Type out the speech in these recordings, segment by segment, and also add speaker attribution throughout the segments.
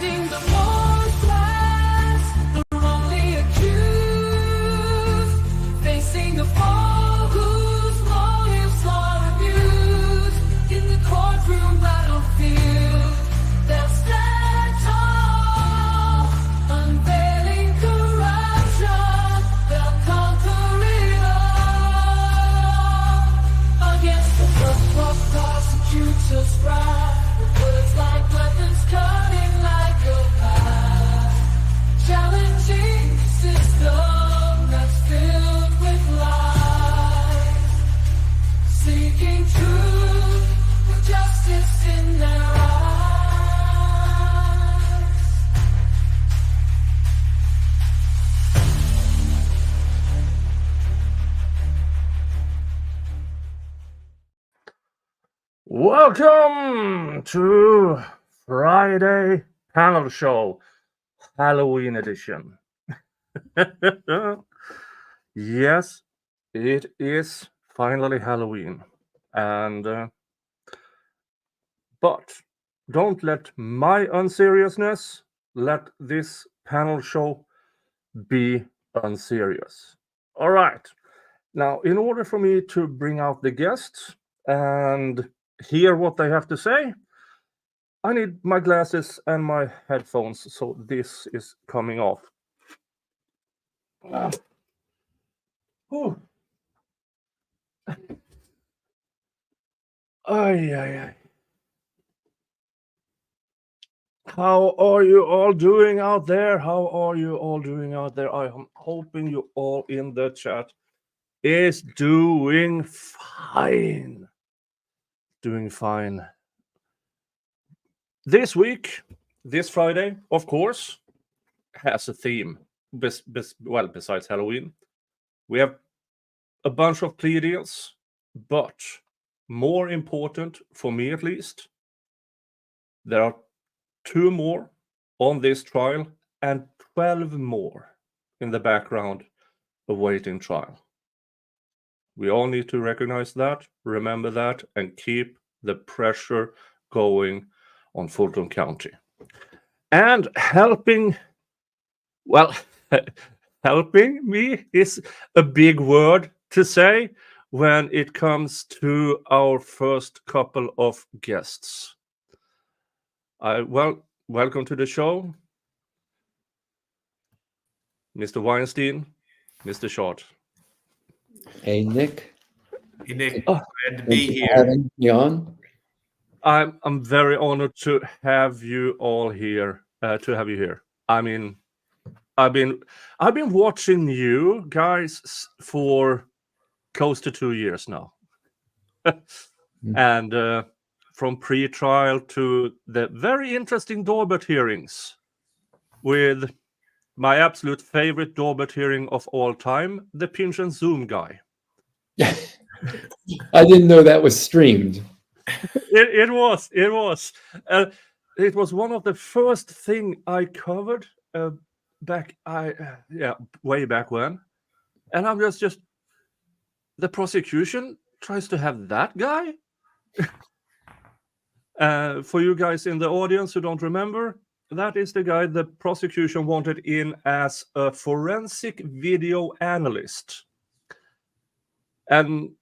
Speaker 1: Defending the voiceless, the wrongly accused, facing a foe whose motives are abused. In the courtroom battlefield, they'll stand tall, unveiling corruption. They'll conquer it all against the corrupt prosecutor's wrath. Words like weapons cutting like a path, challenging the system that's filled with lies, seeking truth with justice in their eyes.
Speaker 2: Welcome to Friday panel show, Halloween edition. Yes, it is finally Halloween, and but don't let my unseriousness let this panel show be unserious. All right. Now, in order for me to bring out the guests and hear what they have to say, I need my glasses and my headphones, so this is coming off. Ay, ay, ay. How are you all doing out there? How are you all doing out there? I am hoping you all in the chat is doing fine. Doing fine. This week, this Friday, of course, has a theme. Well, besides Halloween, we have a bunch of plea deals, but more important, for me at least, there are 2 more on this trial and 12 more in the background awaiting trial. We all need to recognize that, remember that, and keep the pressure going on Fulton County. And helping me is a big word to say when it comes to our first couple of guests. Welcome to the show, Mr. Weinstein, Mr. Schardt.
Speaker 3: Hey, Nick.
Speaker 4: Hey, Nick.
Speaker 2: Oh,
Speaker 4: glad to be here.
Speaker 3: Having me on.
Speaker 2: I'm very honored to have you all here. I mean, I've been watching you guys for close to 2 years now, and from pre-trial to the very interesting Dorbert hearings, with my absolute favorite Dorbert hearing of all time, the pinch and zoom guy.
Speaker 3: I didn't know that was streamed.
Speaker 2: It was. It was one of the first thing I covered way back when, and I'm just the prosecution tries to have that guy. For you guys in the audience who don't remember, that is the guy the prosecution wanted in as a forensic video analyst, and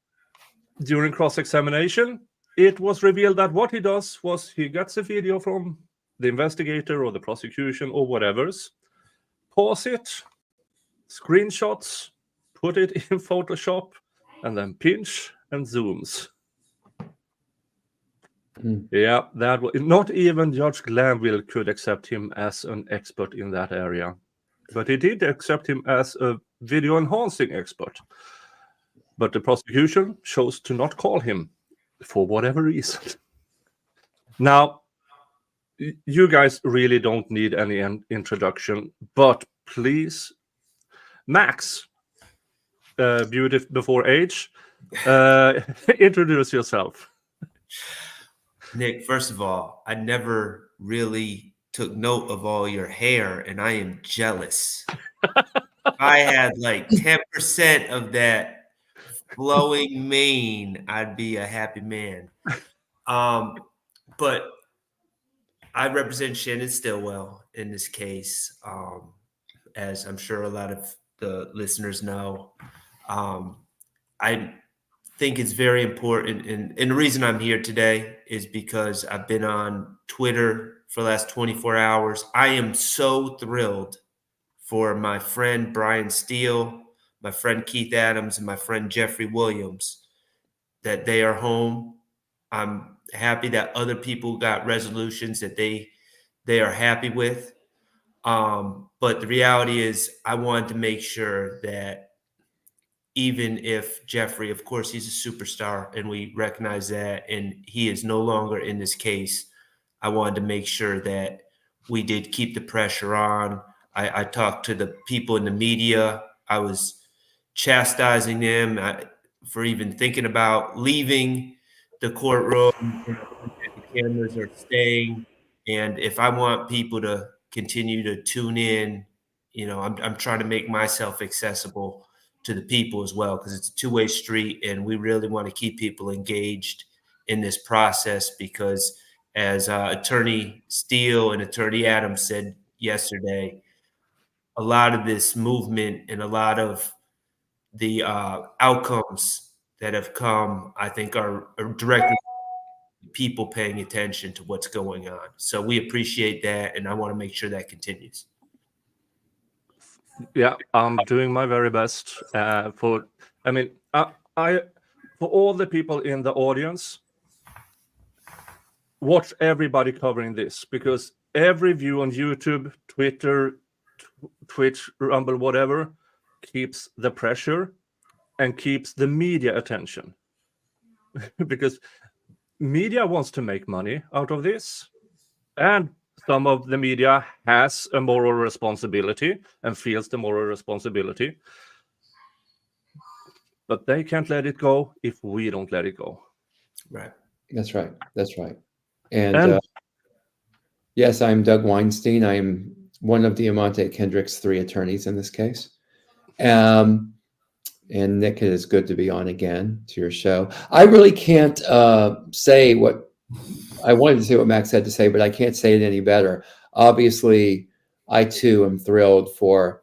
Speaker 2: during cross-examination, it was revealed that what he does was he gets a video from the investigator or the prosecution or whatever's, pause it, screenshots, put it in Photoshop, and then pinch and zooms. Yeah, that was not even Judge Glanville could accept him as an expert in that area, but he did accept him as a video enhancing expert. But the prosecution chose to not call him for whatever reason. Now, you guys really don't need any introduction, but please, Max, beauty before age, introduce yourself.
Speaker 4: Nick, first of all, I never really took note of all your hair, and I am jealous. If I had like 10% of that flowing mane, I'd be a happy man. But I represent Shannon Stillwell in this case, as I'm sure a lot of the listeners know. I think it's very important, and the reason I'm here today is because I've been on Twitter for the last 24 hours. I am so thrilled for my friend Brian Steele, my friend Keith Adams, and my friend Jeffrey Williams that they are home. I'm happy that other people got resolutions that they are happy with. But the reality is, I wanted to make sure that even if Jeffrey, of course, he's a superstar and we recognize that, and he is no longer in this case, I wanted to make sure that we did keep the pressure on. I talked to the people in the media. I was chastising them for even thinking about leaving the courtroom. The cameras are staying. And if I want people to continue to tune in, I'm trying to make myself accessible to the people as well, because it's a two-way street, and we really want to keep people engaged in this process because, as Attorney Steele and Attorney Adams said yesterday, a lot of this movement and a lot of the outcomes that have come, I think, are directly people paying attention to what's going on. So we appreciate that, and I want to make sure that continues.
Speaker 2: Yeah, I'm doing my very best for all the people in the audience. Watch everybody covering this, because every view on YouTube, Twitter, Twitch, Rumble, whatever, keeps the pressure and keeps the media attention. Because media wants to make money out of this, and some of the media has a moral responsibility and feels the moral responsibility, but they can't let it go if we don't let it go.
Speaker 4: Right.
Speaker 3: That's right. That's right. And yes, I'm Doug Weinstein. I am one of Diamante Kendrick's 3 attorneys in this case. And Nick, it is good to be on again to your show. I really can't say what I wanted to say, what Max had to say, but I can't say it any better. Obviously, I too am thrilled for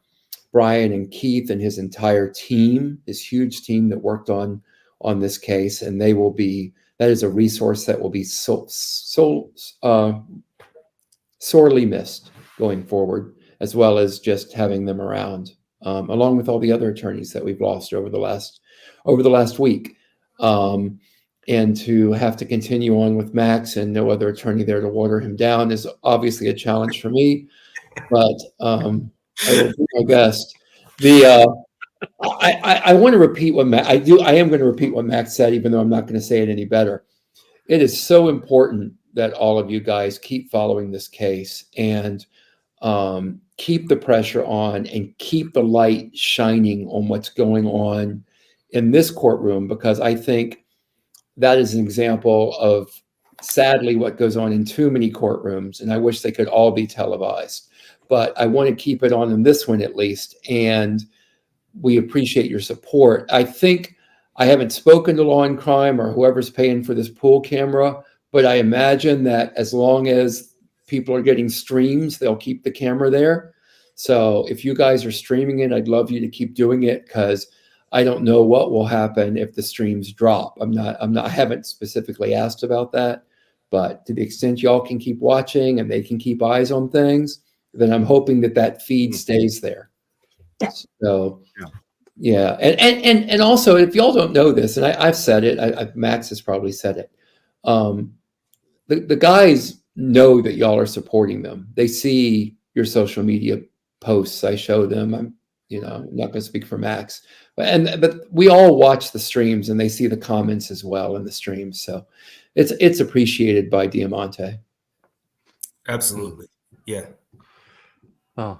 Speaker 3: Brian and Keith and his entire team, this huge team that worked on this case, and that is a resource that will be so sorely missed going forward, as well as just having them around, along with all the other attorneys that we've lost over the last week. And to have to continue on with Max and no other attorney there to water him down is obviously a challenge for me, but I will do my best. I want to repeat what I am going to repeat what Max said, even though I'm not going to say it any better. It is so important that all of you guys keep following this case and keep the pressure on and keep the light shining on what's going on in this courtroom, because I think that is an example of, sadly, what goes on in too many courtrooms, and I wish they could all be televised. But I want to keep it on in this one at least, and we appreciate your support. I think I haven't spoken to Law and Crime or whoever's paying for this pool camera, but I imagine that as long as people are getting streams, they'll keep the camera there. So if you guys are streaming it, I'd love you to keep doing it, because I don't know what will happen if the streams drop. I haven't specifically asked about that, but to the extent y'all can keep watching and they can keep eyes on things, then I'm hoping that feed stays there. So, yeah. And also, if y'all don't know this, and I've said it, Max has probably said it, the guys know that y'all are supporting them. They see your social media posts. I show them. I'm not going to speak for Max, but we all watch the streams and they see the comments as well in the streams. So it's appreciated by Diamante.
Speaker 4: Absolutely. Yeah.
Speaker 2: Oh,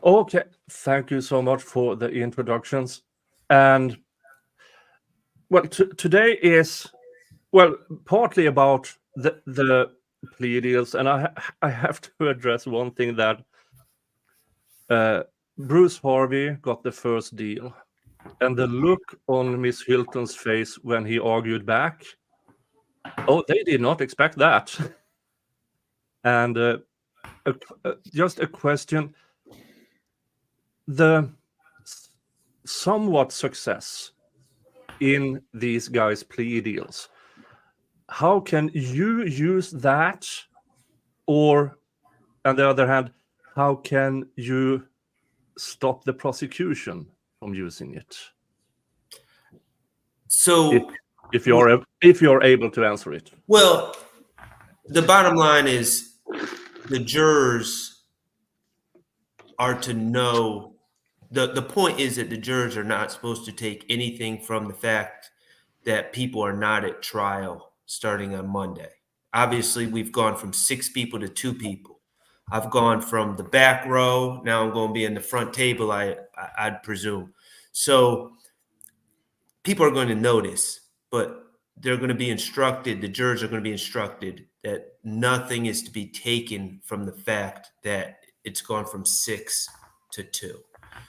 Speaker 2: okay. Thank you so much for the introductions. And today is partly about the plea deals, and I have to address one thing that Bruce Harvey got the first deal, and the look on Miss Hilton's face when he argued back. Oh, they did not expect that. And just a question: the somewhat success in these guys' plea deals, how can you use that? Or, on the other hand, how can you stop the prosecution from using it?
Speaker 4: So,
Speaker 2: if you're able to answer it.
Speaker 4: well, the bottom line is the jurors are to know. The point is that the jurors are not supposed to take anything from the fact that people are not at trial starting on Monday. Obviously, we've gone from 6 people to 2 people. I've gone from the back row. Now I'm going to be in the front table, I'd presume. So people are going to notice, but they're going to be instructed, the jurors are going to be instructed that nothing is to be taken from the fact that it's gone from 6 to 2.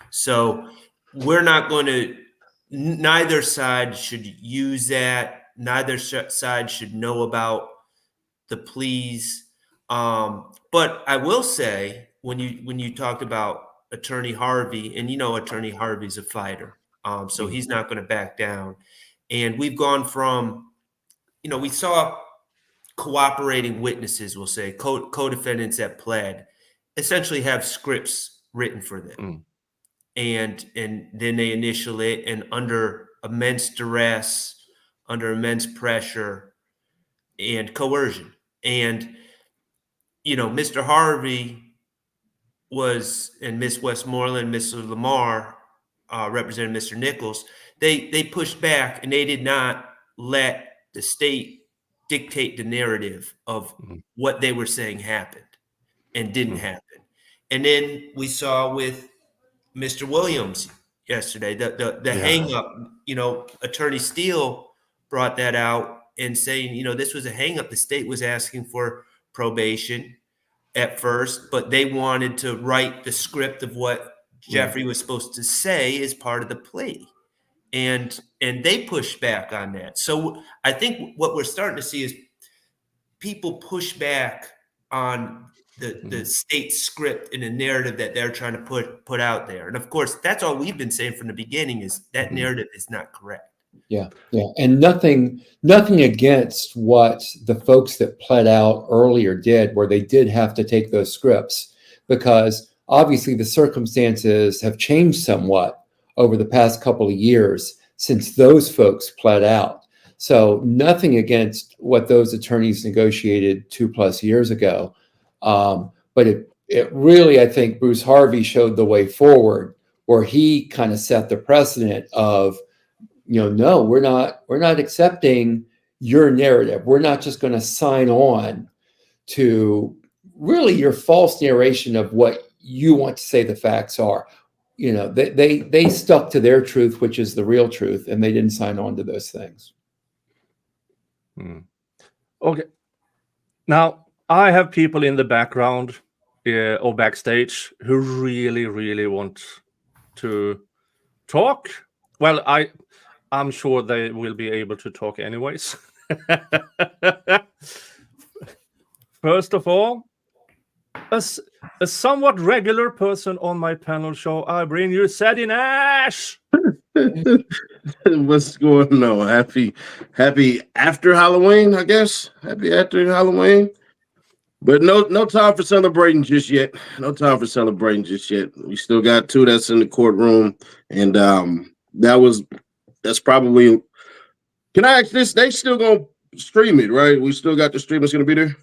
Speaker 4: So we're not going to, neither side should use that. Neither side should know about the pleas. But I will say, when you talked about Attorney Harvey, and Attorney Harvey's a fighter, so he's not going to back down. And we've gone from, we saw cooperating witnesses, we'll say, co-defendants that pled, essentially have scripts written for them. And then they initial it, and under immense duress, under immense pressure and coercion. And, Mr. Harvey and Miss Westmoreland, Mr. Lamar, representing Mr. Nichols, they pushed back, and they did not let the state dictate the narrative of what they were saying happened and didn't happen. And then we saw with Mr. Williams yesterday, the hang up, Attorney Steele brought that out and saying, this was a hang up. The state was asking for probation at first, but they wanted to write the script of what Jeffrey was supposed to say as part of the plea. And they pushed back on that. So I think what we're starting to see is people push back on the state script and the narrative that they're trying to put out there. And of course, that's all we've been saying from the beginning, is that narrative is not correct.
Speaker 3: Yeah. And nothing against what the folks that pled out earlier did, where they did have to take those scripts, because obviously the circumstances have changed somewhat over the past couple of years since those folks pled out. So nothing against what those attorneys negotiated 2+ years ago. But it really, I think Bruce Harvey showed the way forward, where he kind of set the precedent of, no, we're not accepting your narrative. We're not just going to sign on to really your false narration of what you want to say the facts are. They stuck to their truth, which is the real truth, and they didn't sign on to those things.
Speaker 2: Okay. Now, I have people in the background or backstage who really, really want to talk. Well, I'm sure they will be able to talk anyways. First of all, a somewhat regular person on my panel show, I bring you Ceddy Nash.
Speaker 5: What's going on? Happy after Halloween, I guess. Happy after Halloween. But no time for celebrating just yet. No time for celebrating just yet. We still got 2 that's in the courtroom, and that's probably. Can I ask this? They still gonna stream it, right? We still got the stream that's gonna be there.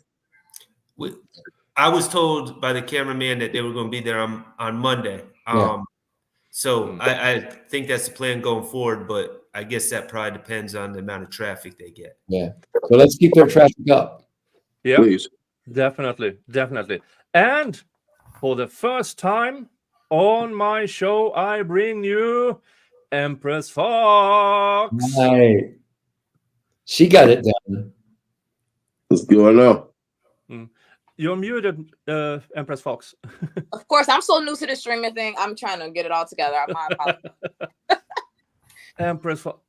Speaker 4: I was told by the cameraman that they were going to be there on Monday. So I think that's the plan going forward, but I guess that probably depends on the amount of traffic they get.
Speaker 3: Yeah. So let's keep their traffic up.
Speaker 2: Yeah,
Speaker 5: Please.
Speaker 2: Definitely. And for the first time on my show, I bring you Empress Fox.
Speaker 3: Right. She got it done.
Speaker 5: What's going on?
Speaker 2: You're muted, Empress Fox.
Speaker 6: Of course, I'm so new to the streaming thing. I'm trying to get it all together. My apologies.
Speaker 2: Empress Fox,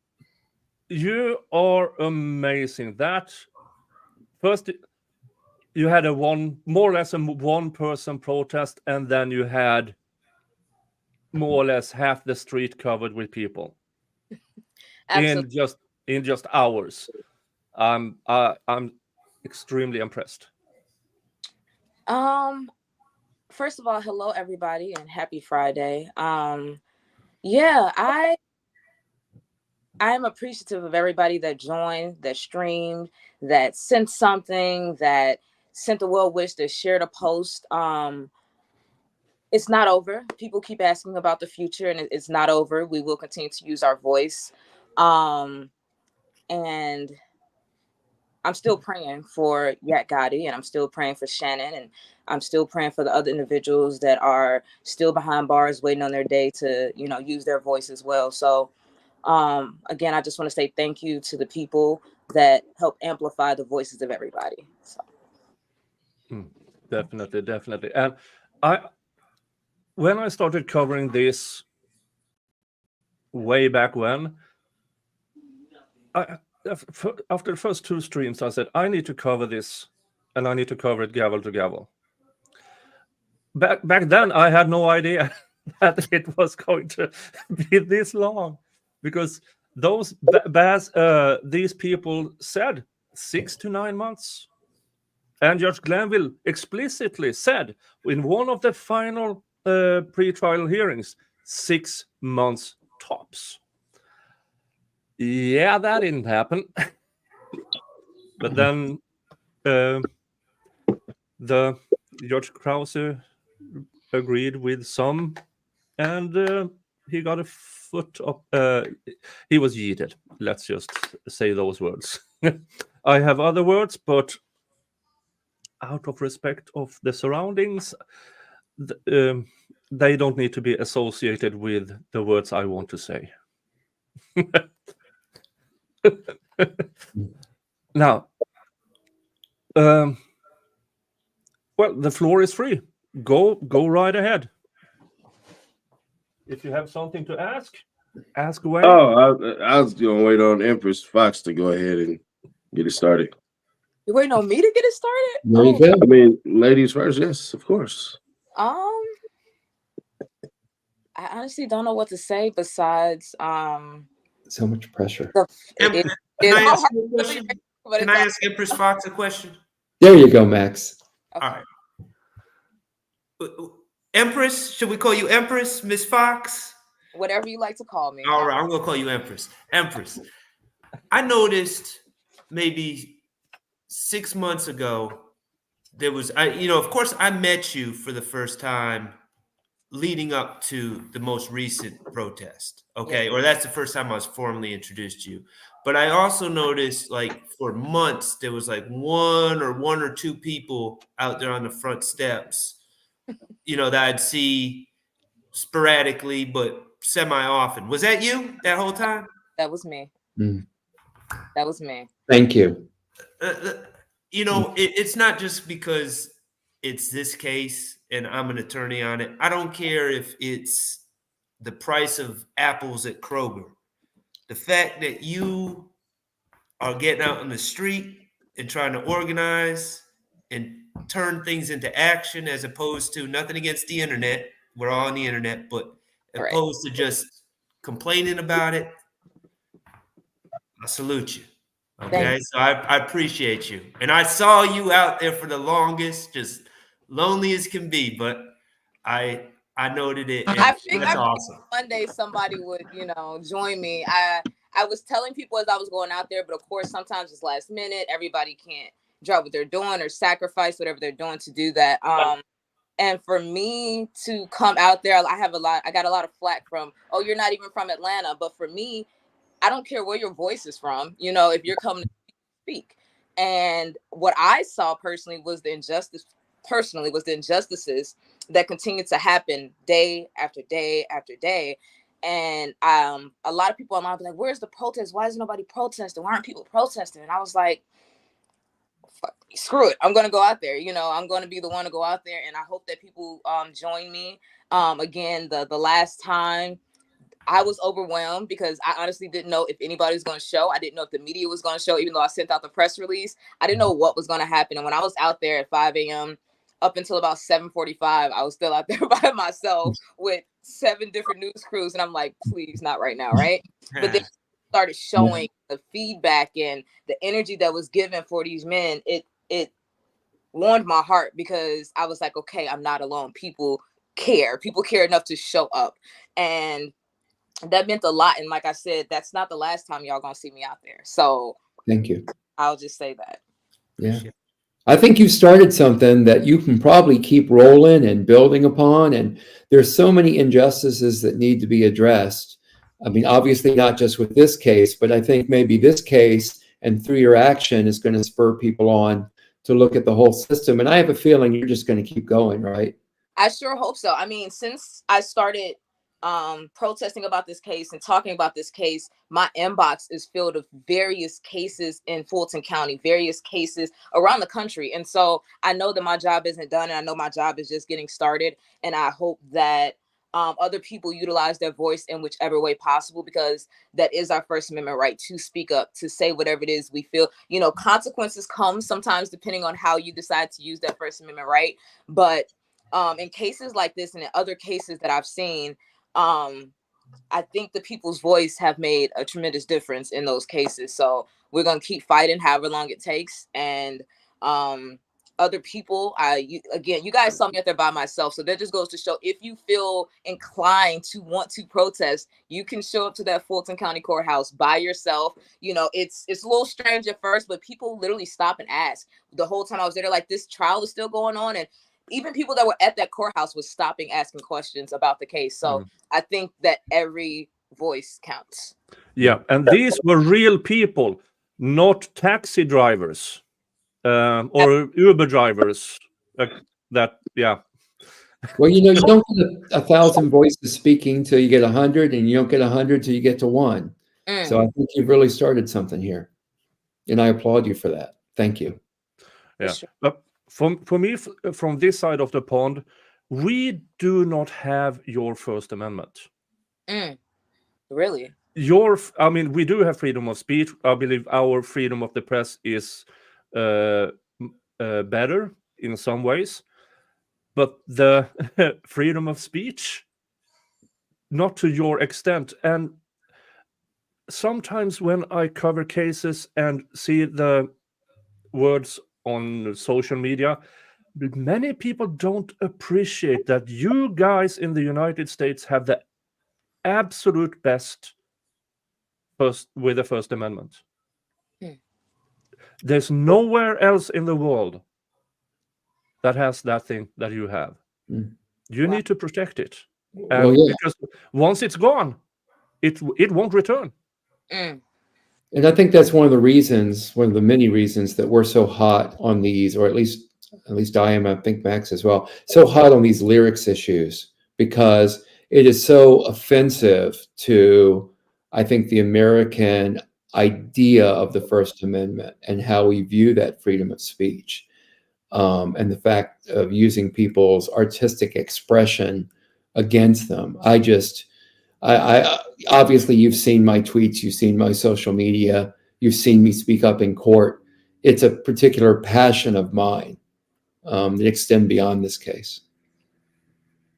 Speaker 2: you are amazing. That first, you had a more or less a one-person protest, and then you had more or less half the street covered with people
Speaker 6: Absolutely.
Speaker 2: in just hours. I'm extremely impressed.
Speaker 6: First of all, hello everybody and happy Friday. Yeah, I'm appreciative of everybody that joined, that streamed, that sent something, that sent a well wish, that shared a post. It's not over. People keep asking about the future, and it's not over. We will continue to use our voice. And I'm still praying for Gotti, and I'm still praying for Shannon, and I'm still praying for the other individuals that are still behind bars waiting on their day to, use their voice as well. So again, I just want to say thank you to the people that help amplify the voices of everybody. So.
Speaker 2: Definitely. And when I started covering this way back when, after the first 2 streams, I said, I need to cover this, and I need to cover it gavel to gavel. Back then, I had no idea that it was going to be this long, because these people said 6 to 9 months. And Judge Glanville explicitly said in one of the final pre-trial hearings, 6 months tops. Yeah, that didn't happen. But then the Judge Krause agreed with some, and he got a foot up. He was yeeted. Let's just say those words. I have other words, but out of respect of the surroundings, they don't need to be associated with the words I want to say. Now, well, the floor is free. Go right ahead. If you have something to ask away.
Speaker 5: Oh, I was gonna wait on Empress Fox to go ahead and get it started.
Speaker 6: You're waiting on me to get it started?
Speaker 3: There you go.
Speaker 5: I mean, ladies first, yes, of course.
Speaker 6: I honestly don't know what to say besides
Speaker 3: So much pressure.
Speaker 4: Can I ask you a question? Can I ask Empress Fox a question?
Speaker 3: There you go, Max.
Speaker 6: Okay.
Speaker 4: All right. Empress, should we call you Empress, Miss Fox?
Speaker 6: Whatever you like to call me.
Speaker 4: All right, I'm gonna call you Empress. Empress, I noticed maybe 6 months ago there was, of course, I met you for the first time leading up to the most recent protest. Okay, or that's the first time I was formally introduced to you. But I also noticed, like, for months there was like one or two people out there on the front steps, that I'd see sporadically but semi-often. Was that you that whole time?
Speaker 6: That was me.
Speaker 3: Mm.
Speaker 6: That was me.
Speaker 3: Thank you.
Speaker 4: It's not just because it's this case and I'm an attorney on it. I don't care if it's the price of apples at Kroger. The fact that you are getting out on the street and trying to organize and turn things into action, as opposed to, nothing against the internet, we're all on the internet, but opposed to just complaining about it, I salute you. Okay, so I appreciate you. And I saw you out there for the longest, just lonely as can be, but I noted it.
Speaker 6: I figured
Speaker 4: that's awesome.
Speaker 6: One day somebody would, join me. I was telling people as I was going out there, but of course, sometimes it's last minute. Everybody can't drop what they're doing or sacrifice whatever they're doing to do that. And for me to come out there, I got a lot of flack from, oh, you're not even from Atlanta. But for me, I don't care where your voice is from, if you're coming to speak. And what I saw personally was the injustices that continue to happen day after day after day. And a lot of people online be like, where's the protest? Why is nobody protesting? Why aren't people protesting? And I was like, screw it. I'm going to go out there. I'm going to be the one to go out there. And I hope that people join me. Again, the last time I was overwhelmed because I honestly didn't know if anybody was going to show. I didn't know if the media was going to show, even though I sent out the press release. I didn't know what was going to happen. And when I was out there at 5 a.m. up until about 7:45, I was still out there by myself with 7 different news crews. And I'm like, please, not right now, right? But then started showing the feedback and the energy that was given for these men. It warmed my heart because I was like, okay, I'm not alone. People care. People care enough to show up. And that meant a lot. And like I said, that's not the last time y'all gonna see me out there. So
Speaker 3: Thank you.
Speaker 6: I'll just say that.
Speaker 3: Yeah. I think you've started something that you can probably keep rolling and building upon. And there's so many injustices that need to be addressed. I mean, obviously not just with this case, but I think maybe this case and through your action is going to spur people on to look at the whole system. And I have a feeling you're just going to keep going, right?
Speaker 6: I sure hope so. I mean, since I started protesting about this case and talking about this case, my inbox is filled with various cases in Fulton County, various cases around the country. And so I know that my job isn't done, and I know my job is just getting started. And I hope that other people utilize their voice in whichever way possible, because that is our First Amendment right to speak up, to say whatever it is we feel. You know, consequences come sometimes depending on how you decide to use that First Amendment right. But in cases like this and in other cases that I've seen, I think the people's voice have made a tremendous difference in those cases. So we're going to keep fighting however long it takes. And other people, again, you guys saw me out there by myself. So that just goes to show, if you feel inclined to want to protest, you can show up to that Fulton County courthouse by yourself. You know, it's a little strange at first, but people literally stop and ask. The whole time I was there, like, this trial is still going on. And even people that were at that courthouse was stopping, asking questions about the case. So I think that every voice counts.
Speaker 2: Yeah, and these were real people, not taxi drivers or Uber drivers. Yeah.
Speaker 3: Well, you know, you don't get 1,000 voices speaking till you get 100, and you don't get 100 till you get to 1. So I think you've really started something here, and I applaud you for that. Thank you.
Speaker 2: Yeah. But for me, from this side of the pond, we do not have your First Amendment.
Speaker 6: Really?
Speaker 2: I mean, we do have freedom of speech. I believe our freedom of the press is better in some ways, but the freedom of speech, not to your extent. And sometimes when I cover cases and see the words on social media, many people don't appreciate that you guys in the United States have the absolute best with the First Amendment. There's nowhere else in the world that has that thing that you have. You need to protect it. And because once it's gone, it won't return.
Speaker 3: And I think that's one of the reasons, one of the many reasons that we're so hot on these, or at least I am, I think Max as well, so hot on these lyrics issues, because it is so offensive to, I think, the American idea of the First Amendment and how we view that freedom of speech, and the fact of using people's artistic expression against them. I obviously, you've seen my tweets, you've seen my social media, you've seen me speak up in court. It's a particular passion of mine that extend beyond this case.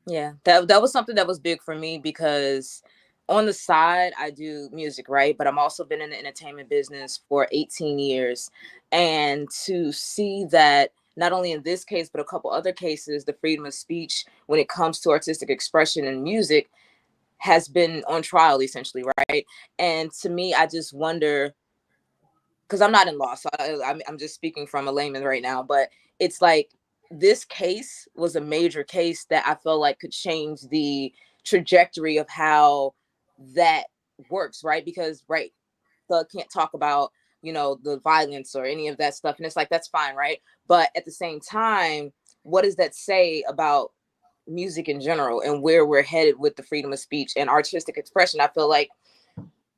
Speaker 6: Yeah, that was something that was big for me, because on the side, I do music, right? But I'm also been in the entertainment business for 18 years. And to see that not only in this case, but a couple other cases, the freedom of speech when it comes to artistic expression and music has been on trial, essentially, right? And to me, I just wonder, because I'm not in law, so I'm just speaking from a layman right now, but it's like, this case was a major case that I feel like could change the trajectory of how that works, right? Because, right, so I can't talk about, you know, the violence or any of that stuff. And it's like, that's fine, right? But at the same time, what does that say about music in general and where we're headed with the freedom of speech and artistic expression? I feel like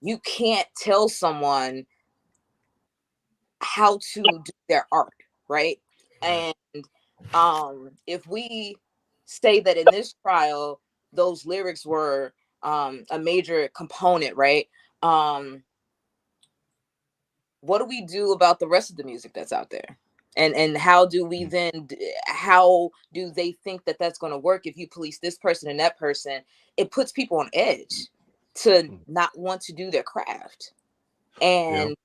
Speaker 6: you can't tell someone how to do their art, right? And if we say that in this trial those lyrics were a major component, right? What do we do about the rest of the music that's out there? And how do we then, how do they think that that's going to work if you police this person and that person? It puts people on edge to not want to do their craft. And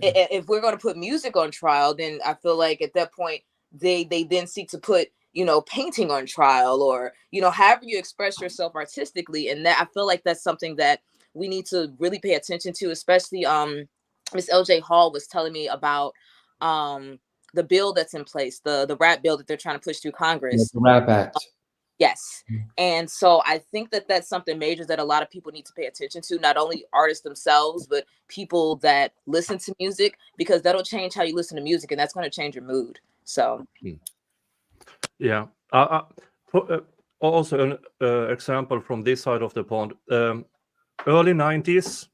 Speaker 6: if we're going to put music on trial, then I feel like at that point, they then seek to put, you know, painting on trial, or, you know, however you express yourself artistically. And that, I feel like that's something that we need to really pay attention to, especially Miss LJ Hall was telling me about the bill that's in place, the rap bill that they're trying to push through Congress.
Speaker 3: The Rap Act.
Speaker 6: Yes. And so I think that that's something major that a lot of people need to pay attention to, not only artists themselves, but people that listen to music, because that'll change how you listen to music, and that's going to change your mood. So,
Speaker 2: yeah. Also, an example from this side of the pond. Early 90s,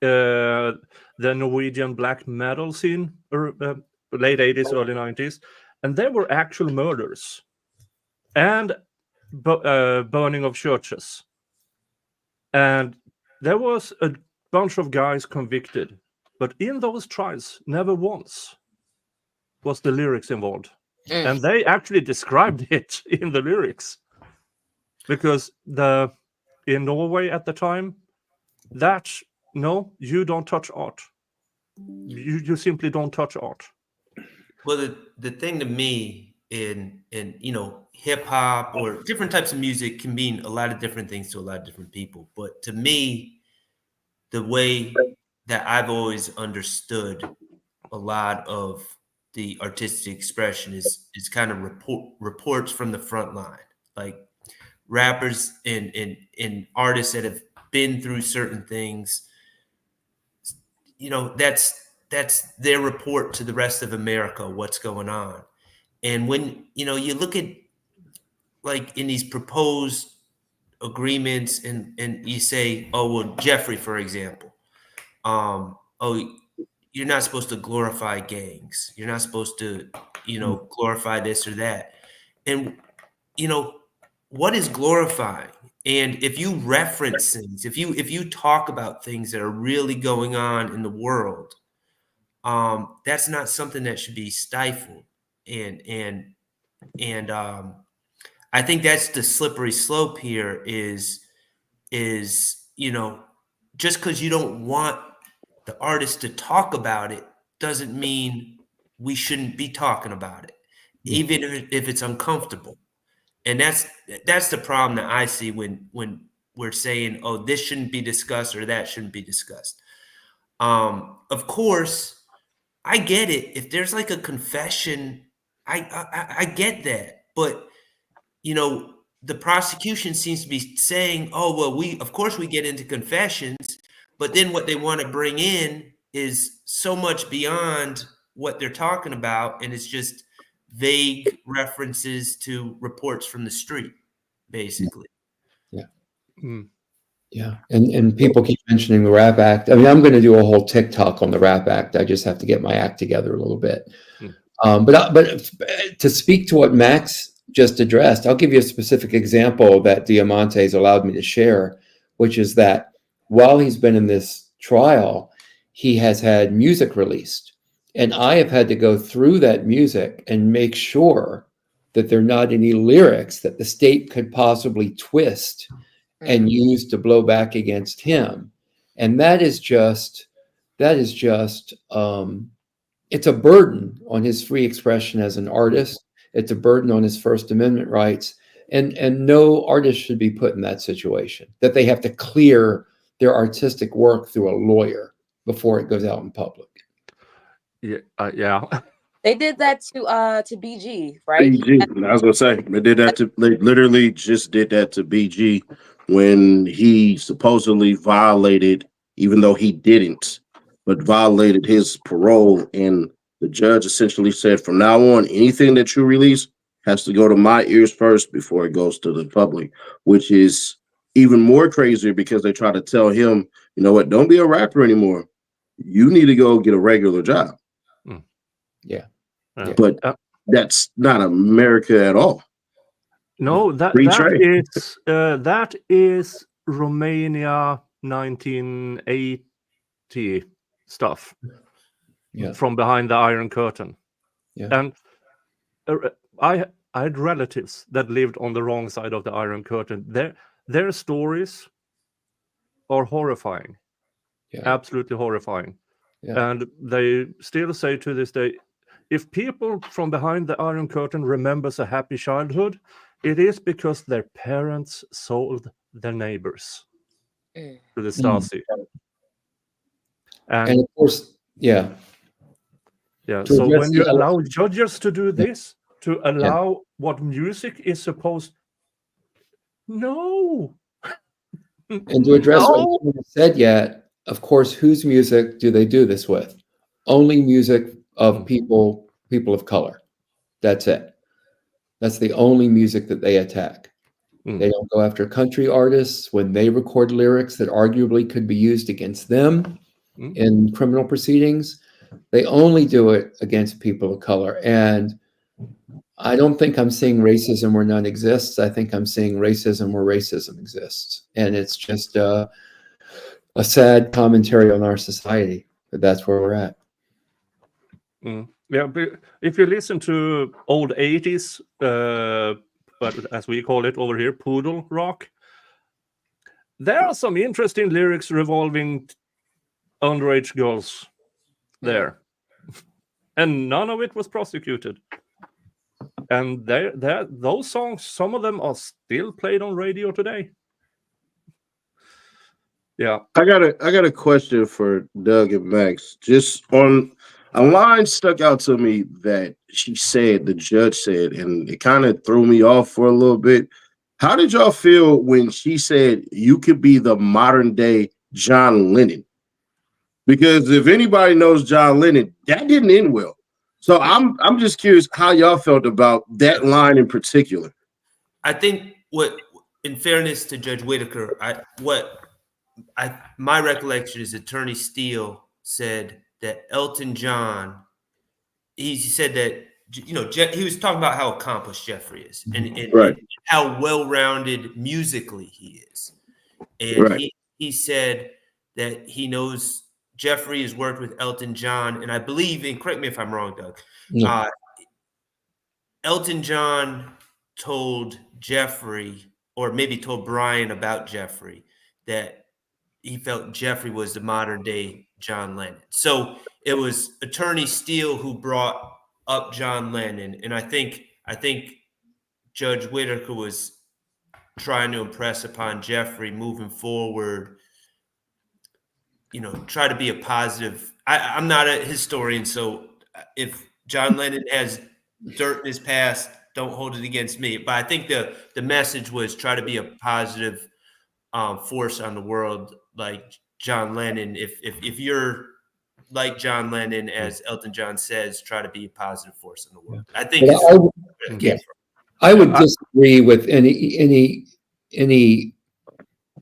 Speaker 2: the Norwegian black metal scene, late 80s, early 90s, and there were actual murders and burning of churches. And there was a bunch of guys convicted, but in those trials, never once was the lyrics involved. And they actually described it in the lyrics, because in Norway at the time, no, you don't touch art. You simply don't touch art.
Speaker 4: Well, the thing to me in you know, hip hop or different types of music can mean a lot of different things to a lot of different people. But to me, the way that I've always understood a lot of the artistic expression is kind of reports from the front line, like rappers and artists that have been through certain things. You know, that's their report to the rest of America, what's going on. And when, you know, you look at, like, in these proposed agreements, and you say, oh, well, Jeffrey, for example, oh, you're not supposed to glorify gangs. You're not supposed to, you know, glorify this or that. And, you know, what is glorifying? And if you reference things, if you talk about things that are really going on in the world, that's not something that should be stifled. And I think that's the slippery slope here is, you know, just because you don't want the artist to talk about it doesn't mean we shouldn't be talking about it, even if it's uncomfortable. And that's the problem that I see when we're saying, oh, this shouldn't be discussed or that shouldn't be discussed. Of course, I get it. If there's like a confession, I get that. But, you know, the prosecution seems to be saying, oh, well, of course we get into confessions, but then what they want to bring in is so much beyond what they're talking about, and it's just vague references to reports from the street, basically.
Speaker 3: Yeah. Yeah. And people keep mentioning the Rap Act. I mean, I'm going to do a whole TikTok on the Rap Act. I just have to get my act together a little bit. But to speak to what Max just addressed, I'll give you a specific example that Diamante's allowed me to share, which is that while he's been in this trial, he has had music released. And I have had to go through that music and make sure that there are not any lyrics that the state could possibly twist and use to blow back against him. And that is just, it's a burden on his free expression as an artist. It's a burden on his First Amendment rights. And no artist should be put in that situation, that they have to clear their artistic work through a lawyer before it goes out in public.
Speaker 2: Yeah.
Speaker 6: they did that to BG, right?
Speaker 5: BG, I was gonna say they literally just did that to BG when he supposedly violated, even though he didn't, but violated his parole, and the judge essentially said, from now on, anything that you release has to go to my ears first before it goes to the public, which is even more crazier because they try to tell him, you know what, don't be a rapper anymore. You need to go get a regular job.
Speaker 3: Yeah.
Speaker 5: But that's not America at all.
Speaker 2: No,
Speaker 5: Free trade.
Speaker 2: that is Romania 1980 stuff
Speaker 3: Yeah.
Speaker 2: from behind the Iron Curtain.
Speaker 3: Yeah.
Speaker 2: And I had relatives that lived on the wrong side of the Iron Curtain. Their stories are horrifying,
Speaker 3: Yeah.
Speaker 2: absolutely horrifying.
Speaker 3: Yeah.
Speaker 2: And they still say to this day, if people from behind the Iron Curtain remembers a happy childhood, it is because their parents sold their neighbors
Speaker 6: Mm.
Speaker 2: to the Stasi.
Speaker 3: And
Speaker 2: And
Speaker 3: of course, yeah.
Speaker 2: yeah,
Speaker 3: To
Speaker 2: so
Speaker 3: address
Speaker 2: when you
Speaker 3: the-
Speaker 2: allow judges to do this, to allow what music is supposed, no.
Speaker 3: And to address what
Speaker 2: No.
Speaker 3: no one has said yet, of course, whose music do they do this with? Only music of people of color. That's it. That's the only music that they attack. They don't go after country artists when they record lyrics that arguably could be used against them in criminal proceedings. They only do it against people of color. And I don't think I'm seeing racism where none exists. I think I'm seeing racism where racism exists. And it's just a sad commentary on our society, but that's where we're at.
Speaker 2: Yeah, but if you listen to old 80s, but as we call it over here, poodle rock, there are some interesting lyrics revolving underage girls there. And none of it was prosecuted. And those songs, some of them are still played on radio today. Yeah.
Speaker 5: I got a question for Doug and Max. Just on a line stuck out to me that the judge said, and it kind of threw me off for a little bit. How did y'all feel when she said you could be the modern day John Lennon? Because if anybody knows John Lennon, that didn't end well. So I'm just curious how y'all felt about that line in particular.
Speaker 4: I think in fairness to Judge Whitaker, my recollection is Attorney Steele said that Elton John, he said that, he was talking about how accomplished Jeffrey is and how well-rounded musically he is. And he said that he knows Jeffrey has worked with Elton John, and I believe, and correct me if I'm wrong, Doug, Elton John told Jeffrey, or maybe told Brian about Jeffrey, that he felt Jeffrey was the modern day John Lennon. So it was Attorney Steele who brought up John Lennon. And I think Judge Whitaker was trying to impress upon Jeffrey moving forward, try to be a positive. I'm not a historian, so if John Lennon has dirt in his past, don't hold it against me. But I think the message was try to be a positive force on the world, like John Lennon. If you're like John Lennon, as Elton John says, try to be a positive force in the world. I think
Speaker 3: I would disagree with any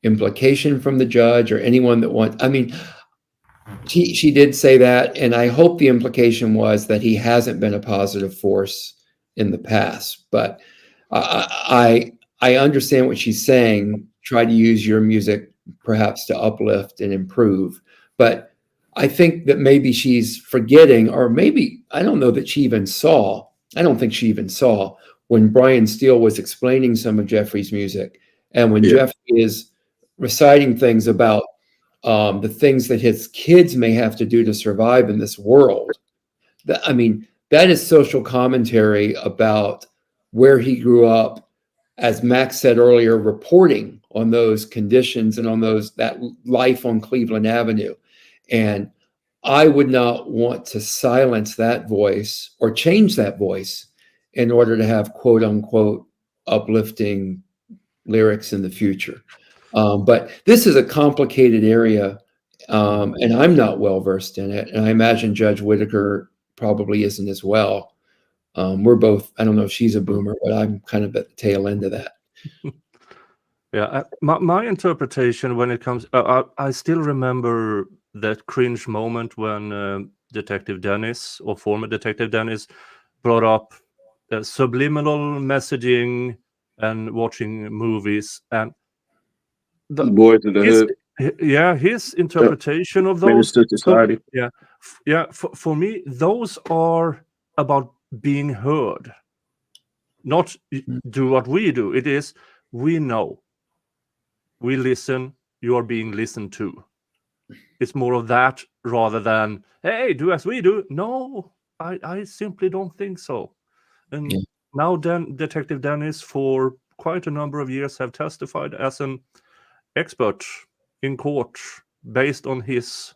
Speaker 3: implication from the judge or anyone that wants. I mean, she did say that, and I hope the implication was that he hasn't been a positive force in the past. But I understand what she's saying. Try to use your music perhaps to uplift and improve. But I think that maybe she's forgetting, or maybe I don't know that she even saw. I don't think she even saw when Brian Steele was explaining some of Jeffrey's music, and when Jeffrey is reciting things about the things that his kids may have to do to survive in this world. That is social commentary about where he grew up, as Max said earlier, reporting on those conditions and on that life on Cleveland Avenue. And I would not want to silence that voice or change that voice in order to have quote unquote uplifting lyrics in the future. But this is a complicated area, and I'm not well versed in it. And I imagine Judge Whitaker probably isn't as well. We're both, I don't know if she's a boomer, but I'm kind of at the tail end of that.
Speaker 2: Yeah, my interpretation when it comes, I still remember that cringe moment when Detective Dennis, or former Detective Dennis, brought up subliminal messaging and watching movies, and the
Speaker 5: Boys in the Hood,
Speaker 2: his interpretation of
Speaker 5: Menace
Speaker 2: those.
Speaker 5: to Society.
Speaker 2: For me, those are about being heard, not do what we do. It is, we know, we listen, you are being listened to. It's more of that rather than, hey, do as we do. No, I simply don't think so. And now Detective Dennis, for quite a number of years, have testified as an expert in court based on his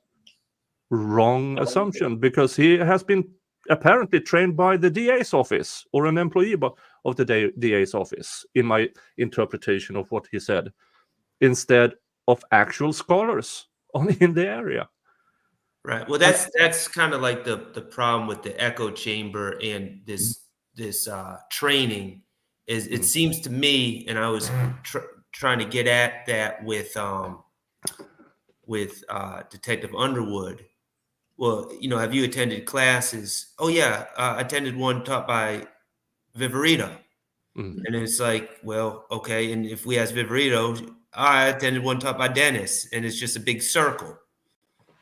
Speaker 2: wrong assumption, because he has been apparently trained by the DA's office or an employee of the DA's office, in my interpretation of what he said, instead of actual scholars in the area.
Speaker 4: Right. Well, that's kind of like the problem with the echo chamber and this training is, it seems to me, and I was trying to get at that with Detective Underwood. Well, have you attended classes? Oh yeah, I attended one taught by Viverito. And it's like, well, okay. And if we ask Viverito, I attended one taught by Dennis, and it's just a big circle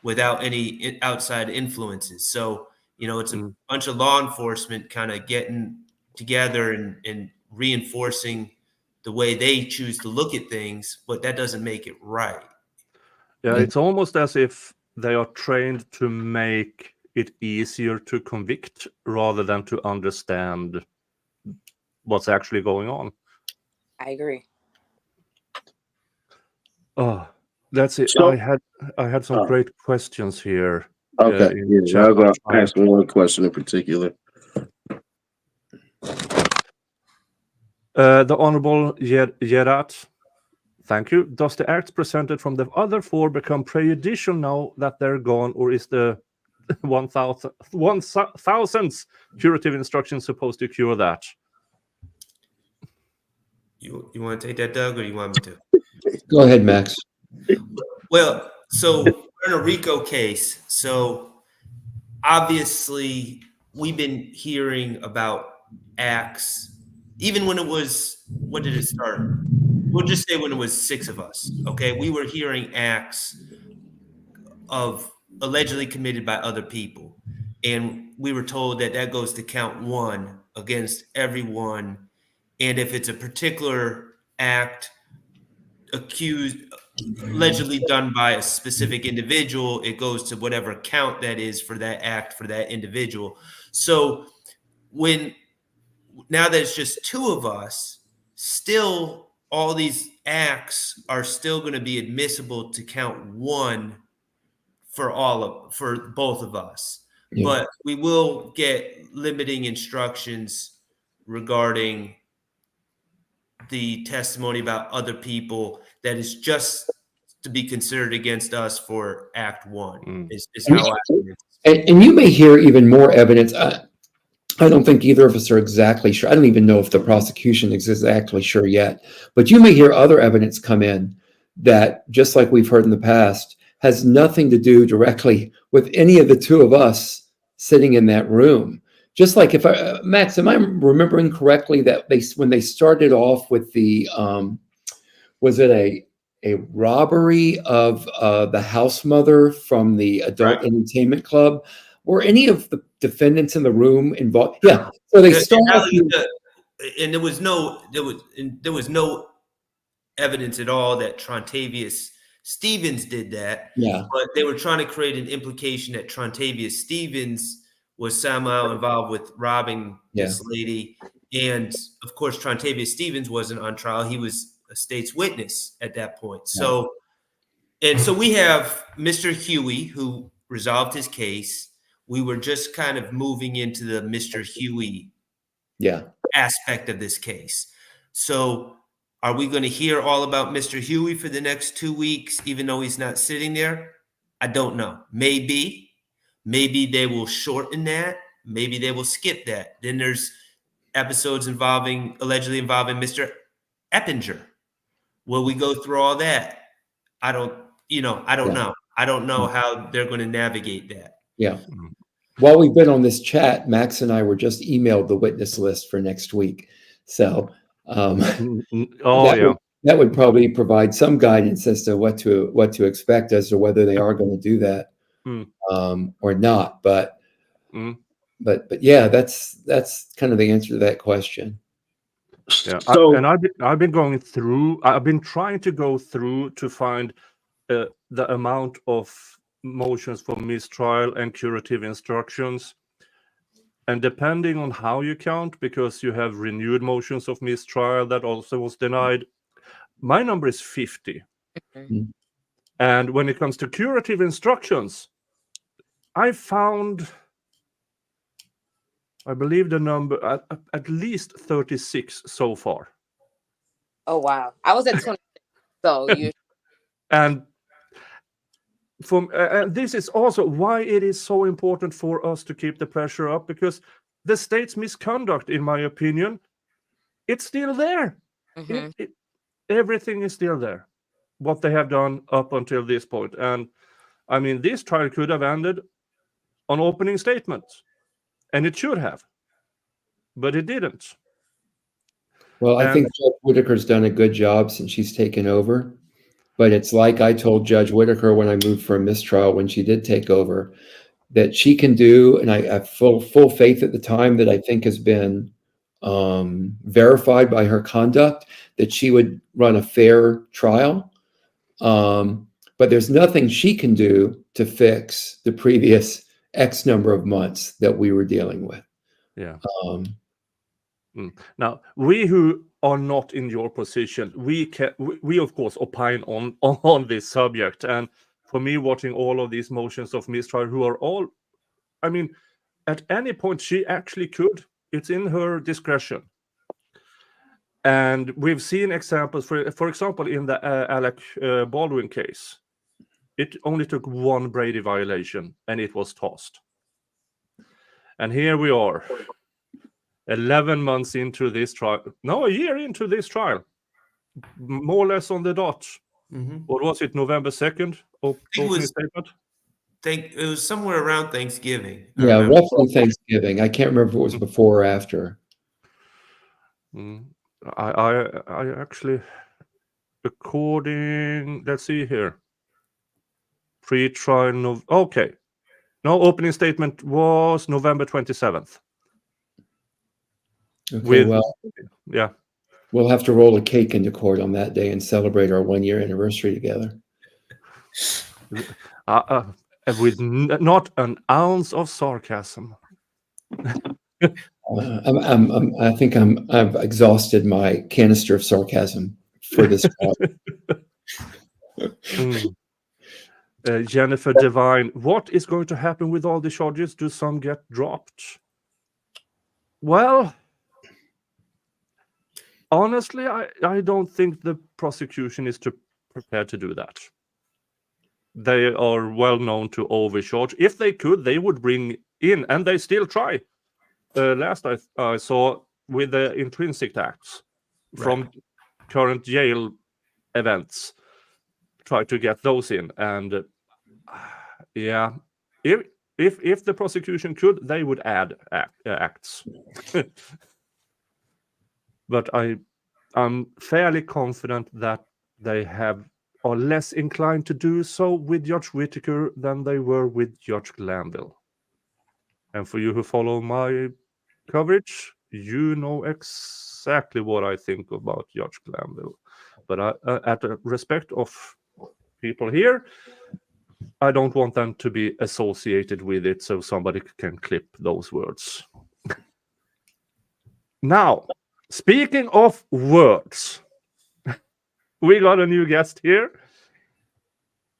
Speaker 4: without any outside influences. So, it's a bunch of law enforcement kind of getting together and reinforcing the way they choose to look at things, but that doesn't make it right.
Speaker 2: Yeah, it's almost as if they are trained to make it easier to convict rather than to understand what's actually going on.
Speaker 6: I agree.
Speaker 2: Oh, that's it.
Speaker 5: So-
Speaker 2: I had some great questions here.
Speaker 5: Okay.
Speaker 2: in
Speaker 5: Yeah,
Speaker 2: chat.
Speaker 5: I was going to ask one question in particular.
Speaker 2: The Honorable Yerat, thank you. Does the acts presented from the other four become prejudicial now that they're gone, or is the 1,000th curative instruction supposed to cure that?
Speaker 4: You want to take that, Doug, or you want me to?
Speaker 3: Go ahead, Max.
Speaker 4: Well, so we're in a RICO case. So obviously we've been hearing about acts, even when it was, when did it start? We'll just say when it was 6 of us. Okay. We were hearing acts of allegedly committed by other people. And we were told that that goes to count 1 against everyone. And if it's a particular act accused, allegedly done by a specific individual, it goes to whatever count that is for that act for that individual. So now that it's just 2 of us, still all these acts are still going to be admissible to count 1 for both of us.
Speaker 3: Yeah.
Speaker 4: But we will get limiting instructions regarding the testimony about other people that is just to be considered against us for Act 1 is how I
Speaker 3: And you may hear even more evidence. I don't think either of us are exactly sure. I don't even know if the prosecution is exactly sure yet. But you may hear other evidence come in that, just like we've heard in the past, has nothing to do directly with any of the 2 of us sitting in that room. Just like Max, am I remembering correctly that when they started off with the, was it a robbery of the house mother from the adult entertainment club? Were any of the defendants in the room involved? Yeah. So they started.
Speaker 4: And there was no evidence at all that Trontavious Stevens did that.
Speaker 3: Yeah.
Speaker 4: But they were trying to create an implication that Trontavious Stevens was somehow involved with robbing this lady. And of course, Trontavious Stevens wasn't on trial. He was a state's witness at that point. So we have Mr. Huey, who resolved his case. We were just kind of moving into the Mr. Huey aspect of this case. So are we going to hear all about Mr. Huey for the next 2 weeks, even though he's not sitting there? I don't know. Maybe they will shorten that. Maybe they will skip that. Then there's episodes allegedly involving Mr. Eppinger. Will we go through all that? I don't know. I don't know how they're going to navigate that.
Speaker 3: Yeah. While we've been on this chat, Max and I were just emailed the witness list for next week. So
Speaker 2: Oh
Speaker 3: that
Speaker 2: yeah.
Speaker 3: that would probably provide some guidance as to what to expect as to whether they are going to do that
Speaker 2: Mm.
Speaker 3: or not. But
Speaker 2: Mm.
Speaker 3: yeah, that's kind of the answer to that question.
Speaker 2: Yeah,
Speaker 5: So
Speaker 2: I've been going through. I've been trying to go through to find the amount of motions for mistrial and curative instructions, and depending on how you count, because you have renewed motions of mistrial that also was denied. My number is 50,
Speaker 6: Mhm.
Speaker 2: and when it comes to curative instructions, I found, I believe the number at least 36 so far.
Speaker 6: Oh wow, I was at 20. So you
Speaker 2: And this is also why it is so important for us to keep the pressure up, because the state's misconduct, in my opinion, it's still there.
Speaker 6: Mhm.
Speaker 2: Everything is still there, what they have done up until this point. And I mean, this trial could have ended on opening statements, and it should have, but it didn't.
Speaker 3: Well, I
Speaker 2: And
Speaker 3: think Judge Whitaker's done a good job since she's taken over. But it's like I told Judge Whitaker when I moved for a mistrial, when she did take over, that she can do, and I have full faith at the time that I think has been verified by her conduct, that she would run a fair trial. But there's nothing she can do to fix the previous X number of months that we were dealing with.
Speaker 2: yeah.
Speaker 3: Um,
Speaker 2: Now, we who are not in your position, we of course opine on this subject. And for me, watching all of these motions of mistrial, who are all, I mean, at any point she actually could. It's in her discretion. And we've seen examples, for example, in the Alec Baldwin case, it only took one Brady violation and it was tossed. And here we are, 11 months into this trial, no, a year into this trial, more or less on the dot. What was it, November 2nd? Opening
Speaker 4: was-
Speaker 2: statement?
Speaker 4: It was somewhere around Thanksgiving. I
Speaker 3: yeah,
Speaker 4: remember.
Speaker 3: roughly Thanksgiving. I can't remember if it was before or after.
Speaker 2: I actually, according, let's see here, pre-trial, okay. No, opening statement was November 27th.
Speaker 3: Okay, well,
Speaker 2: Yeah.
Speaker 3: we'll have to roll a cake into court on that day and celebrate our 1-year anniversary together.
Speaker 2: With not an ounce of sarcasm.
Speaker 3: I think I've exhausted my canister of sarcasm for this trial.
Speaker 2: Jennifer Devine, what is going to happen with all the charges? Do some get dropped? Well, honestly, I don't think the prosecution is prepared to do that. They are well known to overcharge. If they could, they would bring in, and they still try. Last I saw with the intrinsic acts from current jail events, try to get those in. And yeah, if the prosecution could, they would add acts. But I'm fairly confident that they are less inclined to do so with Judge Whitaker than they were with Judge Glanville. And for you who follow my coverage, you know exactly what I think about Judge Glanville. But at the respect of people here, I don't want them to be associated with it, so somebody can clip those words. Now, speaking of words, we got a new guest here,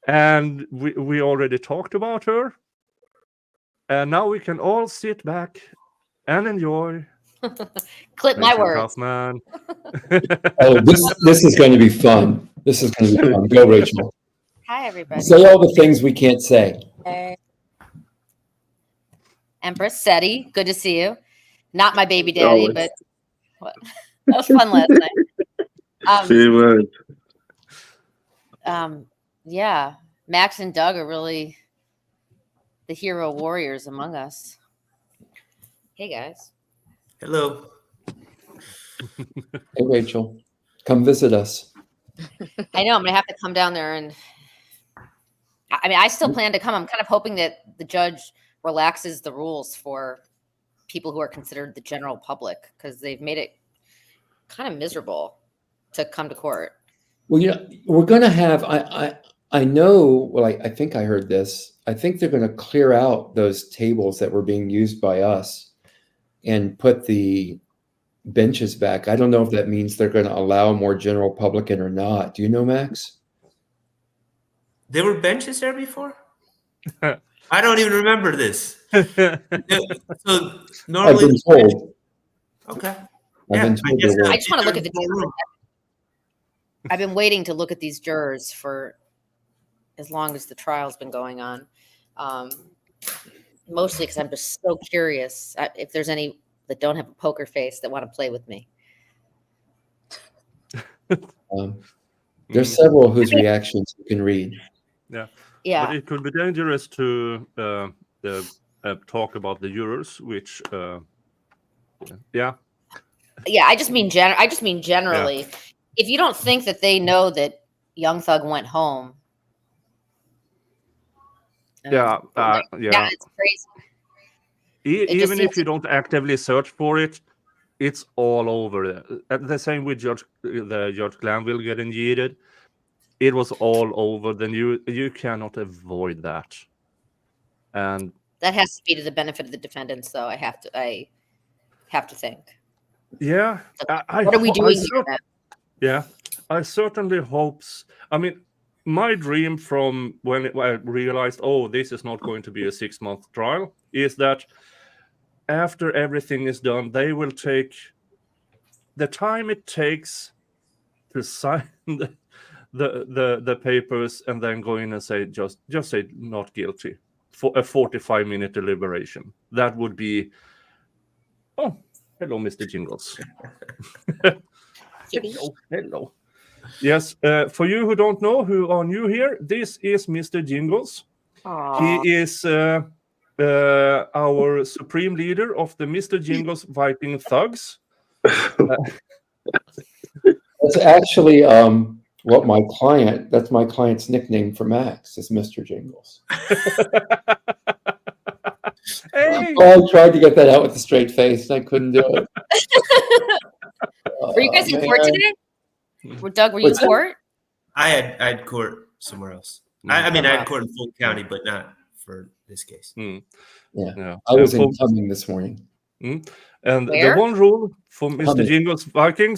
Speaker 2: and we already talked about her. And now we can all sit back and enjoy.
Speaker 7: Clip my words.
Speaker 2: Kaufman.
Speaker 3: Oh, this is going to be fun. This is going to be fun. Go, Rachel.
Speaker 7: Hi, everybody.
Speaker 3: Say all the things we can't say.
Speaker 6: Hey.
Speaker 7: Empress Ceddy, good to see you. Not my baby daddy,
Speaker 5: Always.
Speaker 7: but what? That was fun last night.
Speaker 5: It was.
Speaker 7: Yeah, Max and Doug are really the hero warriors among us. Hey, guys.
Speaker 4: Hello.
Speaker 3: Hey, Rachel, come visit us.
Speaker 7: I know I'm gonna have to come down there, and I mean, I still plan to come. I'm kind of hoping that the judge relaxes the rules for people who are considered the general public, because they've made it kind of miserable to come to court.
Speaker 3: Well, we're going to have, I know, well, I think I heard this. I think they're going to clear out those tables that were being used by us and put the benches back. I don't know if that means they're going to allow more general public in or not. Do you know, Max?
Speaker 4: There were benches there before? I don't even remember this. So
Speaker 3: I've
Speaker 4: normally,
Speaker 3: been told.
Speaker 4: okay.
Speaker 3: I've been told there were.
Speaker 7: I just want to look at the
Speaker 4: more room.
Speaker 7: I've been waiting to look at these jurors for as long as the trial's been going on. Mostly because I'm just so curious if there's any that don't have a poker face that want to play with me.
Speaker 3: There's several whose reactions you can read.
Speaker 2: Yeah.
Speaker 7: Yeah.
Speaker 2: But it could be dangerous to talk about the jurors, which, yeah.
Speaker 7: Yeah, I just mean generally. Yeah. If you don't think that they know that Young Thug went home.
Speaker 2: Yeah.
Speaker 7: Yeah, it's crazy.
Speaker 2: Even if you don't actively search for it, it's all over. The same with Judge Glanville getting yeeted. It was all over. Then you cannot avoid that. And
Speaker 7: that has to be to the benefit of the defendants, though. I have to think.
Speaker 2: Yeah.
Speaker 7: What are we doing here?
Speaker 2: Yeah, I certainly hope. I mean, my dream from when I realized, oh, this is not going to be a 6-month trial, is that after everything is done, they will take the time it takes to sign the papers and then go in and say just say not guilty for a 45-minute deliberation. That would be. Oh, hello, Mr. Jingles. Hello. Yes, for you who don't know, who are new here, this is Mr. Jingles.
Speaker 7: Aww.
Speaker 2: He is our supreme leader of the Mr. Jingles Viking Thugs.
Speaker 3: That's actually what that's my client's nickname for Max, is Mr. Jingles.
Speaker 2: Hey.
Speaker 3: Oh, I tried to get that out with a straight face, and I couldn't do it.
Speaker 7: Were you guys in court today? Doug, were you in court?
Speaker 4: I had court somewhere else. I mean, I had court in Fulton County, but not for this case.
Speaker 3: Yeah. I was in Cumming this morning.
Speaker 2: And
Speaker 7: Where?
Speaker 2: the one rule for Mr.
Speaker 3: Cumming.
Speaker 2: Jingles Viking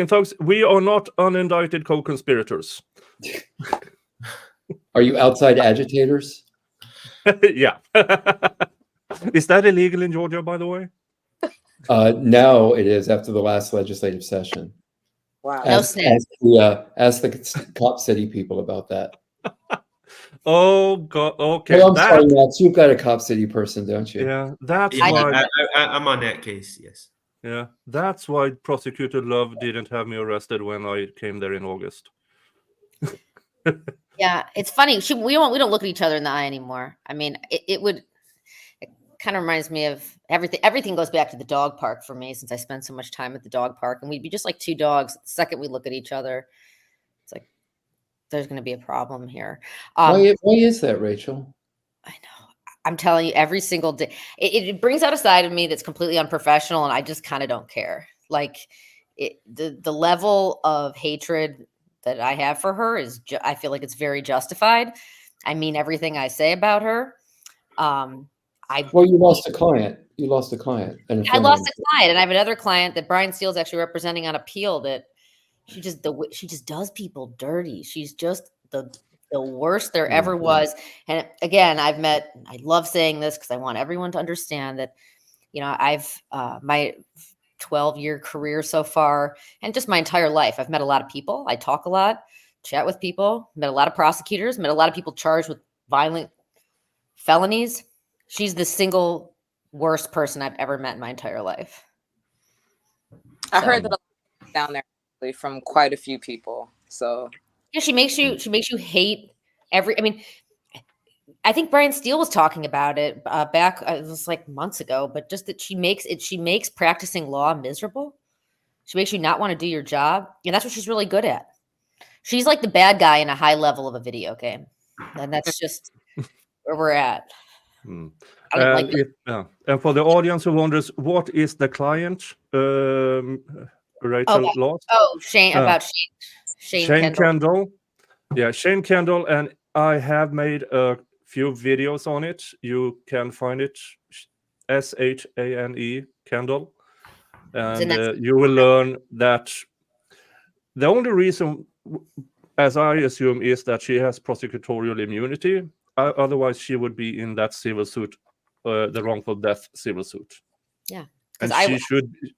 Speaker 2: Thugs, we are not unindicted co-conspirators.
Speaker 3: Are you outside agitators?
Speaker 2: Yeah. Is that illegal in Georgia, by the way?
Speaker 3: No, it is after the last legislative session.
Speaker 6: Wow.
Speaker 3: Ask the Cop City people about that.
Speaker 2: Oh God. Okay.
Speaker 3: Well, I'm sorry, Max. You've got a Cop City person, don't you?
Speaker 2: Yeah, that's
Speaker 4: Yeah,
Speaker 2: why.
Speaker 4: I'm on that case. Yes.
Speaker 2: Yeah, that's why Prosecutor Love didn't have me arrested when I came there in August.
Speaker 7: Yeah, it's funny. We don't look at each other in the eye anymore. I mean, it kind of reminds me of everything. Everything goes back to the dog park for me, since I spend so much time at the dog park, and we'd be just like two dogs. The second we look at each other, it's like there's going to be a problem here.
Speaker 3: Why is that, Rachel?
Speaker 7: I know. I'm telling you, every single day, it brings out a side of me that's completely unprofessional, and I just kind of don't care. Like the level of hatred that I have for her is, I feel like it's very justified. I mean everything I say about her.
Speaker 3: Well, you lost a client. You lost a client.
Speaker 7: I lost a client, and I have another client that Brian Steele's actually representing on appeal. That she just does people dirty. She's just the worst there ever was. And again, I love saying this because I want everyone to understand that, I've my 12-year career so far, and just my entire life, I've met a lot of people. I talk a lot, chat with people, met a lot of prosecutors, met a lot of people charged with violent felonies. She's the single worst person I've ever met in my entire life.
Speaker 6: I heard that down there from quite a few people. So
Speaker 7: yeah, she makes you hate I think Brian Steele was talking about it back, it was like months ago, but just that she makes practicing law miserable. She makes you not want to do your job. And that's what she's really good at. She's like the bad guy in a high level of a video game. And that's just where we're at.
Speaker 2: Mm.
Speaker 7: I don't
Speaker 2: And,
Speaker 7: like
Speaker 2: and for the audience who wonders, what is the client Rachel lost?
Speaker 7: Shane,
Speaker 2: Uh,
Speaker 7: about Shane Kendall.
Speaker 2: Kendall. Yeah, Shane Kendall. And I have made a few videos on it. You can find it, Shane Kendall. And you will learn that the only reason, as I assume, is that she has prosecutorial immunity. Otherwise, she would be in that civil suit, the wrongful death civil suit.
Speaker 7: Yeah,
Speaker 2: and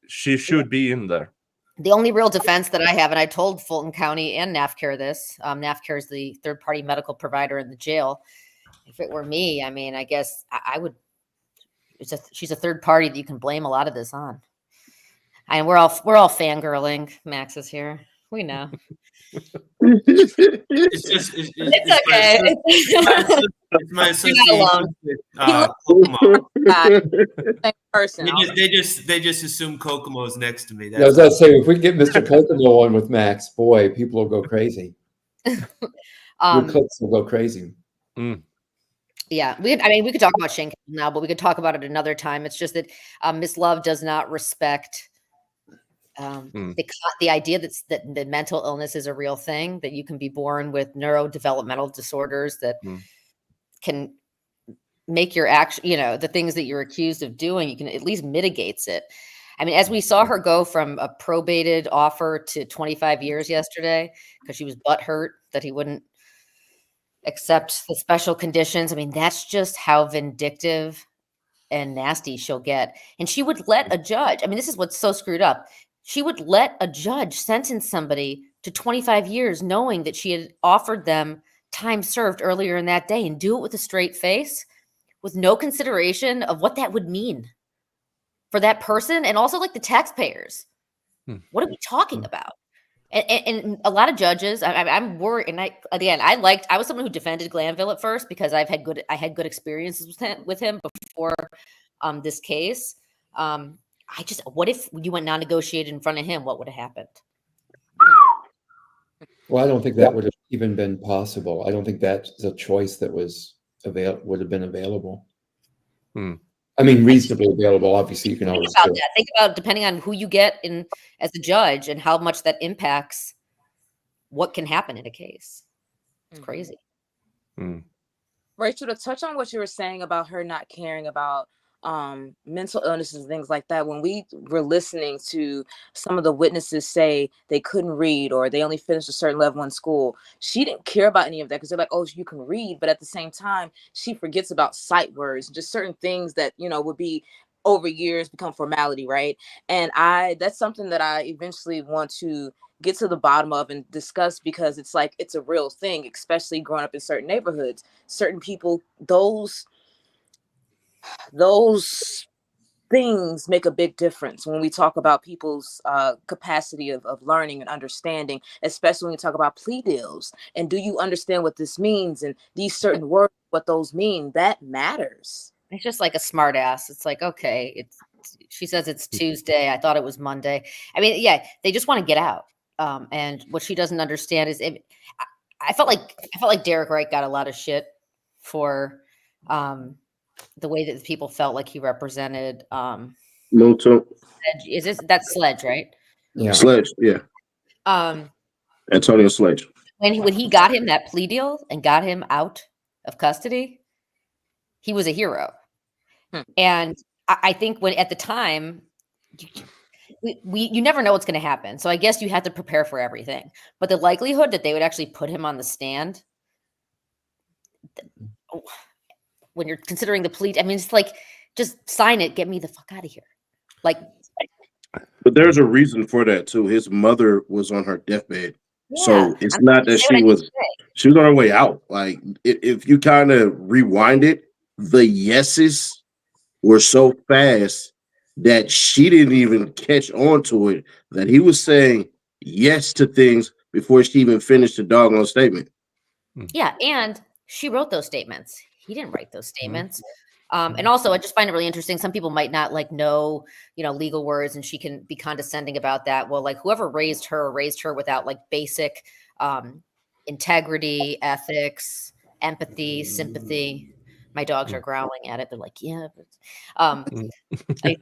Speaker 2: she should be in there.
Speaker 7: The only real defense that I have, and I told Fulton County and NAFCARE this, NAFCARE is the third-party medical provider in the jail. If it were me, I mean, I guess I would. She's a third party that you can blame a lot of this on. And we're all fangirling. Max is here. We know.
Speaker 4: It's
Speaker 7: okay.
Speaker 4: It's my association with Kokomo.
Speaker 6: Same person.
Speaker 4: They just assume Kokomo's next to me.
Speaker 3: I was going to say, if we get Mr. Kokomo on with Max, boy, people will go crazy. Your clicks will go crazy.
Speaker 2: Mm.
Speaker 7: Yeah, we could talk about Shane now, but we could talk about it another time. It's just that Miss Love does not respect the idea that mental illness is a real thing, that you can be born with neurodevelopmental disorders that can make your action, the things that you're accused of doing, you can at least mitigates it. I mean, as we saw her go from a probated offer to 25 years yesterday, because she was butthurt that he wouldn't accept the special conditions. I mean, that's just how vindictive and nasty she'll get. And she would let a judge, I mean, this is what's so screwed up. She would let a judge sentence somebody to 25 years knowing that she had offered them time served earlier in that day and do it with a straight face with no consideration of what that would mean for that person and also like the taxpayers. What are we talking about? And a lot of judges, I'm worried. And I was someone who defended Glanville at first because I had good experiences with him before this case. What if you went non-negotiated in front of him? What would have happened?
Speaker 3: Well, I don't think that would have even been possible. I don't think that's a choice that would have been available. I mean, reasonably available. Obviously, you can always
Speaker 7: think about that. Think about depending on who you get in as a judge and how much that impacts what can happen in a case. It's crazy.
Speaker 6: Rachel, to touch on what you were saying about her not caring about mental illnesses and things like that, when we were listening to some of the witnesses say they couldn't read or they only finished a certain level in school, she didn't care about any of that because they're like, oh, you can read, but at the same time she forgets about sight words and just certain things that would be over years become formality, right? And that's something that I eventually want to get to the bottom of and discuss, because it's like it's a real thing, especially growing up in certain neighborhoods. Certain people, those things make a big difference when we talk about people's capacity of learning and understanding, especially when we talk about plea deals. And do you understand what this means? And these certain words, what those mean, that matters.
Speaker 7: It's just like a smart ass. It's like, okay, she says it's Tuesday. I thought it was Monday. I mean, yeah, they just want to get out. And what she doesn't understand is I felt like Derek Wright got a lot of shit for the way that the people felt like he represented. That's Sledge, right?
Speaker 3: Yeah.
Speaker 5: Sledge, yeah. Antonio Sledge.
Speaker 7: When he got him that plea deal and got him out of custody, he was a hero. And I think when at the time, you never know what's going to happen. So I guess you have to prepare for everything. But the likelihood that they would actually put him on the stand, when you're considering the plea, I mean, it's like, just sign it, get me the fuck out of here. Like,
Speaker 5: but there's a reason for that too. His mother was on her deathbed.
Speaker 7: Yeah,
Speaker 5: so it's not that she was on her way out. Like, if you kind of rewind it, the yeses were so fast that she didn't even catch on to it, that he was saying yes to things before she even finished the doggone statement.
Speaker 7: Yeah, and she wrote those statements. He didn't write those statements. And also, I just find it really interesting. Some people might not like know, legal words, and she can be condescending about that. Well, like whoever raised her without like basic integrity, ethics, empathy, sympathy. My dogs are growling at it. They're like, yeah, but they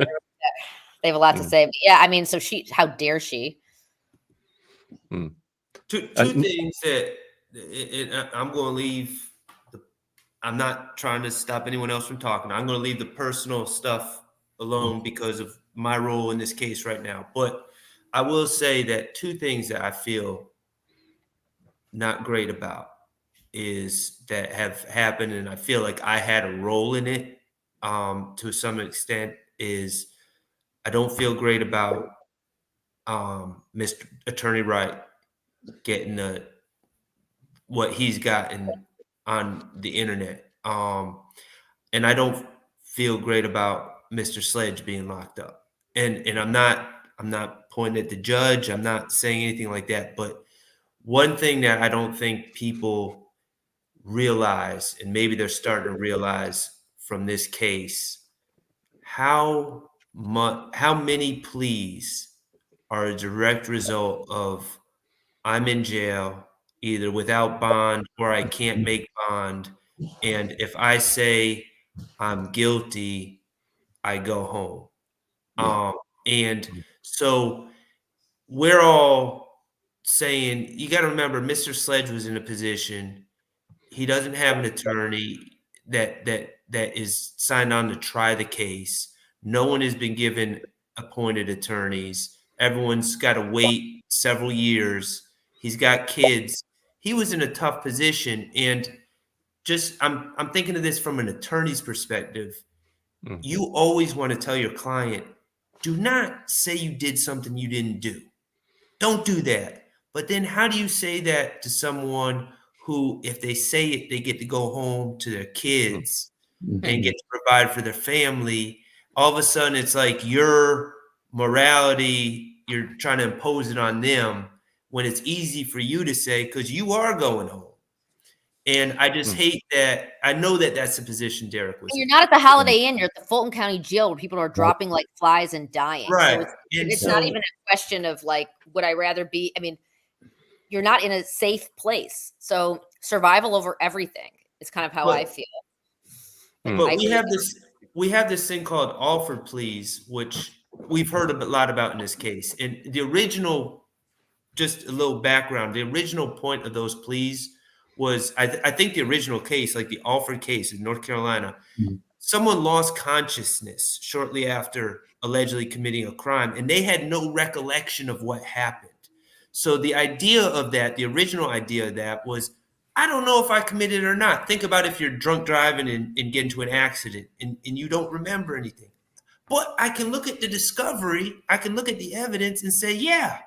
Speaker 7: have a lot to say. But yeah, I mean, so how dare she?
Speaker 4: Two things that I'm going to leave. I'm not trying to stop anyone else from talking. I'm going to leave the personal stuff alone because of my role in this case right now. But I will say that two things that I feel not great about is that have happened, and I feel like I had a role in it to some extent, is I don't feel great about Mr. Attorney Wright getting what he's gotten on the internet. And I don't feel great about Mr. Sledge being locked up. And I'm not pointing at the judge. I'm not saying anything like that. But one thing that I don't think people realize, and maybe they're starting to realize from this case, how many pleas are a direct result of I'm in jail, either without bond or I can't make bond. And if I say I'm guilty, I go home. And so we're all saying, you got to remember, Mr. Sledge was in a position, he doesn't have an attorney that is signed on to try the case. No one has been given appointed attorneys. Everyone's got to wait several years. He's got kids. He was in a tough position. And just I'm thinking of this from an attorney's perspective. You always want to tell your client, do not say you did something you didn't do. Don't do that. But then how do you say that to someone who, if they say it, they get to go home to their kids and get to provide for their family? All of a sudden, it's like your morality, you're trying to impose it on them when it's easy for you to say, because you are going home. And I just hate that. I know that that's the position Derek was in.
Speaker 7: You're not at the Holiday Inn. You're at the Fulton County Jail where people are dropping like flies and dying.
Speaker 4: Right.
Speaker 7: So it's not even a question of like, would I rather be? I mean, you're not in a safe place. So survival over everything is kind of how I feel.
Speaker 4: But we have this thing called Alfred pleas, which we've heard a lot about in this case. And the original, just a little background, the original point of those pleas was, I think the original case, like the Alfred case in North Carolina, someone lost consciousness shortly after allegedly committing a crime, and they had no recollection of what happened. So the idea of that, the original idea of that was, I don't know if I committed it or not. Think about if you're drunk driving and get into an accident and you don't remember anything. But I can look at the discovery, I can look at the evidence and say, yeah,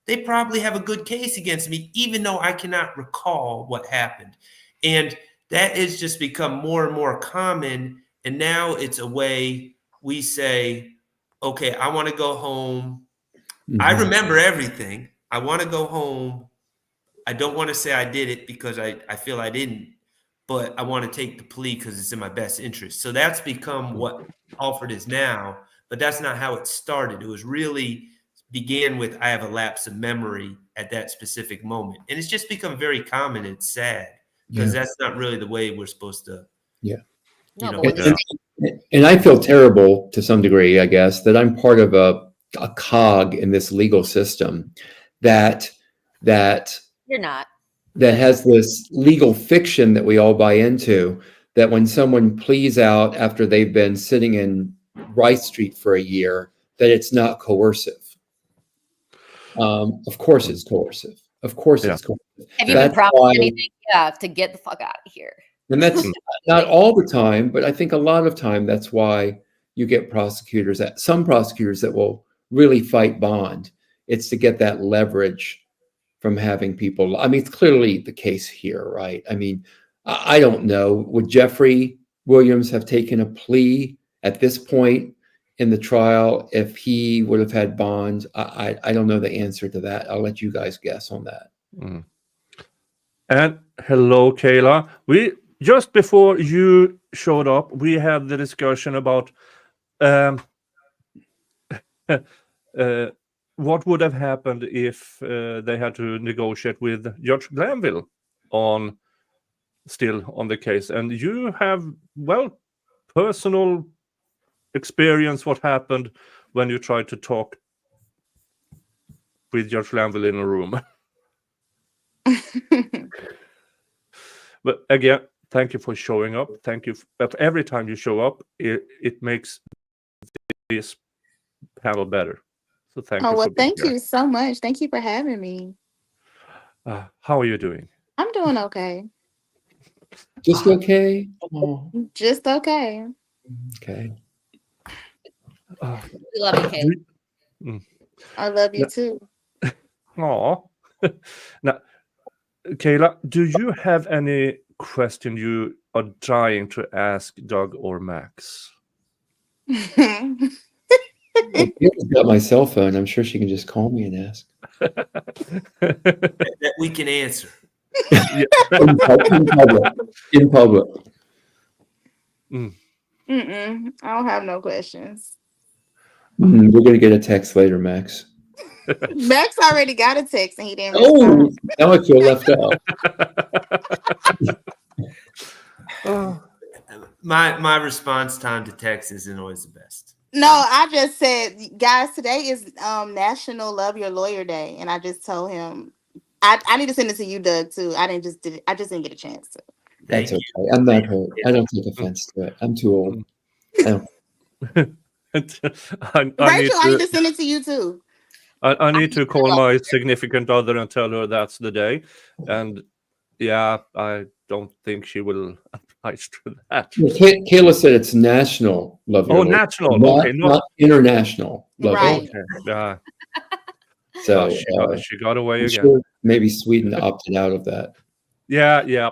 Speaker 4: they probably have a good case against me, even though I cannot recall what happened. And that has just become more and more common. And now it's a way we say, okay, I want to go home. I remember everything. I want to go home. I don't want to say I did it because I feel I didn't, but I want to take the plea because it's in my best interest. So that's become what Alfred is now, but that's not how it started. It was really began with, I have a lapse of memory at that specific moment. And it's just become very common. It's sad because that's not really the way we're supposed to.
Speaker 3: And I feel terrible to some degree, I guess, that I'm part of a cog in this legal system that
Speaker 7: you're not,
Speaker 3: that has this legal fiction that we all buy into, that when someone pleads out after they've been sitting in Rice Street for a year, that it's not coercive. Of course it's coercive. Of course it's coercive.
Speaker 7: Have you been promised anything? Yeah, to get the fuck out of here.
Speaker 3: And that's not all the time, but I think a lot of time that's why you get some prosecutors that will really fight bond. It's to get that leverage from having people. I mean, it's clearly the case here, right? I mean, I don't know. Would Jeffrey Williams have taken a plea at this point in the trial if he would have had bond? I don't know the answer to that. I'll let you guys guess on that.
Speaker 2: And hello, Kayla. just before you showed up, we had the discussion about what would have happened if they had to negotiate with Judge Glanville still on the case. And you have, well, personal experience what happened when you tried to talk with Judge Glanville in a room. But again, thank you for showing up. Thank you. But every time you show up, it makes this panel better. So thank
Speaker 8: Oh,
Speaker 2: you
Speaker 8: well,
Speaker 2: for being
Speaker 8: thank
Speaker 2: here.
Speaker 8: you so much. Thank you for having me.
Speaker 2: How are you doing?
Speaker 8: I'm doing okay.
Speaker 3: Just okay. Oh,
Speaker 8: Just okay.
Speaker 3: okay.
Speaker 7: We love you, Kate.
Speaker 8: I love you
Speaker 2: Yeah.
Speaker 8: too.
Speaker 2: Aw. Now, Kayla, do you have any question you are dying to ask Doug or Max?
Speaker 3: Well, Kayla's got my cell phone. I'm sure she can just call me and ask.
Speaker 4: That we can answer.
Speaker 3: In public.
Speaker 8: I don't have no questions.
Speaker 3: We're going to get a text later, Max.
Speaker 8: Max already got a text and he didn't
Speaker 3: Oh,
Speaker 8: respond.
Speaker 3: now I feel left out.
Speaker 4: My response time to text isn't always the best.
Speaker 8: No, I just said, guys, today is National Love Your Lawyer Day, and I just told him I need to send it to you, Doug, too. I just didn't get a chance to.
Speaker 3: That's
Speaker 4: Thank
Speaker 3: okay. I'm not hurt. I don't take offense to it. I'm too old.
Speaker 2: I need
Speaker 8: Rachel, I need
Speaker 2: to,
Speaker 8: to send it to you too.
Speaker 2: I need to call my significant other and tell her that's the day. And yeah, I don't think she will oblige to that.
Speaker 3: Well, Kayla said it's national love your
Speaker 2: Oh,
Speaker 3: lawyer.
Speaker 2: national.
Speaker 3: Not,
Speaker 2: Okay,
Speaker 3: not international love your
Speaker 8: Right.
Speaker 3: lawyer.
Speaker 2: Okay. Yeah.
Speaker 3: So
Speaker 2: She got away
Speaker 3: I'm
Speaker 2: again.
Speaker 3: sure maybe Sweden opted out of that.
Speaker 2: Yeah.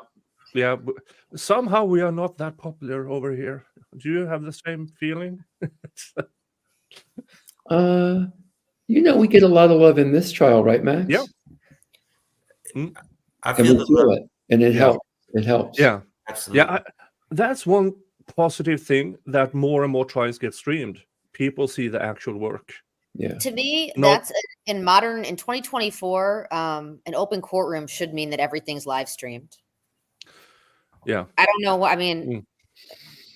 Speaker 2: Somehow we are not that popular over here. Do you have the same feeling?
Speaker 3: We get a lot of love in this trial, right, Max?
Speaker 2: Yeah.
Speaker 4: I
Speaker 3: And
Speaker 4: feel
Speaker 3: we
Speaker 4: the
Speaker 3: feel
Speaker 4: love.
Speaker 3: it, and it
Speaker 2: Yeah.
Speaker 3: helps. It helps.
Speaker 2: Yeah.
Speaker 4: Absolutely.
Speaker 2: Yeah. That's one positive thing that more and more trials get streamed. People see the actual work.
Speaker 3: Yeah.
Speaker 7: To me,
Speaker 2: Not-
Speaker 7: that's in 2024, an open courtroom should mean that everything's live streamed.
Speaker 2: Yeah.
Speaker 7: I don't know what I mean.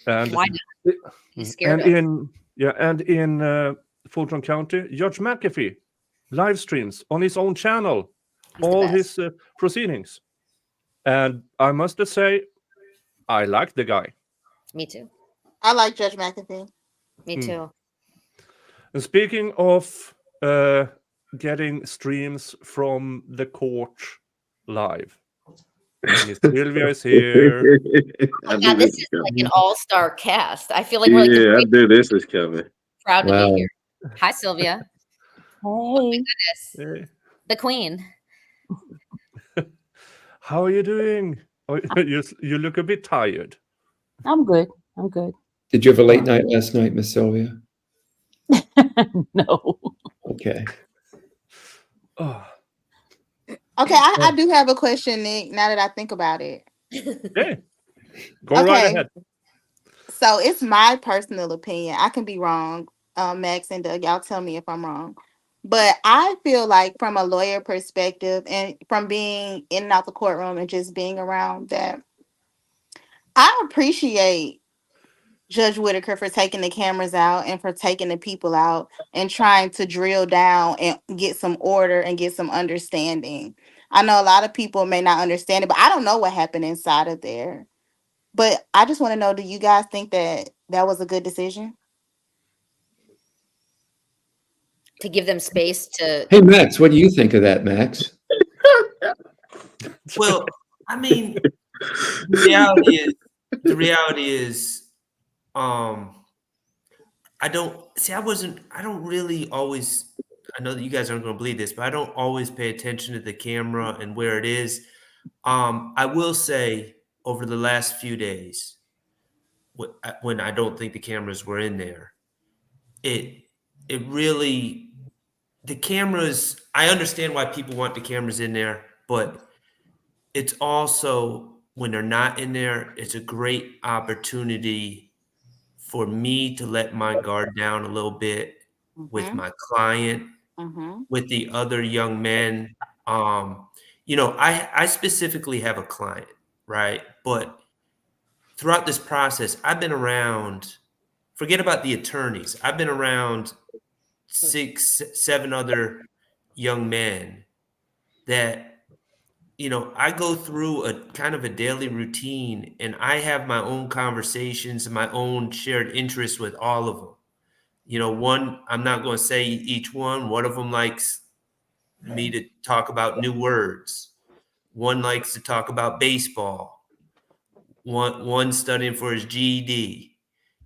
Speaker 2: And
Speaker 7: Why not? He's scared
Speaker 2: and in Fulton County, Judge McAfee live streams on his own channel
Speaker 7: He's the
Speaker 2: all
Speaker 7: best.
Speaker 2: his proceedings. And I must say, I like the guy.
Speaker 7: Me too.
Speaker 8: I like Judge McAfee.
Speaker 7: Me too.
Speaker 2: And speaking of getting streams from the court live, Miss Sylvia is here.
Speaker 7: Oh, now this is like an all-star cast. I feel like we're like the
Speaker 5: I
Speaker 7: great-
Speaker 5: knew this was coming.
Speaker 7: proud to
Speaker 3: Wow.
Speaker 7: be here. Hi, Sylvia.
Speaker 9: Hey,
Speaker 2: Hey,
Speaker 7: The queen.
Speaker 2: how are you doing? Oh, you look a bit tired.
Speaker 9: I'm good. I'm good.
Speaker 3: Did you have a late night last night, Miss Sylvia?
Speaker 9: No.
Speaker 3: Okay.
Speaker 2: Oh,
Speaker 8: Okay, I do have a question, Nick, now that I think about it.
Speaker 2: hey, go right
Speaker 8: Okay.
Speaker 2: ahead.
Speaker 8: So it's my personal opinion. I can be wrong, Max and Doug. Y'all tell me if I'm wrong. But I feel like from a lawyer perspective and from being in and out the courtroom and just being around that, I appreciate Judge Whitaker for taking the cameras out and for taking the people out and trying to drill down and get some order and get some understanding. I know a lot of people may not understand it, but I don't know what happened inside of there. But I just want to know, do you guys think that that was a good decision?
Speaker 7: To give them space to
Speaker 3: Hey, Max, what do you think of that, Max?
Speaker 4: Well, I mean, the reality is, I don't really always, I know that you guys aren't going to believe this, but I don't always pay attention to the camera and where it is. I will say over the last few days, when I don't think the cameras were in there, it really, the cameras, I understand why people want the cameras in there, but it's also when they're not in there, it's a great opportunity for me to let my guard down a little bit with my client, with the other young men. You know, I specifically have a client, right? But throughout this process, I've been around, forget about the attorneys, I've been around 6, 7 other young men that, you know, I go through a kind of a daily routine, and I have my own conversations and my own shared interests with all of them. You know, one, I'm not going to say each one of them likes me to talk about new words. One likes to talk about baseball. One studying for his GED.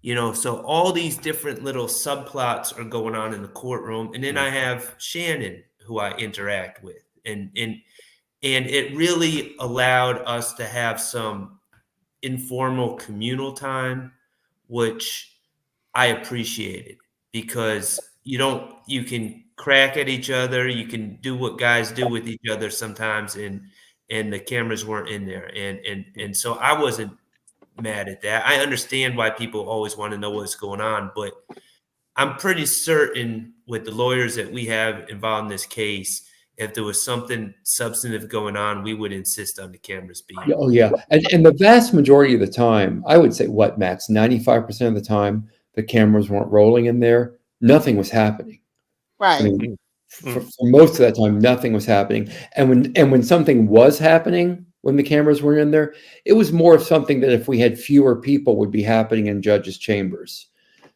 Speaker 4: You know, so all these different little subplots are going on in the courtroom. And then I have Shannon, who I interact with. And it really allowed us to have some informal communal time, which I appreciated, because you can crack at each other, you can do what guys do with each other sometimes, and the cameras weren't in there. And so I wasn't mad at that. I understand why people always want to know what's going on, but I'm pretty certain with the lawyers that we have involved in this case, if there was something substantive going on, we would insist on the cameras being.
Speaker 3: Oh yeah, and the vast majority of the time, I would say, what, Max, 95% of the time, the cameras weren't rolling in there. Nothing was happening.
Speaker 8: Right.
Speaker 3: I mean, for most of that time, nothing was happening. And when something was happening, when the cameras were in there, it was more of something that if we had fewer people would be happening in judges' chambers.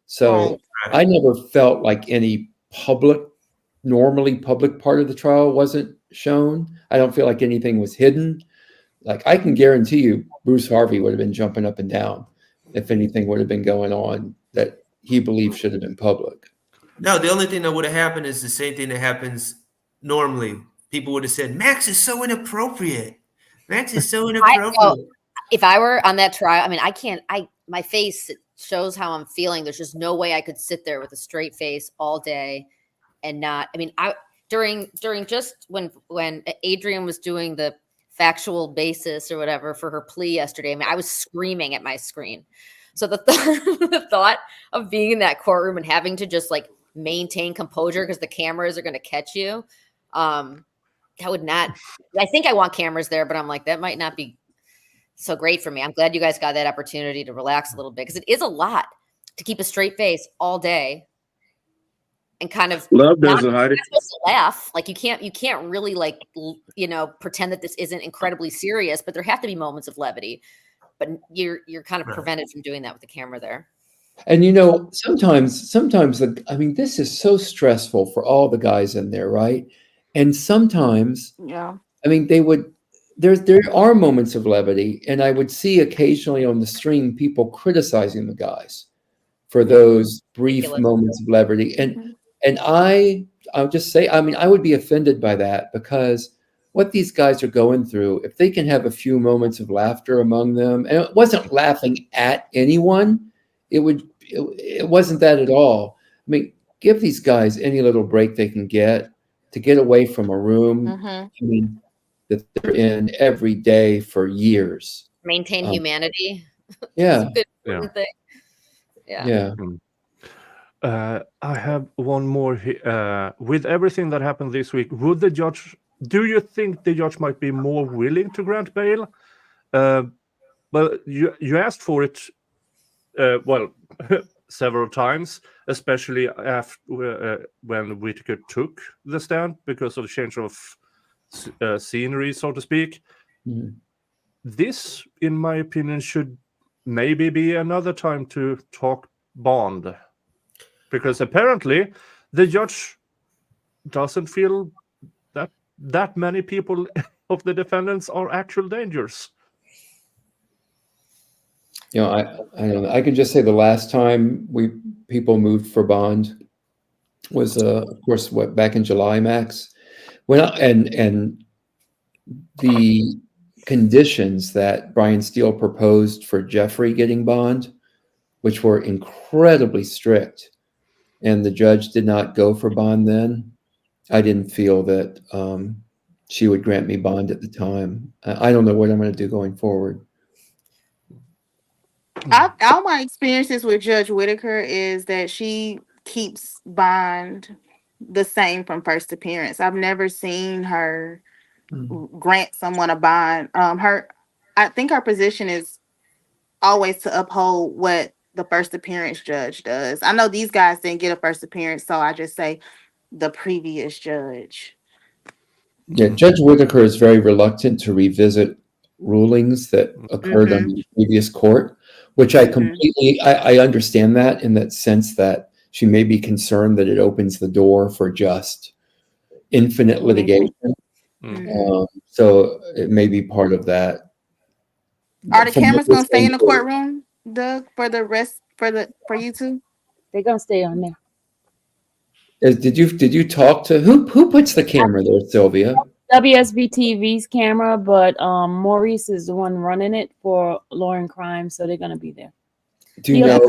Speaker 3: So I never felt like any normally public part of the trial wasn't shown. I don't feel like anything was hidden. Like, I can guarantee you, Bruce Harvey would have been jumping up and down if anything would have been going on that he believed should have been public.
Speaker 4: No, the only thing that would have happened is the same thing that happens normally. People would have said, Max is so inappropriate. Max is so inappropriate.
Speaker 7: If I were on that trial, I mean, my face shows how I'm feeling. There's just no way I could sit there with a straight face all day and not, I mean, during just when Adrian was doing the factual basis or whatever for her plea yesterday, I mean, I was screaming at my screen. So the thought of being in that courtroom and having to just like maintain composure because the cameras are going to catch you, that would not, I think I want cameras there, but I'm like, that might not be so great for me. I'm glad you guys got that opportunity to relax a little bit, because it is a lot to keep a straight face all day and kind of
Speaker 5: love doesn't hide it.
Speaker 7: Laugh. Like you can't really like, you know, pretend that this isn't incredibly serious, but there have to be moments of levity, but you're kind of prevented from doing that with the camera there.
Speaker 3: And, you know, sometimes I mean, this is so stressful for all the guys in there, right? And sometimes, I mean, there are moments of levity, and I would see occasionally on the stream people criticizing the guys for those brief moments of levity. And I'll just say, I mean, I would be offended by that, because what these guys are going through, if they can have a few moments of laughter among them, and it wasn't laughing at anyone, it wasn't that at all. I mean, give these guys any little break they can get to get away from a room. I mean, that they're in every day for years.
Speaker 7: Maintain humanity.
Speaker 3: Yeah.
Speaker 7: Thing.
Speaker 3: Yeah.
Speaker 2: I have one more here. With everything that happened this week, do you think the judge might be more willing to grant bail? But you asked for it, well, several times, especially after when Whitaker took the stand because of the change of scenery, so to speak. This, in my opinion, should maybe be another time to talk bond, because apparently the judge doesn't feel that many people of the defendants are actual dangers.
Speaker 3: You know, I don't know. I can just say the last time people moved for bond was, of course, back in July, Max. And the conditions that Brian Steele proposed for Jeffrey getting bond, which were incredibly strict, and the judge did not go for bond then, I didn't feel that she would grant me bond at the time. I don't know what I'm going to do going forward.
Speaker 8: All my experiences with Judge Whitaker is that she keeps bond the same from first appearance. I've never seen her grant someone a bond. I think her position is always to uphold what the first appearance judge does. I know these guys didn't get a first appearance, so I just say the previous judge.
Speaker 3: Yeah, Judge Whitaker is very reluctant to revisit rulings that occurred under the previous court, which I completely, I understand that in that sense that she may be concerned that it opens the door for just infinite litigation. So it may be part of that.
Speaker 8: Are the cameras going to stay in the courtroom, Doug, for the rest, for you two?
Speaker 9: They're gonna stay on there.
Speaker 3: Did you talk to who puts the camera there, Sylvia?
Speaker 9: WSB TV's camera, but Maurice is the one running it for Law and Crime, so they're gonna be there.
Speaker 3: Do you know?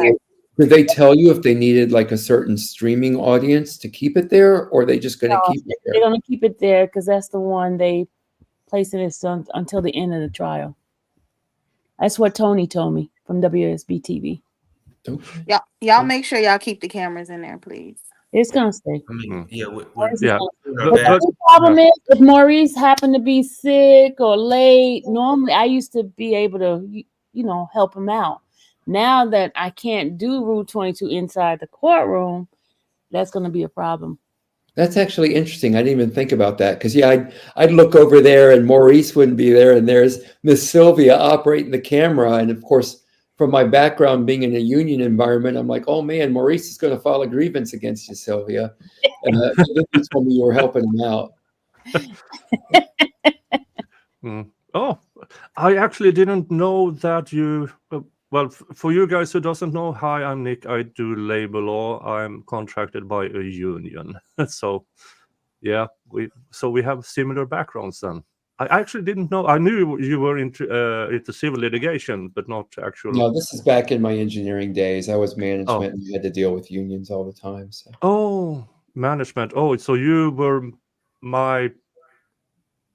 Speaker 3: Did they tell you if they needed like a certain streaming audience to keep it there, or are they just going to keep it there?
Speaker 9: They're gonna keep it there because that's the one they placing it until the end of the trial. That's what Tony told me from WSB TV.
Speaker 3: Okay.
Speaker 8: Y'all make sure y'all keep the cameras in there, please.
Speaker 9: It's gonna stay.
Speaker 4: I mean, yeah,
Speaker 9: The problem is if Maurice happened to be sick or late, normally I used to be able to, help him out. Now that I can't do Rule 22 inside the courtroom, that's going to be a problem.
Speaker 3: That's actually interesting. I didn't even think about that because I'd look over there and Maurice wouldn't be there, and there's Miss Sylvia operating the camera, and of course, from my background being in a union environment, I'm like, oh man, Maurice is going to file a grievance against you, Sylvia. You told me you were helping him out.
Speaker 2: Oh, I actually didn't know that you. Well, for you guys who doesn't know, hi, I'm Nick. I do labor law. I'm contracted by a union. So, yeah, we have similar backgrounds then. I actually didn't know. I knew you were into civil litigation, but not actual.
Speaker 3: No, this is back in my engineering days. I was management and you had to deal with unions all the time. So.
Speaker 2: Oh, management. Oh, so you were my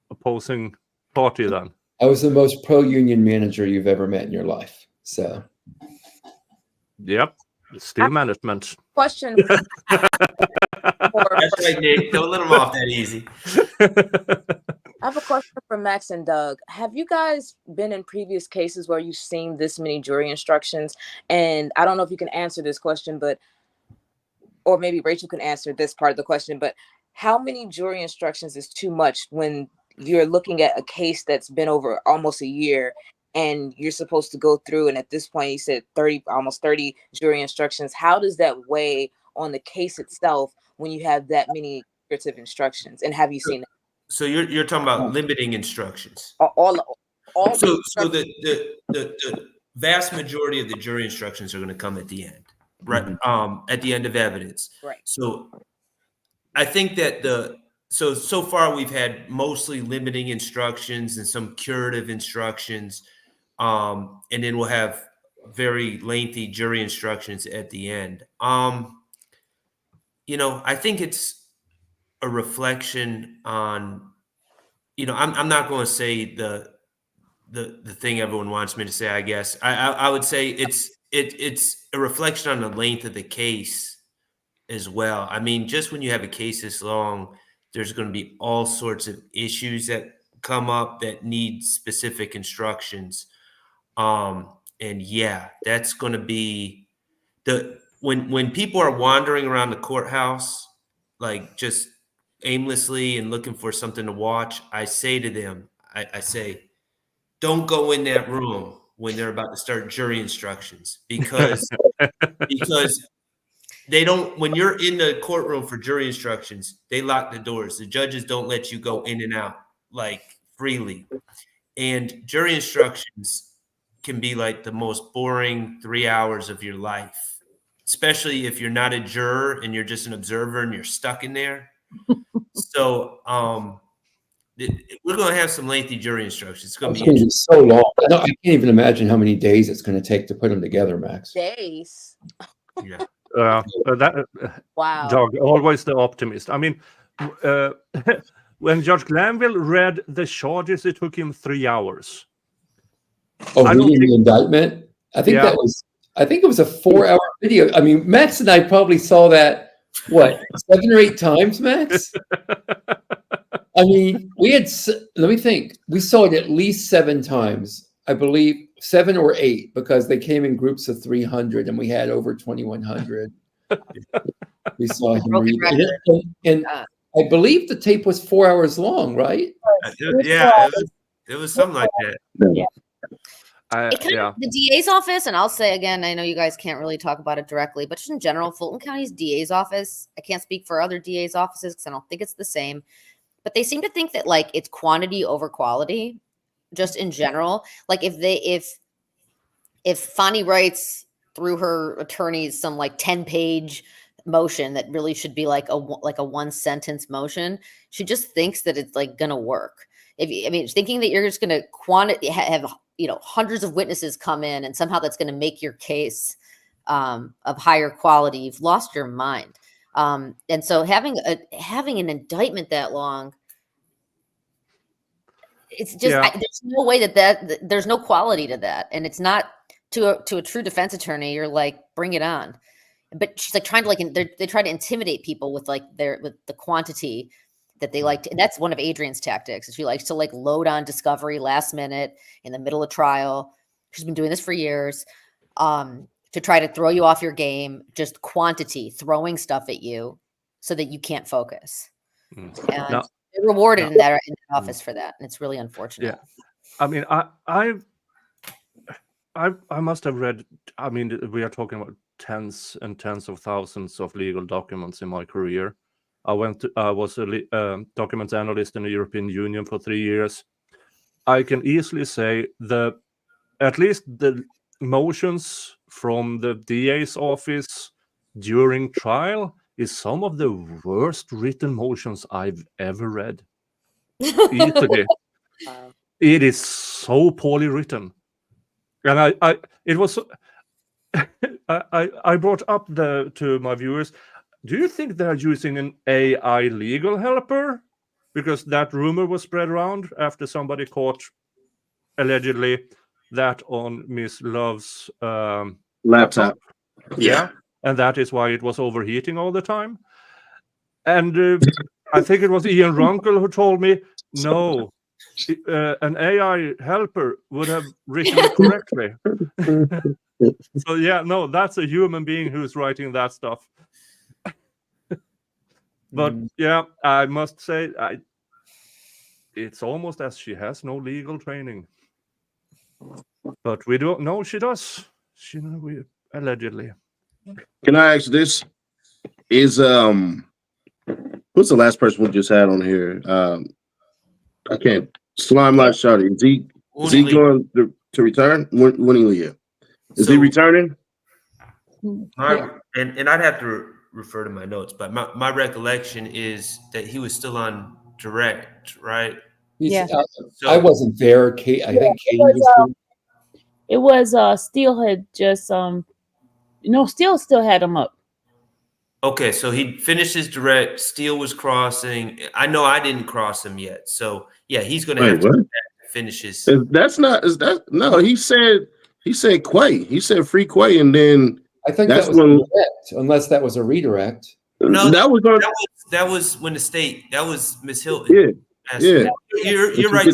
Speaker 2: opposing party then?
Speaker 3: I was the most pro-union manager you've ever met in your life. So,
Speaker 2: yep, still management.
Speaker 6: Question.
Speaker 4: That's right, Nick. Don't let them off that easy.
Speaker 6: I have a question for Max and Doug. Have you guys been in previous cases where you've seen this many jury instructions? And I don't know if you can answer this question, or maybe Rachel can answer this part of the question, but how many jury instructions is too much when you're looking at a case that's been over almost a year and you're supposed to go through, and at this point you said almost 30 jury instructions. How does that weigh on the case itself when you have that many descriptive instructions? And have you seen it?
Speaker 4: So you're talking about limiting instructions.
Speaker 6: All
Speaker 4: So the vast majority of the jury instructions are going to come at the end, right? At the end of evidence.
Speaker 6: Right.
Speaker 4: So I think that so far we've had mostly limiting instructions and some curative instructions. And then we'll have very lengthy jury instructions at the end. I think it's a reflection on, I'm not going to say the thing everyone wants me to say, I guess. I would say it's a reflection on the length of the case as well. I mean, just when you have a case this long, there's going to be all sorts of issues that come up that need specific instructions. And yeah, that's going to be when people are wandering around the courthouse, like just aimlessly and looking for something to watch, I say to them, I say, don't go in that room when they're about to start jury instructions because they don't, when you're in the courtroom for jury instructions, they lock the doors. The judges don't let you go in and out like freely. And jury instructions can be like the most boring 3 hours of your life, especially if you're not a juror and you're just an observer and you're stuck in there. So we're going to have some lengthy jury instructions. It's going to be
Speaker 3: so long. I can't even imagine how many days it's going to take to put them together, Max.
Speaker 6: days.
Speaker 4: Yeah.
Speaker 6: Wow.
Speaker 2: Doug, always the optimist. I mean, when Judge Glanville read the charges, it took him 3 hours.
Speaker 3: Oh,
Speaker 2: I don't
Speaker 3: reading
Speaker 2: think-
Speaker 3: the indictment? I think
Speaker 2: Yeah.
Speaker 3: I think it was a 4-hour video. I mean, Max and I probably saw that, what, 7 or 8 times, Max? I mean, let me think. We saw it at least 7 times. I believe 7 or 8, because they came in groups of 300 and we had over 2,100. We saw him
Speaker 7: Broken
Speaker 3: read it.
Speaker 7: record.
Speaker 3: And I believe the tape was 4 hours long, right?
Speaker 4: Yeah, it was something like that.
Speaker 7: It kind of, the DA's office, and I'll say again, I know you guys can't really talk about it directly, but just in general, Fulton County's DA's office, I can't speak for other DA's offices because I don't think it's the same, but they seem to think that like it's quantity over quality, just in general. Like if Fonnie writes through her attorneys some like 10-page motion that really should be like a 1-sentence motion, she just thinks that it's like gonna work. Thinking that you're just gonna have hundreds of witnesses come in and somehow that's going to make your case of higher quality, you've lost your mind. And so having an indictment that long, it's just there's no way that there's no quality to that, and it's not to a true defense attorney. You're like, bring it on, but she's like trying to they try to intimidate people with the quantity that they like to, and that's one of Adrian's tactics. She likes to like load on discovery last minute in the middle of trial. She's been doing this for years to try to throw you off your game, just quantity, throwing stuff at you so that you can't focus. And they're rewarded in that office for that, and it's really unfortunate.
Speaker 2: Yeah, I mean, I must have read. I mean, we are talking about tens and tens of thousands of legal documents in my career. I was a documents analyst in the European Union for 3 years. I can easily say at least the motions from the DA's office during trial is some of the worst written motions I've ever read. Easily. It is so poorly written. And I brought up to my viewers, do you think they're using an AI legal helper? Because that rumor was spread around after somebody caught allegedly that on Miss Love's
Speaker 5: laptop.
Speaker 2: Yeah. And that is why it was overheating all the time. And I think it was Ian Runkle who told me, no, an AI helper would have written it correctly. So yeah, no, that's a human being who's writing that stuff. But yeah, I must say, it's almost as she has no legal training. But we don't know she does. Allegedly.
Speaker 5: Can I ask this? Is who's the last person we just had on here? I can't. Slime Light Shawty. Is he going to return? Winning Leah. Is he returning?
Speaker 4: And I'd have to refer to my notes, but my recollection is that he was still on direct, right?
Speaker 3: Yeah. I wasn't there. I think Katie was
Speaker 9: it was Steele had just Steele still had him up.
Speaker 4: Okay, so he finished his direct. Steele was crossing. I know I didn't cross him yet, so yeah, he's going to have to finish his.
Speaker 5: No? He said Quay. He said free Quay, and then
Speaker 3: I think that was a redirect, unless that was a redirect.
Speaker 4: No, that was when the state. That was Miss Hilton.
Speaker 5: Yeah.
Speaker 4: You're right.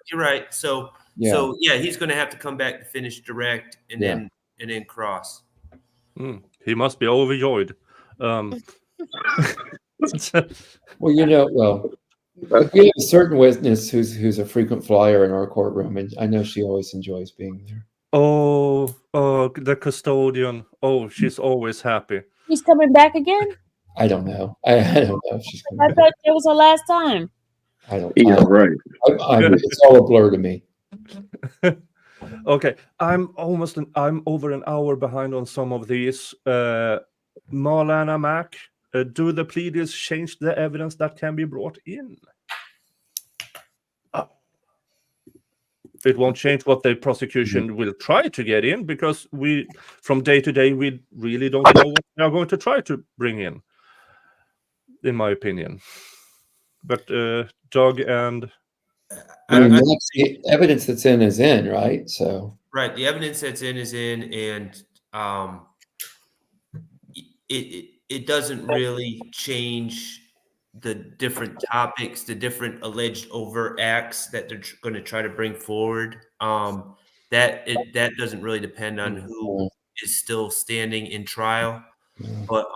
Speaker 4: You're right. So he's going to have to come back to finish direct and then cross.
Speaker 2: He must be overjoyed.
Speaker 3: Well, we have a certain witness who's a frequent flyer in our courtroom, and I know she always enjoys being there.
Speaker 2: Oh, the custodian. Oh, she's always happy.
Speaker 9: She's coming back again?
Speaker 3: I don't know. I don't know if she's coming back.
Speaker 9: I thought it was her last time.
Speaker 3: I don't.
Speaker 5: Yeah, right.
Speaker 3: It's all a blur to me.
Speaker 2: Okay, I'm over an hour behind on some of these. Marlana Mac, do the pleaders change the evidence that can be brought in? It won't change what the prosecution will try to get in, because from day to day, we really don't know what they are going to try to bring in my opinion. But Doug and
Speaker 3: I mean,
Speaker 4: I-
Speaker 3: Max, the evidence that's in is in, right? So
Speaker 4: Right. The evidence that's in is in, and it doesn't really change the different topics, the different alleged overt acts that they're going to try to bring forward. That doesn't really depend on who is still standing in trial, but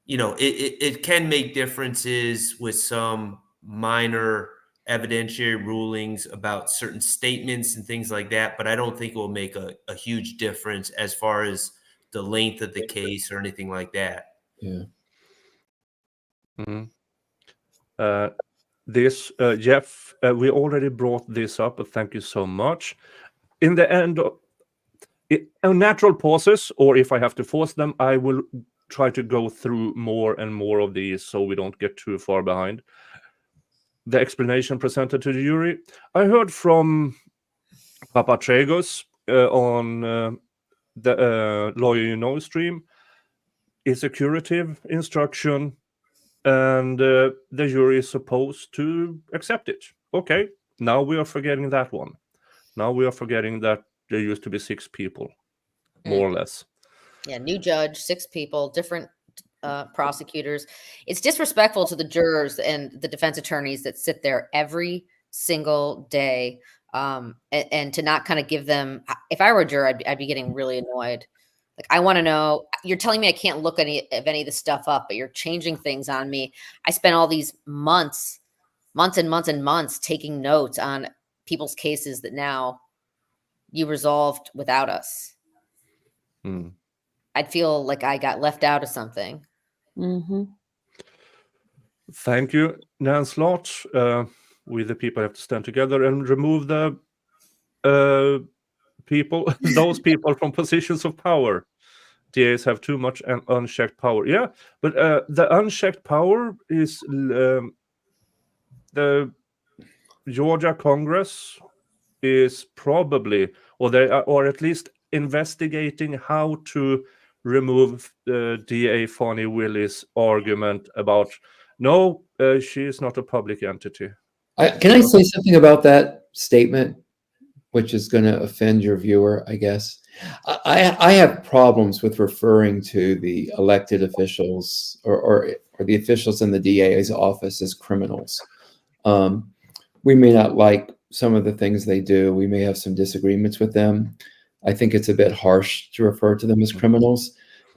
Speaker 4: you know, it can make differences with some minor evidentiary rulings about certain statements and things like that, but I don't think it will make a huge difference as far as the length of the case or anything like that.
Speaker 3: yeah.
Speaker 2: This, Jeff, we already brought this up, but thank you so much. In the end, natural pauses, or if I have to force them, I will try to go through more and more of these so we don't get too far behind. The explanation presented to the jury. I heard from Papatregos on the Lawyer You Know stream. It's a curative instruction, and the jury is supposed to accept it. Okay, now we are forgetting that one. Now we are forgetting that there used to be 6 people, more or less.
Speaker 7: Yeah, new judge, 6 people, different prosecutors. It's disrespectful to the jurors and the defense attorneys that sit there every single day, and to not kind of give them. If I were a juror, I'd be getting really annoyed. Like, I want to know. You're telling me I can't look any of the stuff up, but you're changing things on me. I spent all these months and months taking notes on people's cases that now you resolved without us. I'd feel like I got left out of something.
Speaker 2: Thank you, Lancelot. We the people have to stand together and remove the people, those people from positions of power. DAs have too much unchecked power. Yeah, but the unchecked power is the Georgia Congress is probably, or they are, or at least investigating how to remove DA Fonnie Willie's argument about no, she is not a public entity.
Speaker 3: Can I say something about that statement, which is going to offend your viewer, I guess? I have problems with referring to the elected officials or the officials in the DA's office as criminals. We may not like some of the things they do. We may have some disagreements with them. I think it's a bit harsh to refer to them as criminals.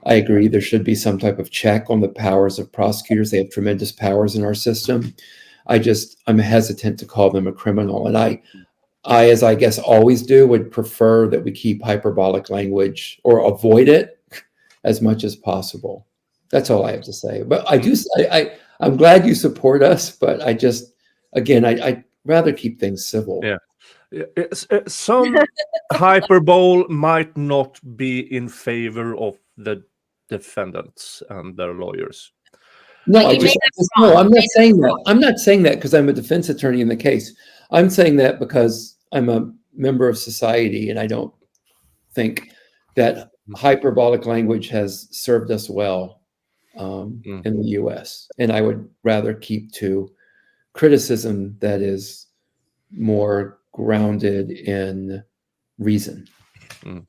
Speaker 3: I agree there should be some type of check on the powers of prosecutors. They have tremendous powers in our system. I'm hesitant to call them a criminal. And I, as I guess always do, would prefer that we keep hyperbolic language or avoid it as much as possible. That's all I have to say. But I'm glad you support us, but I'd rather keep things civil.
Speaker 2: Yeah. Some hyperbole might not be in favor of the defendants and their lawyers.
Speaker 3: No,
Speaker 7: No,
Speaker 3: I'm not saying that. I'm not saying that because I'm a defense attorney in the case. I'm saying that because I'm a member of society, and I don't think that hyperbolic language has served us well in the U.S. And I would rather keep to criticism that is more grounded in reason.
Speaker 2: From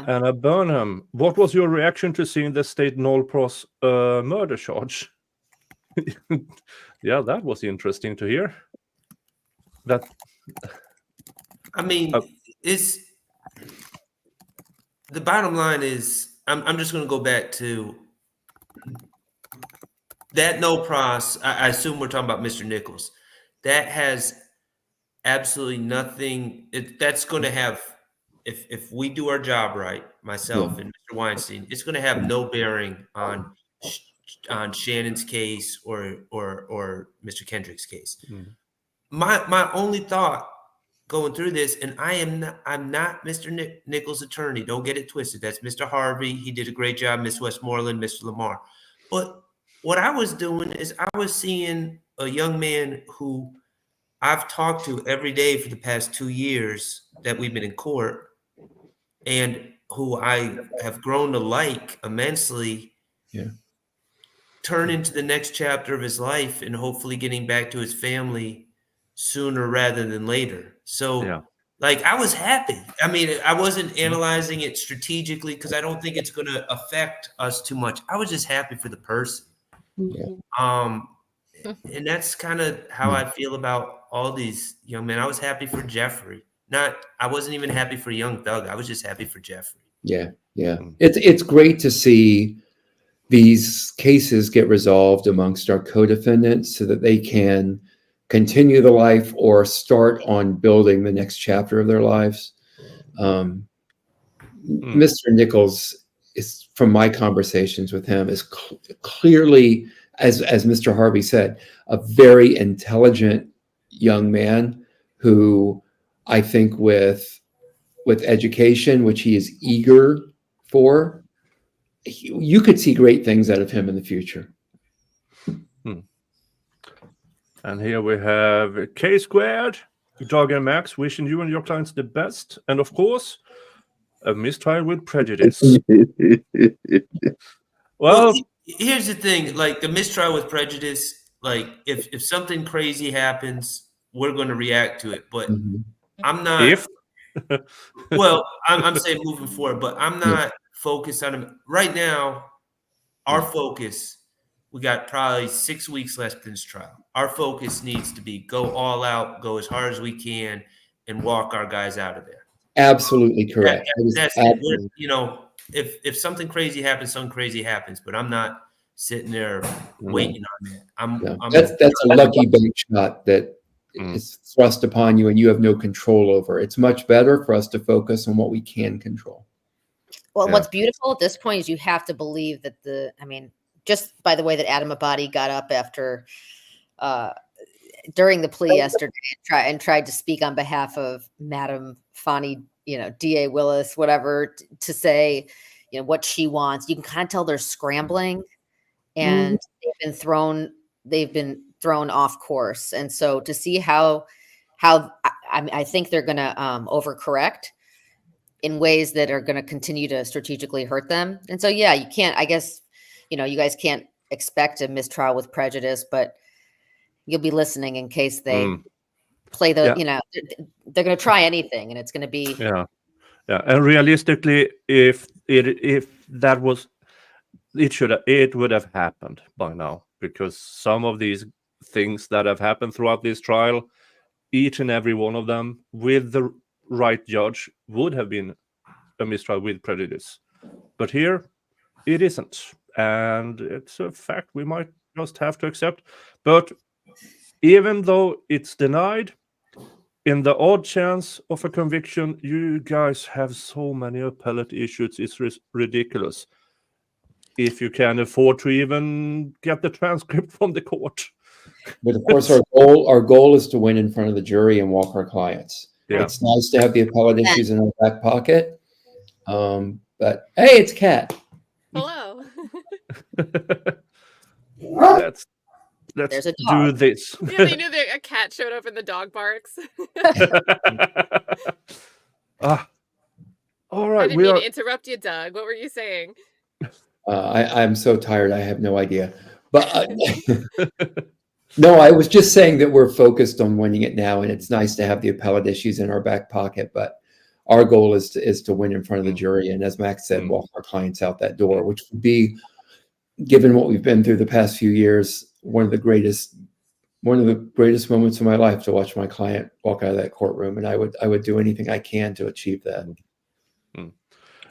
Speaker 2: Anna Burnham, what was your reaction to seeing the state Nollpros murder charge? Yeah, that was interesting to hear. That,
Speaker 4: I mean, it's the bottom line is I'm just going to go back to that Nollpros. I assume we're talking about Mr. Nichols. That has absolutely nothing. That's going to have, if we do our job right, myself and Mr. Weinstein, it's going to have no bearing on Shannon's case or Mr. Kendrick's case. My only thought going through this, and I'm not Mr. Nichols' attorney. Don't get it twisted. That's Mr. Harvey. He did a great job, Miss Westmoreland, Mr. Lamar. But what I was doing is I was seeing a young man who I've talked to every day for the past 2 years that we've been in court, and who I have grown to like immensely.
Speaker 3: Yeah.
Speaker 4: turn into the next chapter of his life and hopefully getting back to his family sooner rather than later. So
Speaker 2: Yeah.
Speaker 4: like I was happy. I mean, I wasn't analyzing it strategically because I don't think it's going to affect us too much. I was just happy for the person. And that's kind of how I feel about all these young men. I was happy for Jeffrey. I wasn't even happy for Young Thug. I was just happy for Jeffrey.
Speaker 3: Yeah. It's great to see these cases get resolved amongst our co-defendants so that they can continue the life or start on building the next chapter of their lives. Mr. Nichols is, from my conversations with him, is clearly, as Mr. Harvey said, a very intelligent young man who I think with education, which he is eager for, you could see great things out of him in the future.
Speaker 2: And here we have K Squared, Doug and Max, wishing you and your clients the best. And of course, a mistrial with prejudice. Well,
Speaker 4: here's the thing, like the mistrial with prejudice, like if something crazy happens, we're going to react to it. But I'm not. Well, I'm saying moving forward, but I'm not focused on him right now. Our focus, we got probably 6 weeks left in this trial. Our focus needs to be go all out, go as hard as we can, and walk our guys out of there.
Speaker 3: Absolutely correct.
Speaker 4: That's it. You know, if something crazy happens, something crazy happens. But I'm not sitting there waiting on that.
Speaker 3: That's a lucky bank shot that is thrust upon you and you have no control over. It's much better for us to focus on what we can control.
Speaker 7: Well, what's beautiful at this point is you have to believe that just by the way that Adam Abadi got up after during the plea yesterday and tried to speak on behalf of Madam Fani, DA Willis, whatever, to say, what she wants. You can kind of tell they're scrambling and they've been thrown off course. And so to see how I think they're going to overcorrect in ways that are going to continue to strategically hurt them. And so, you can't, I guess, you guys can't expect a mistrial with prejudice, but you'll be listening in case they play they're going to try anything and it's going to be.
Speaker 2: Yeah. And realistically, if that was, it would have happened by now, because some of these things that have happened throughout this trial, each and every one of them with the right judge would have been a mistrial with prejudice. But here it isn't. And it's a fact we might just have to accept. But even though it's denied, in the odd chance of a conviction, you guys have so many appellate issues, it's ridiculous. If you can afford to even get the transcript from the court.
Speaker 3: But of course, our goal is to win in front of the jury and walk our clients.
Speaker 2: Yeah.
Speaker 3: It's nice to have the appellate issues in our back pocket. But hey, it's Katt.
Speaker 10: Hello.
Speaker 2: Let's
Speaker 7: There's a
Speaker 2: do this.
Speaker 10: Yeah, they knew that a cat showed up and the dog barks.
Speaker 2: All right.
Speaker 10: I didn't mean to interrupt you, Doug. What were you saying?
Speaker 3: I'm so tired. I have no idea. But no, I was just saying that we're focused on winning it now, and it's nice to have the appellate issues in our back pocket. But our goal is to win in front of the jury, and as Max said, walk our clients out that door, which would be, given what we've been through the past few years, one of the greatest moments of my life to watch my client walk out of that courtroom, and I would do anything I can to achieve that.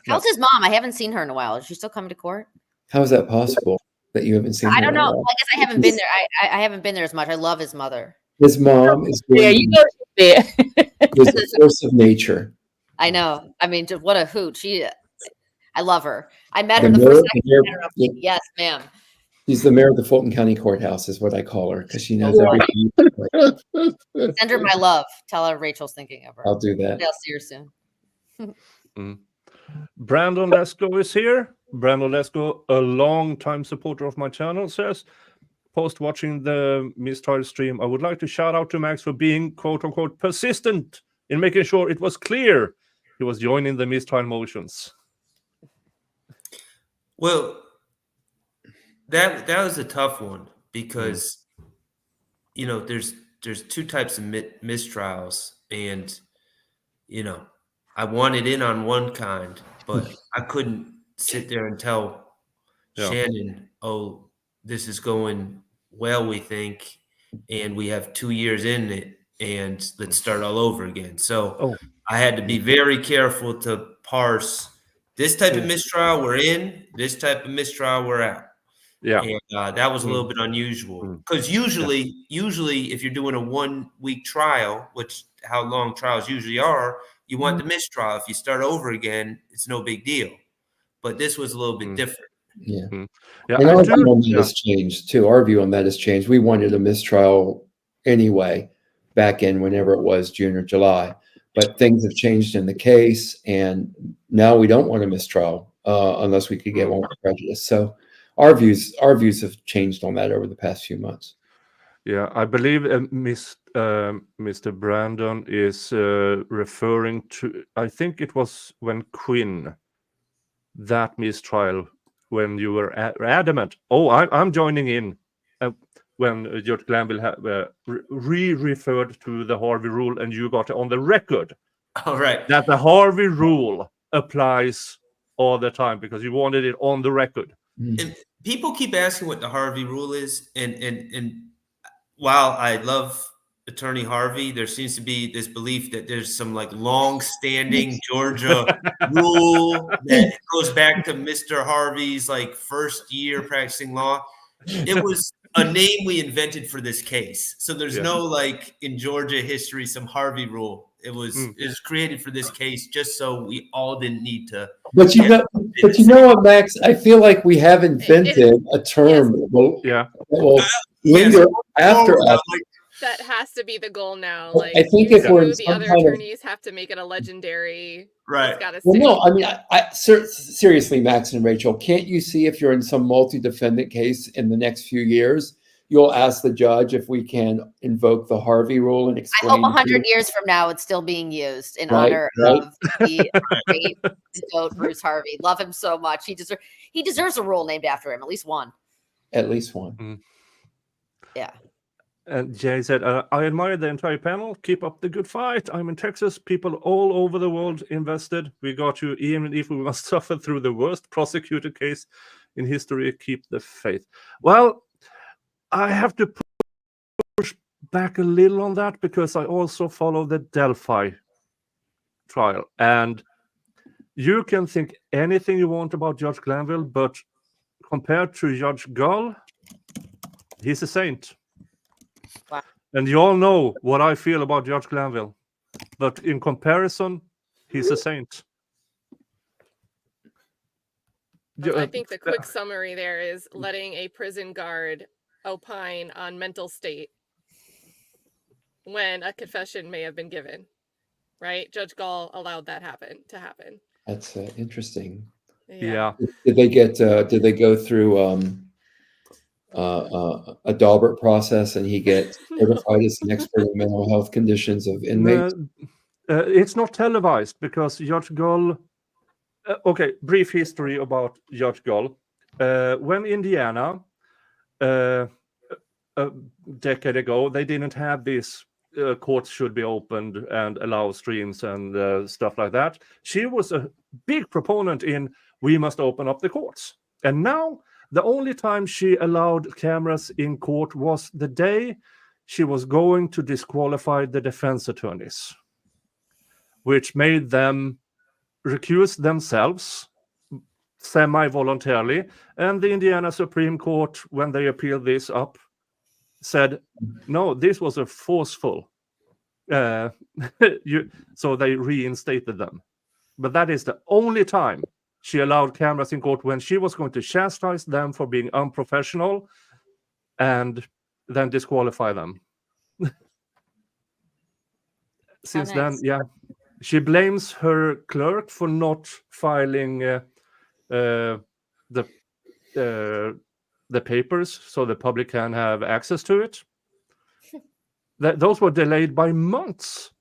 Speaker 7: How's his mom? I haven't seen her in a while. Is she still coming to court?
Speaker 3: How is that possible that you haven't seen her?
Speaker 7: I don't know. I guess I haven't been there. I haven't been there as much. I love his mother.
Speaker 3: His mom is
Speaker 9: you know there.
Speaker 3: is a force of nature.
Speaker 7: I know. I mean, just what a hoot. I love her. I met her the first time I met her. Yes, ma'am.
Speaker 3: She's the mayor of the Fulton County Courthouse, is what I call her, because she knows everything.
Speaker 7: Send her my love. Tell her Rachel's thinking of her.
Speaker 3: I'll do that.
Speaker 7: I'll see her soon.
Speaker 2: Brandon Lesko is here. Brandon Lesko, a long-time supporter of my channel, says, post watching the mistrial stream, I would like to shout out to Max for being, quote-unquote, persistent in making sure it was clear he was joining the mistrial motions.
Speaker 4: Well, That was a tough one because there's two types of mistrials, and I wanted in on one kind, but I couldn't sit there and tell Shannon, oh, this is going well, we think, and we have 2 years in it, and let's start all over again. So I had to be very careful to parse this type of mistrial we're in, this type of mistrial we're out.
Speaker 2: Yeah.
Speaker 4: And that was a little bit unusual because usually if you're doing a 1 week trial, which how long trials usually are, you want the mistrial. If you start over again, it's no big deal. But this was a little bit different.
Speaker 3: Yeah.
Speaker 2: Yeah.
Speaker 3: And our view on that has changed too. Our view on that has changed. We wanted a mistrial anyway, back in whenever it was, June or July. But things have changed in the case, and now we don't want a mistrial unless we could get one with prejudice. So our views have changed on that over the past few months.
Speaker 2: Yeah, I believe Mr. Brandon is referring to, I think it was when Quinn, that mistrial, when you were adamant. Oh, I'm joining in. When Judge Glanville referred to the Harvey rule, and you got on the record that the Harvey rule applies all the time because you wanted it on the record.
Speaker 4: And people keep asking what the Harvey rule is, and while I love Attorney Harvey, there seems to be this belief that there's some like long-standing Georgia rule that goes back to Mr. Harvey's like first year practicing law. It was a name we invented for this case. So there's no like in Georgia history, some Harvey rule. It was created for this case just so we all didn't need to.
Speaker 3: But you know what, Max? I feel like we have invented a term that will linger after us.
Speaker 10: That has to be the goal now. Like,
Speaker 3: I think if we're in
Speaker 10: the
Speaker 3: some
Speaker 10: other
Speaker 3: kind of-
Speaker 10: attorneys have to make it a legendary.
Speaker 4: Right.
Speaker 10: It's gotta
Speaker 3: Well,
Speaker 10: stick.
Speaker 3: no, I mean, seriously, Max and Rachel, can't you see if you're in some multi-defendant case in the next few years, you'll ask the judge if we can invoke the Harvey rule and
Speaker 7: I
Speaker 3: explain.
Speaker 7: hope 100 years from now it's still being used in honor of the great goat Bruce Harvey. Love him so much. He deserves a rule named after him, at least one.
Speaker 3: At least one.
Speaker 7: Yeah.
Speaker 2: And Jay said, I admire the entire panel. Keep up the good fight. I'm in Texas. People all over the world invested. We got you, even if we must suffer through the worst prosecuted case in history. Keep the faith. Well, I have to push back a little on that because I also follow the Delphi trial. And you can think anything you want about Judge Glanville, but compared to Judge Gull, he's a saint.
Speaker 7: Wow.
Speaker 2: And you all know what I feel about Judge Glanville. But in comparison, he's a saint.
Speaker 10: I think the quick summary there is letting a prison guard opine on mental state when a confession may have been given, right? Judge Gall allowed that to happen.
Speaker 3: That's interesting.
Speaker 2: Yeah.
Speaker 3: Did they go through a Daubert process and he gets certified as an expert in mental health conditions of inmates?
Speaker 2: It's not televised because Judge Gull. Okay, brief history about Judge Gull. When Indiana, a decade ago, they didn't have this courts should be opened and allow streams and stuff like that. She was a big proponent in we must open up the courts. And now the only time she allowed cameras in court was the day she was going to disqualify the defense attorneys, which made them recuse themselves semi-voluntarily. And the Indiana Supreme Court, when they appealed this up, said, no, this was a forceful. So they reinstated them. But that is the only time she allowed cameras in court, when she was going to chastise them for being unprofessional and then disqualify them. Since then, she blames her clerk for not filing the papers so the public can have access to it. Those were delayed by months.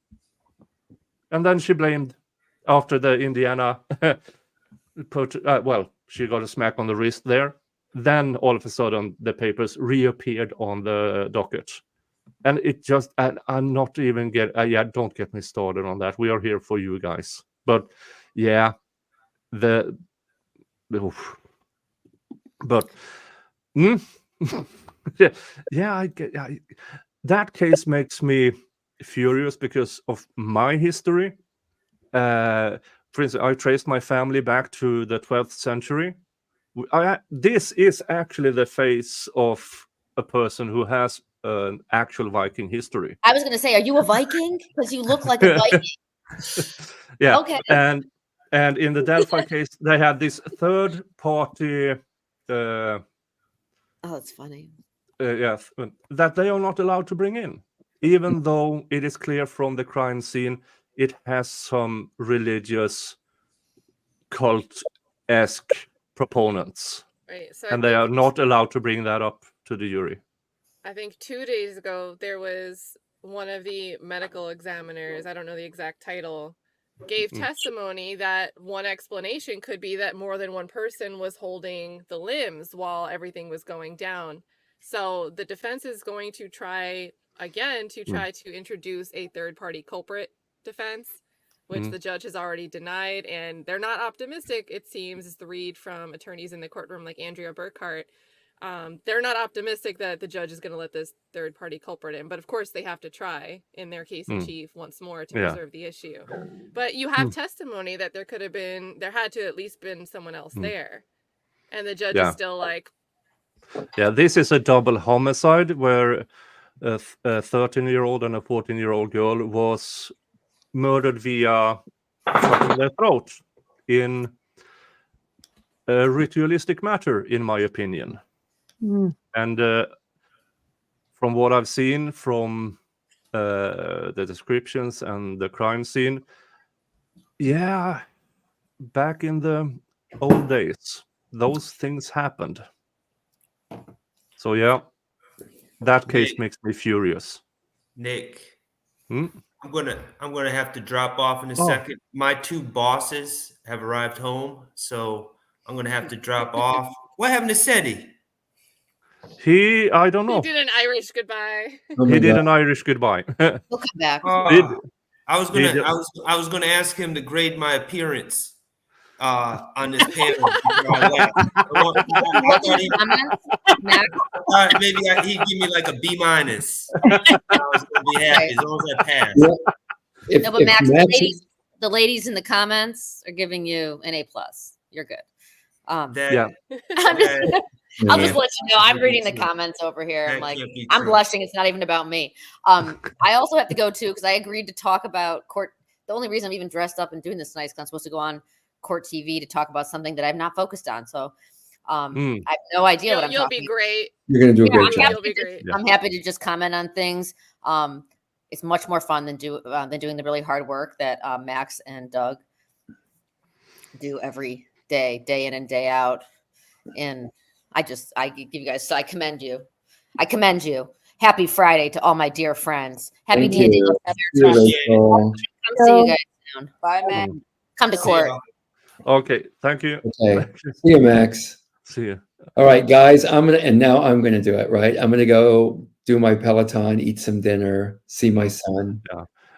Speaker 2: And then she blamed, after the Indiana she got a smack on the wrist there. then all of a sudden the papers reappeared on the docket. And it just, and I'm not even don't get me started on that. We are here for you guys. But yeah, oof. But yeah, that case makes me furious because of my history. For instance, I traced my family back to the 12th century. This is actually the face of a person who has an actual Viking history.
Speaker 7: I was going to say, are you a Viking? Because you look like a Viking.
Speaker 2: Yeah.
Speaker 7: Okay.
Speaker 2: And in the Delphi case, they had this third party.
Speaker 7: Oh, it's funny.
Speaker 2: Yes, that they are not allowed to bring in, even though it is clear from the crime scene it has some religious cult-esque proponents,
Speaker 10: Right. So
Speaker 2: and they are not allowed to bring that up to the jury.
Speaker 10: I think 2 days ago, there was one of the medical examiners, I don't know the exact title, gave testimony that one explanation could be that more than one person was holding the limbs while everything was going down. So the defense is going to try again to introduce a third-party culprit defense, which the judge has already denied, and they're not optimistic, it seems, is the read from attorneys in the courtroom like Andrea Burkhart. They're not optimistic that the judge is going to let this third-party culprit in, but of course they have to try in their case in chief once more to preserve the issue. But you have testimony that there had to at least been someone else there, and the judge is still like,
Speaker 2: yeah, this is a double homicide where a 13-year-old and a 14-year-old girl was murdered via cutting their throat in a ritualistic matter, in my opinion. And from what I've seen from the descriptions and the crime scene, yeah, back in the old days, those things happened. So yeah, that case makes me furious.
Speaker 4: Nick, I'm gonna have to drop off in a second. My 2 bosses have arrived home, so I'm gonna have to drop off. What happened to Ceddy?
Speaker 2: I don't know.
Speaker 10: he did an Irish goodbye.
Speaker 2: He did an Irish goodbye.
Speaker 7: He'll come back.
Speaker 4: I was gonna ask him to grade my appearance on this panel. Maybe he'd give me like a B-. I was gonna be happy as long as I pass.
Speaker 7: No, but Max, the ladies in the comments are giving you an A+. You're good. I'll just let you know. I'm reading the comments over here. I'm like, I'm blushing. It's not even about me. I also have to go too because I agreed to talk about court. The only reason I'm even dressed up and doing this tonight is because I'm supposed to go on Court TV to talk about something that I'm not focused on. So I have no idea what I'm talking about.
Speaker 10: You'll be great.
Speaker 3: You're going to do a great job.
Speaker 10: You'll be great.
Speaker 7: I'm happy to just comment on things. It's much more fun than doing the really hard work that Max and Doug do every day in and day out. And I give you guys, so I commend you. Happy Friday to all my dear friends. Happy Dia de los Muertos. Come see you guys soon.
Speaker 6: Bye, Max.
Speaker 7: Come to court.
Speaker 2: Okay, thank you.
Speaker 3: Okay, see you, Max.
Speaker 2: See you.
Speaker 3: All right, guys, now I'm gonna do it. Right, I'm gonna go do my Peloton, eat some dinner, see my son.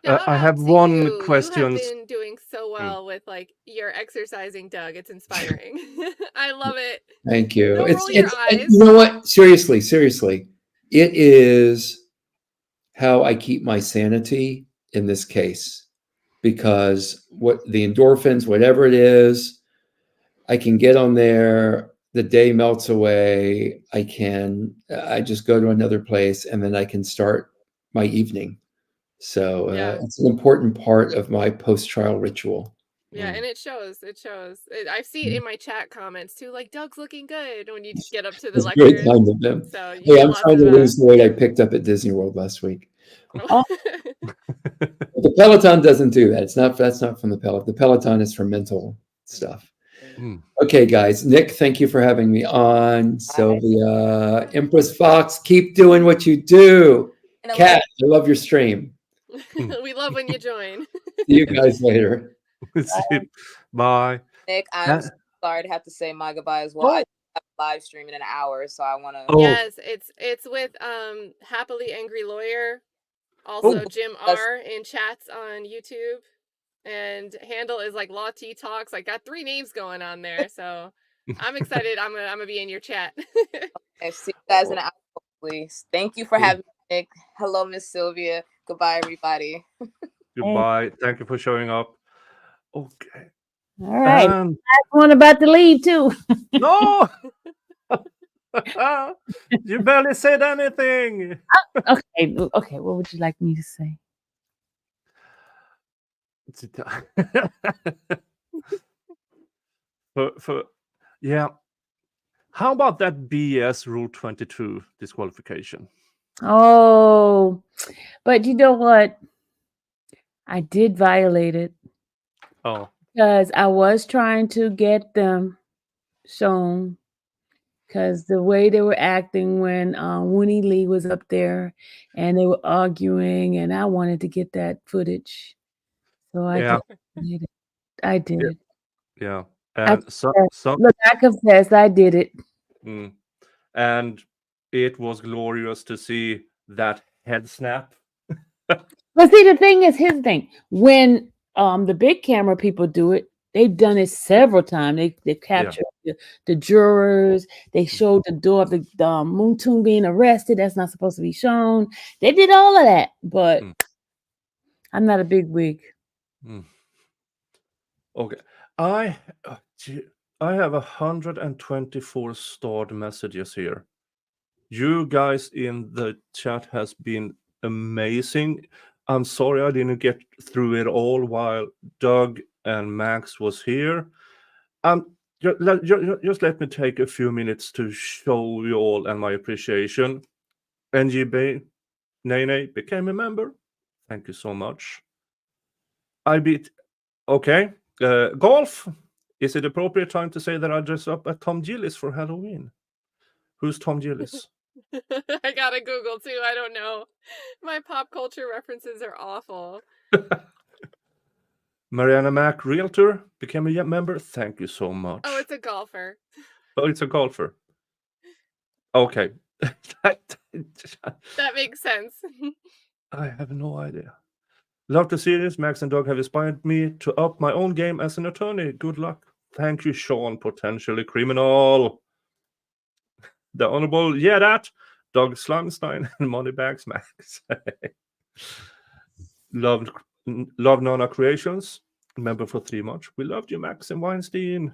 Speaker 2: I have one question.
Speaker 10: You have been doing so well with like your exercising, Doug. It's inspiring. I love it.
Speaker 3: Thank you.
Speaker 10: Don't roll your eyes.
Speaker 3: You know what? Seriously, it is how I keep my sanity in this case, because what the endorphins, whatever it is, I can get on there. The day melts away. I just go to another place and then I can start my evening. So it's an important part of my post-trial ritual.
Speaker 10: Yeah, and it shows. I see it in my chat comments too. Like, Doug's looking good when you get up to the lectures.
Speaker 3: Very kind of them.
Speaker 10: So
Speaker 3: hey, I'm trying to lose the weight I picked up at Disney World last week. The Peloton doesn't do that. That's not from the Peloton. The Peloton is for mental stuff. Okay, guys. Nick, thank you for having me on. Sylvia, Empress Fox, keep doing what you do. Katt, I love your stream.
Speaker 10: We love when you join.
Speaker 3: See you guys later.
Speaker 2: Bye.
Speaker 6: Nick, I'm sorry to have to say my goodbye as well. I have live stream in an hour, so I want to.
Speaker 2: Oh.
Speaker 10: Yes, it's with Happily Angry Lawyer, also
Speaker 2: Oh.
Speaker 10: Jim R in chats on YouTube, and handle is like Law T Talks. I got 3 names going on there, so I'm excited. I'm gonna be in your chat.
Speaker 6: Okay, see you guys in an hour, please. Thank you for having me, Nick. Hello, Miss Sylvia. Goodbye, everybody.
Speaker 2: Goodbye. Thank you for showing up. Okay.
Speaker 9: All right.
Speaker 2: Um,
Speaker 9: Last one about to leave too.
Speaker 2: no. You barely said anything.
Speaker 9: Okay. Okay. What would you like me to say?
Speaker 2: Yeah. How about that BS Rule 22 disqualification?
Speaker 9: Oh, but you know what? I did violate it
Speaker 2: Oh,
Speaker 9: because I was trying to get them shown because the way they were acting when Winnie Lee was up there and they were arguing, and I wanted to get that footage. So I
Speaker 2: yeah.
Speaker 9: did it. I did it.
Speaker 2: Yeah.
Speaker 9: I
Speaker 2: And
Speaker 9: Look, I confess, I did it.
Speaker 2: and it was glorious to see that head snap.
Speaker 9: But see, the thing is, here's the thing: when the big camera people do it, they've done it several times. They captured the jurors. They showed the door of the Moon Toon being arrested. That's not supposed to be shown. They did all of that, but I'm not a big wig.
Speaker 2: Okay, I have 124 stored messages here. You guys in the chat has been amazing. I'm sorry I didn't get through it all while Doug and Max was here. Just let me take a few minutes to show you all and my appreciation. NGB Nene became a member. Thank you so much. Okay. Golf. Is it appropriate time to say that I dress up at Tom Gillis for Halloween? Who's Tom Gillis?
Speaker 10: I gotta Google too. I don't know. My pop culture references are awful.
Speaker 2: Mariana Mack, realtor, became a member. Thank you so much.
Speaker 10: Oh, it's a golfer.
Speaker 2: Oh, it's a golfer. Okay.
Speaker 10: That makes sense.
Speaker 2: I have no idea. Love to see this. Max and Doug have inspired me to up my own game as an attorney. Good luck. Thank you, Sean, potentially criminal. The Honorable that Doug Slumstein and Moneybags Max. Love Nona Creations, member for 3 months. We loved you, Max and Weinstein.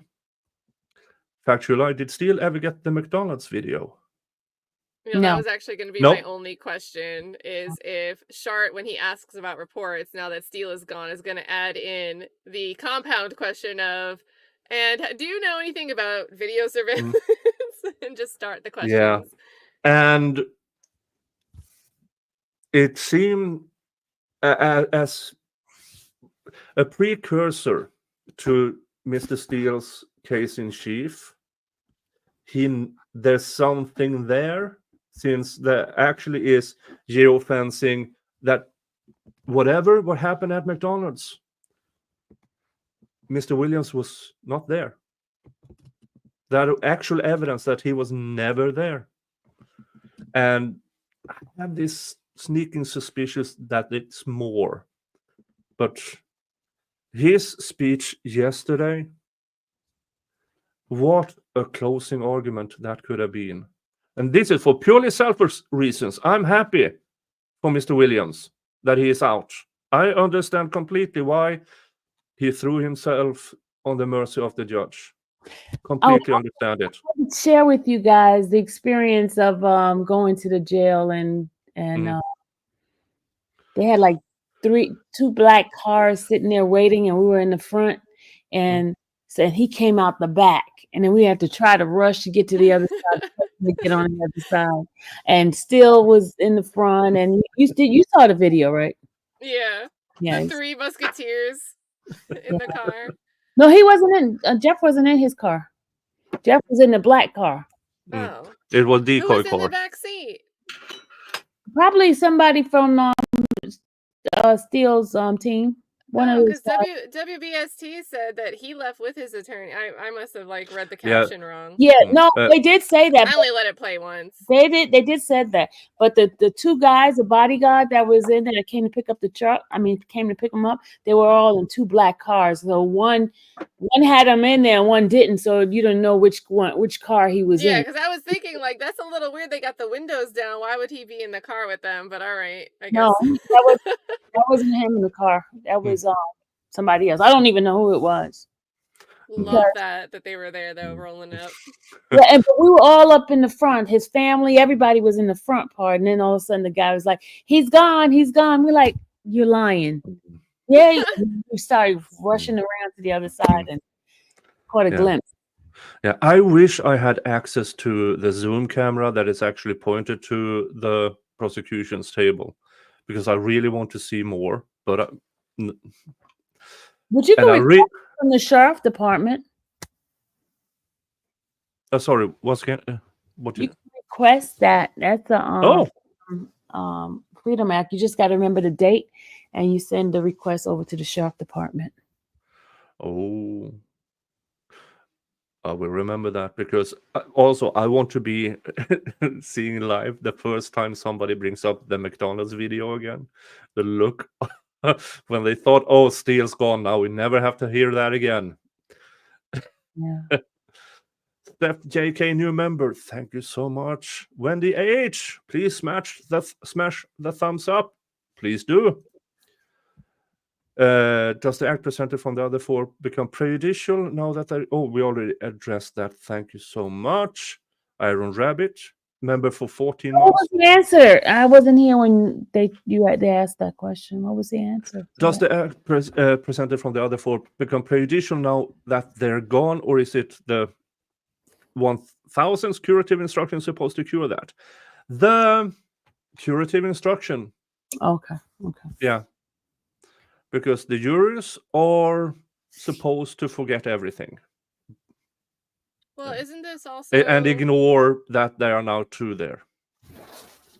Speaker 2: Factual Eye, did Steele ever get the McDonald's video?
Speaker 10: That
Speaker 9: No.
Speaker 10: was actually going to be
Speaker 2: Nope.
Speaker 10: my only question, is if Schardt, when he asks about reports, now that Steele is gone, is going to add in the compound question of, and do you know anything about video surveillance? And just start the questions.
Speaker 2: Yeah. And it seemed as a precursor to Mr. Steele's case in chief, there's something there, since there actually is geofencing that what happened at McDonald's, Mr. Williams was not there. That actual evidence that he was never there. And I have this sneaking suspicion that it's more. But his speech yesterday, what a closing argument that could have been. And this is for purely selfish reasons. I'm happy for Mr. Williams that he is out. I understand completely why he threw himself on the mercy of the judge. Completely understand it.
Speaker 9: I would share with you guys the experience of going to the jail, and they had like 2 black cars sitting there waiting, and we were in the front, and so he came out the back, and then we had to try to rush to get to the other side to get on the other side, and Steele was in the front, and you saw the video, right?
Speaker 10: Yeah.
Speaker 9: Yeah.
Speaker 10: The 3 musketeers in the car.
Speaker 9: No, he wasn't in. Jeff wasn't in his car. Jeff was in the black car.
Speaker 10: Oh.
Speaker 2: It was
Speaker 10: Who
Speaker 2: decoy
Speaker 10: was in the
Speaker 2: car.
Speaker 10: back seat?
Speaker 9: Probably somebody from Steele's team. One
Speaker 10: No,
Speaker 9: of
Speaker 10: because
Speaker 9: those
Speaker 10: WBST said that he left with his attorney. I must have like read the
Speaker 2: Yeah.
Speaker 10: caption wrong.
Speaker 9: Yeah, no, they did say that.
Speaker 10: I only let it play once.
Speaker 9: They did said that. But the two guys, the bodyguard that was in there that came to pick up the truck, came to pick them up, they were all in two black cars. So one had them in there and one didn't. So you don't know which car he was
Speaker 10: Yeah,
Speaker 9: in.
Speaker 10: because I was thinking like that's a little weird. They got the windows down. Why would he be in the car with them? But all right, I guess.
Speaker 9: No, that wasn't him in the car. That was somebody else. I don't even know who it was.
Speaker 10: Love that they were there though, rolling up.
Speaker 9: Yeah, but we were all up in the front. His family, everybody was in the front part, and then all of a sudden the guy was like, "He's gone, he's gone." We're like, "You're lying." Yeah, we started rushing around to the other side and caught a glimpse.
Speaker 2: Yeah, I wish I had access to the Zoom camera that is actually pointed to the prosecution's table, because I really want to see more. But
Speaker 9: But you can request from the sheriff department.
Speaker 2: Sorry, once again, what
Speaker 9: you can request that? That's a Freedom Act. You just got to remember the date, and you send the request over to the sheriff department.
Speaker 2: Oh, I will remember that, because also I want to be seeing live the first time somebody brings up the McDonald's video again. The look when they thought, "Oh, Steele's gone now. We never have to hear that again."
Speaker 9: Yeah.
Speaker 2: Steph JK, new member. Thank you so much. Wendy AH, please smash the thumbs up. Please do. Does the act presented from the other four become prejudicial now that we already addressed that. Thank you so much. Iron Rabbit, member for 14 months.
Speaker 9: What was the answer? I wasn't here when they asked that question. What was the answer?
Speaker 2: Does the act presented from the other four become prejudicial now that they're gone, or is it the 1000's curative instruction supposed to cure that? The curative instruction.
Speaker 9: Okay.
Speaker 2: Yeah. Because the jurors are supposed to forget everything.
Speaker 10: Well, isn't this also
Speaker 2: and ignore that there are now two there?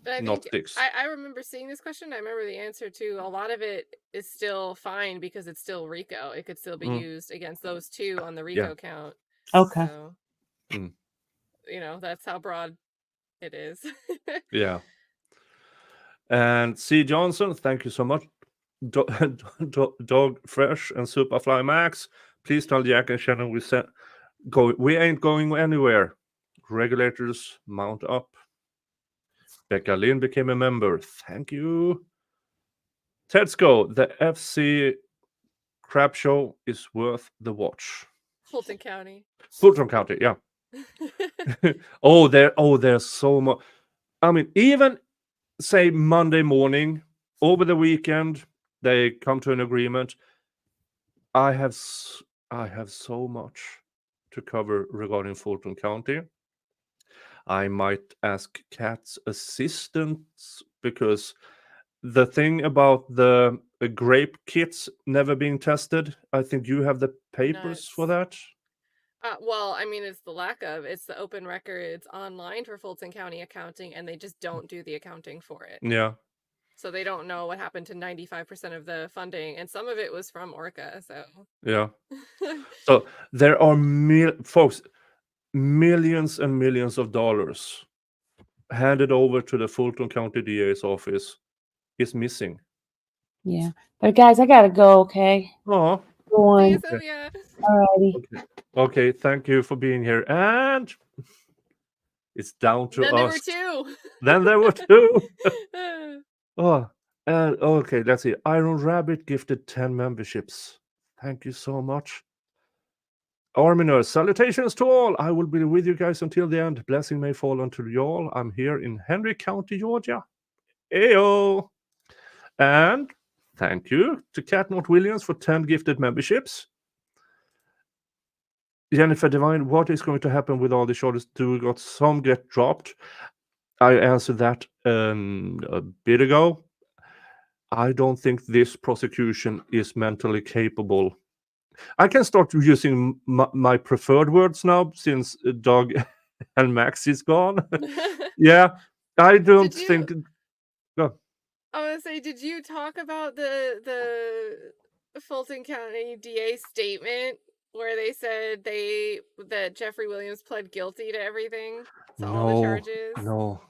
Speaker 10: But I
Speaker 2: not
Speaker 10: think
Speaker 2: six.
Speaker 10: I remember seeing this question. I remember the answer to a lot of it is still fine because it's still RICO. It could still be used against those two on the RICO count.
Speaker 9: Okay.
Speaker 10: So, that's how broad it is.
Speaker 2: Yeah. And C. Johnson, thank you so much. Dog Fresh and Superfly Max, please tell Jack and Shannon we ain't going anywhere. Regulators mount up. Becca Lynn became a member. Thank you. Tedsko, the FC crap show is worth the watch.
Speaker 10: Fulton County,
Speaker 2: yeah. There's so much. I mean, even say Monday morning, over the weekend, they come to an agreement. I have so much to cover regarding Fulton County. I might ask Katt's assistants, because the thing about the grape kits never being tested, I think you have the papers for that.
Speaker 10: Well, I mean, it's the open records online for Fulton County accounting, and they just don't do the accounting for it.
Speaker 2: Yeah.
Speaker 10: So they don't know what happened to 95% of the funding, and some of it was from Orca. So
Speaker 2: yeah. So there are folks, millions and millions of dollars handed over to the Fulton County DA's office is missing.
Speaker 9: Yeah, but guys, I gotta go. Okay.
Speaker 2: Oh.
Speaker 9: Go on.
Speaker 10: Sylvia.
Speaker 9: Alrighty.
Speaker 2: Okay. Thank you for being here, and it's down to
Speaker 10: then
Speaker 2: us.
Speaker 10: Then there were two.
Speaker 2: Then there were two. Okay. Let's see. Iron Rabbit gifted 10 memberships. Thank you so much. Arminor, salutations to all. I will be with you guys until the end. Blessing may fall unto you all. I'm here in Henry County, Georgia. Ayo. And thank you to Katt North Williams for 10 gifted memberships. Jennifer Devine, what is going to happen with all the charges? Do we got some get dropped? I answered that a bit ago. I don't think this prosecution is mentally capable. I can start using my preferred words now, since Doug and Max is gone. Yeah, I don't think.
Speaker 10: I want to say, did you talk about the Fulton County DA statement where they said that Jeffrey Williams pled guilty to everything, to all the charges?
Speaker 2: No.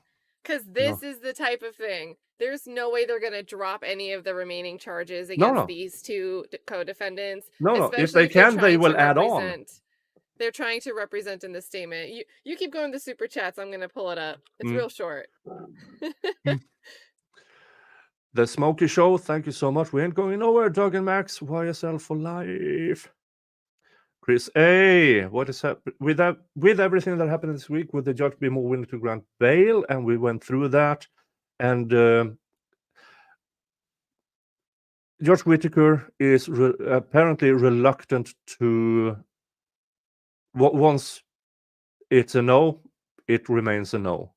Speaker 10: Because this is the type of thing. There's no way they're going to drop any of the remaining charges
Speaker 2: No,
Speaker 10: against
Speaker 2: no.
Speaker 10: these two co-defendants.
Speaker 2: No. If
Speaker 10: especially
Speaker 2: they
Speaker 10: they're
Speaker 2: can, they
Speaker 10: trying to
Speaker 2: will add on.
Speaker 10: represent- They're trying to represent in the statement. You keep going to the super chats. I'm going to pull it up. It's real short.
Speaker 2: The Smoky Show, thank you so much. We ain't going nowhere. Doug and Max, YSL for life. Chris A, what is happening with everything that happened this week? Would the judge be more willing to grant bail? And we went through that. And Judge Whittaker is apparently reluctant to. Once it's a no, it remains a no.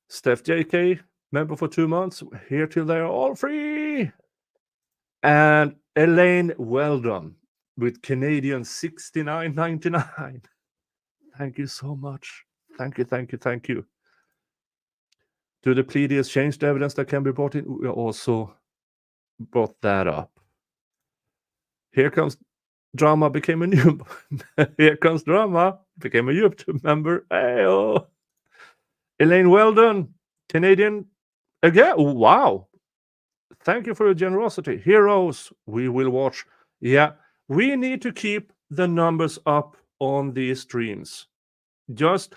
Speaker 2: Steph JK, member for 2 months, here till they are all free. And Elaine Weldon with Canadian 69.99. Thank you so much. Thank you. Do the pleaders change the evidence that can be brought in? We also brought that up. Here comes Drama became a new. Here comes Drama became a YouTube member. Hey-oh. Elaine Weldon, Canadian again. Oh, wow. Thank you for your generosity. Heroes, we will watch. Yeah, we need to keep the numbers up on these streams. Just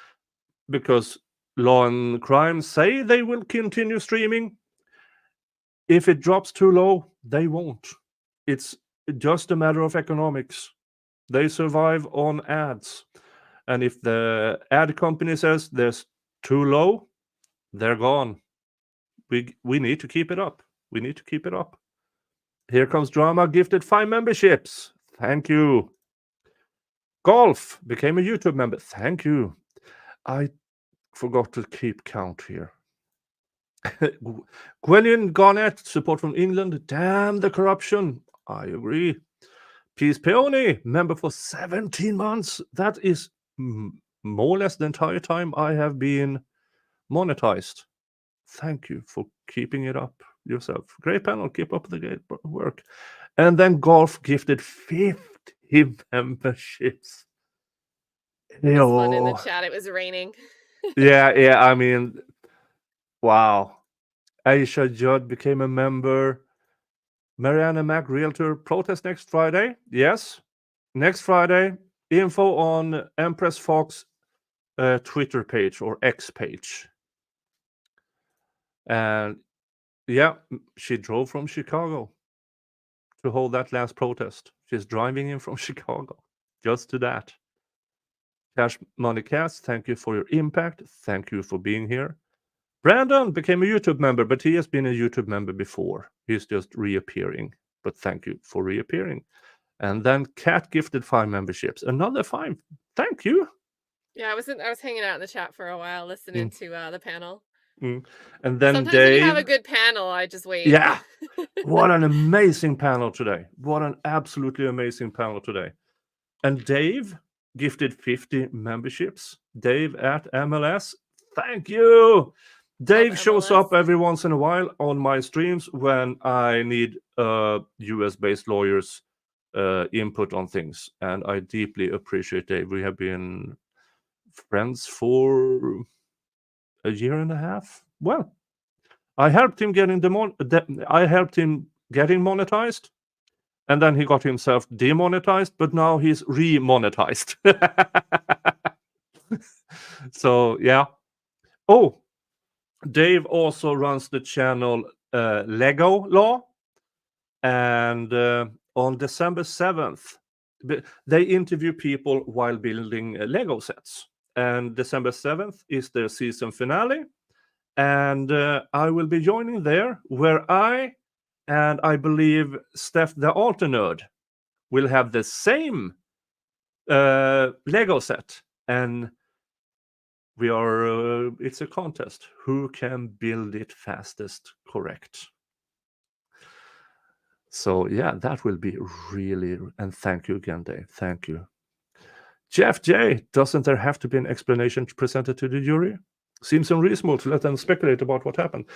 Speaker 2: because Law and Crime say they will continue streaming. If it drops too low, they won't. It's just a matter of economics. They survive on ads. And if the ad company says there's too low, they're gone. We need to keep it up. We need to keep it up. Here comes Drama, gifted 5 memberships. Thank you. Golf became a YouTube member. Thank you. I forgot to keep count here. Gwendolyn Garnett, support from England. Damn the corruption. I agree. Peace Peony, member for 17 months. That is more or less the entire time I have been monetized. Thank you for keeping it up yourself. Great panel. Keep up the great work. And then Golf gifted 50 memberships.
Speaker 10: It was fun in the chat. It was raining.
Speaker 2: Yeah. I mean, wow. Aisha Judd became a member. Mariana Mac, Realtor, protest next Friday. Yes, next Friday. Info on Empress Fox Twitter page or X page. And yeah, she drove from Chicago to hold that last protest. She's driving in from Chicago just to that. Cash Money Cast, thank you for your impact. Thank you for being here. Brandon became a YouTube member, but he has been a YouTube member before. He's just reappearing. But thank you for reappearing. And then Katt gifted 5 memberships. Another 5. Thank you.
Speaker 10: Yeah, I was hanging out in the chat for a while, listening to the panel.
Speaker 2: And then
Speaker 10: sometimes
Speaker 2: Dave,
Speaker 10: when you have a good panel, I just wait.
Speaker 2: Yeah. What an amazing panel today. What an absolutely amazing panel today. And Dave gifted 50 memberships. Dave at MLS. Thank you. Dave shows up every once in a while on my streams when I need US-based lawyers' input on things. And I deeply appreciate Dave. We have been friends for a year and a half. Well, I helped him getting monetized, and then he got himself demonetized, but now he's remonetized. So yeah. Oh, Dave also runs the channel Lego Law, and on December 7th, they interview people while building Lego sets. And December 7th is their season finale. And I will be joining there, where I and I believe Steph the Alter Nerd will have the same Lego set. And we are, it's a contest. Who can build it fastest correct? So yeah, that will be really, and thank you again, Dave. Thank you. Jeff J, doesn't there have to be an explanation presented to the jury? Seems unreasonable to let them speculate about what happened.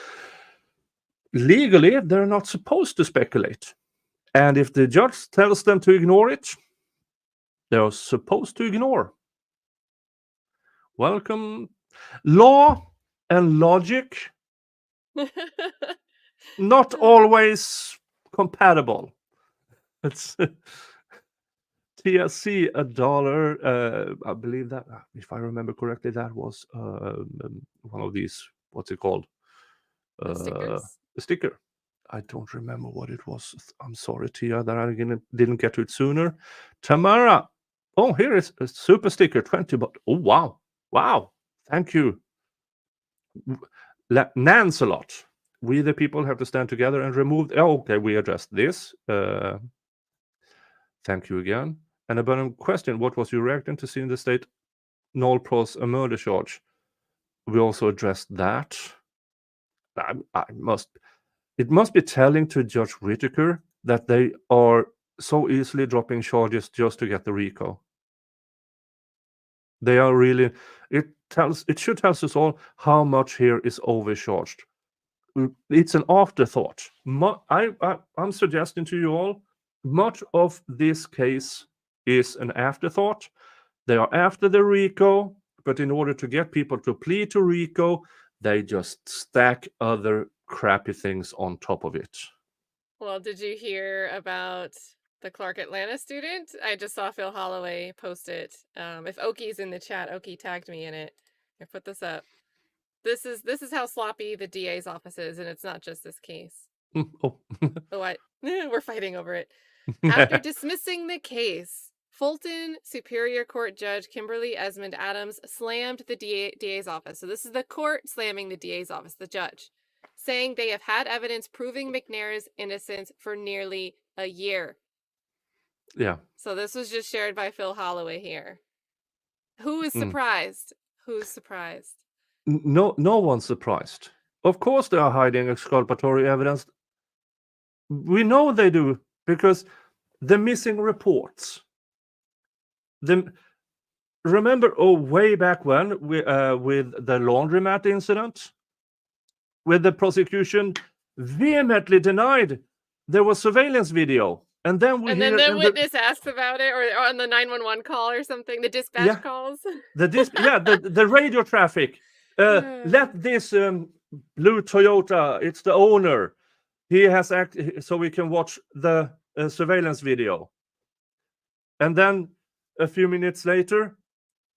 Speaker 2: Legally, they're not supposed to speculate. And if the judge tells them to ignore it, they're supposed to ignore. Welcome. Law and logic, not always compatible. It's TSC $1. I believe that, if I remember correctly, that was one of these. What's it called?
Speaker 10: The stickers?
Speaker 2: A sticker. I don't remember what it was. I'm sorry, Tia, that I didn't get to it sooner. Tamara. Oh, here is a super sticker, 20 but oh wow. Thank you. Nance a lot. We the people have to stand together and remove. Oh, okay, we addressed this. Thank you again. And a burning question: what was your reaction to seeing the state null pros a murder charge? We also addressed that. It must be telling to Judge Whittaker that they are so easily dropping charges just to get the RICO. They are really. It should tell us all how much here is overcharged. It's an afterthought. I'm suggesting to you all, much of this case is an afterthought. They are after the RICO, but in order to get people to plead to RICO, they just stack other crappy things on top of it.
Speaker 10: Well, did you hear about the Clark Atlanta student? I just saw Phil Holloway post it. If Oki's in the chat, Oki tagged me in it. I put this up. This is how sloppy the DA's office is, and it's not just this case.
Speaker 2: Oh.
Speaker 10: What? We're fighting over it. After dismissing the case, Fulton Superior Court Judge Kimberly Esmond Adams slammed the DA's office. So this is the court slamming the DA's office, the judge, saying they have had evidence proving McNair's innocence for nearly a year.
Speaker 2: Yeah.
Speaker 10: So this was just shared by Phil Holloway here. Who is surprised? Who's surprised?
Speaker 2: No one's surprised. Of course they are hiding exculpatory evidence. We know they do, because the missing reports. Remember, way back when, with the laundromat incident, where the prosecution vehemently denied there was surveillance video. And then
Speaker 10: the witness asks about it, or on the 911 call or something, the dispatch calls.
Speaker 2: The radio traffic. Let this blue Toyota, it's the owner. He has acted, so we can watch the surveillance video. And then a few minutes later,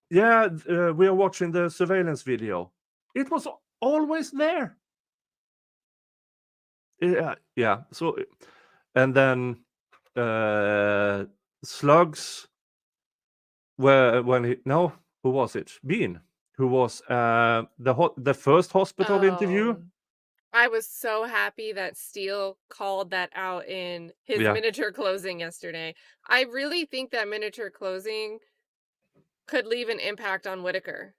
Speaker 2: we are watching the surveillance video. It was always there. Yeah. So, and then Slugs, who was it? Bean, who was the first hospital interview.
Speaker 10: I was so happy that Steele called that out in his miniature closing yesterday. I really think that miniature closing could leave an impact on Whittaker.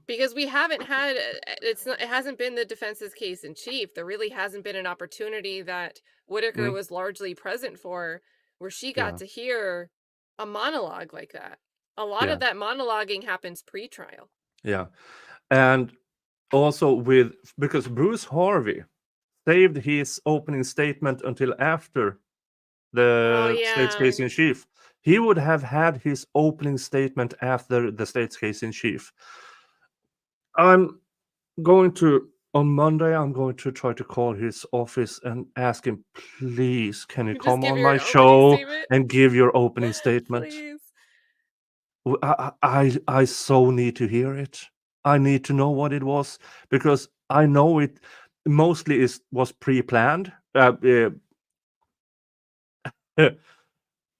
Speaker 10: Because we haven't had, it hasn't been the defense's case in chief. There really hasn't been an opportunity that Whittaker was largely present for, where she got to hear a monologue like that. A lot of that monologuing happens pre-trial.
Speaker 2: Yeah. And also because Bruce Harvey saved his opening statement until after the state's case in chief. He would have had his opening statement after the state's case in chief. On Monday, I'm going to try to call his office and ask him, please, can you come on my show and give your opening statement?
Speaker 10: Please.
Speaker 2: I so need to hear it. I need to know what it was, because I know it mostly was pre-planned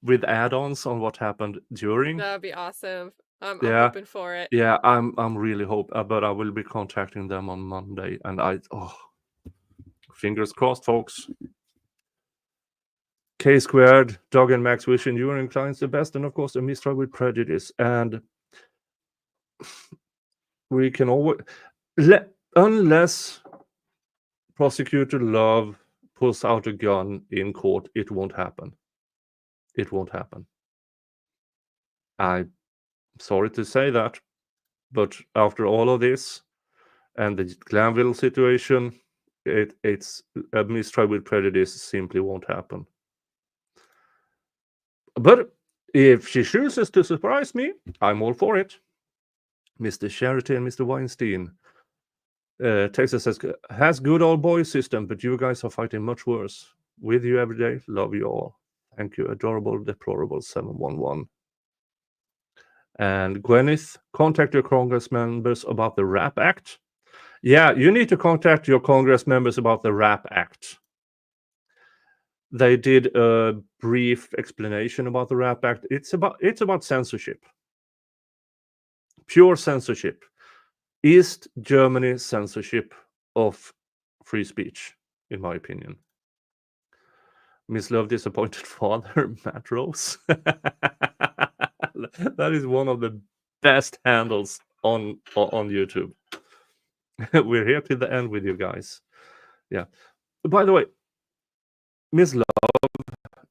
Speaker 2: with add-ons on what happened during.
Speaker 10: That would be awesome. I'm hoping for it.
Speaker 2: Yeah, I'm really hoping, but I will be contacting them on Monday, and fingers crossed, folks. K squared, Doug and Max wishing you and clients the best, and of course a mistrial with prejudice. And we can always, unless prosecutor Love pulls out a gun in court, it won't happen. It won't happen. I'm sorry to say that, but after all of this and the Glanville situation, it's a mistrial with prejudice simply won't happen. But if she chooses to surprise me, I'm all for it. Mr. Charity and Mr. Weinstein. Texas has good old boy system, but you guys are fighting much worse. With you every day. Love you all. Thank you, adorable, deplorable 711. And Gwyneth, contact your Congress members about the RAP Act. Yeah, you need to contact your Congress members about the RAP Act. They did a brief explanation about the RAP Act. It's about censorship. Pure censorship. East Germany censorship of free speech, in my opinion. Miss Love disappointed father, Matt Rose. That is one of the best handles on YouTube. We're here till the end with you guys. Yeah. By the way, Miss Love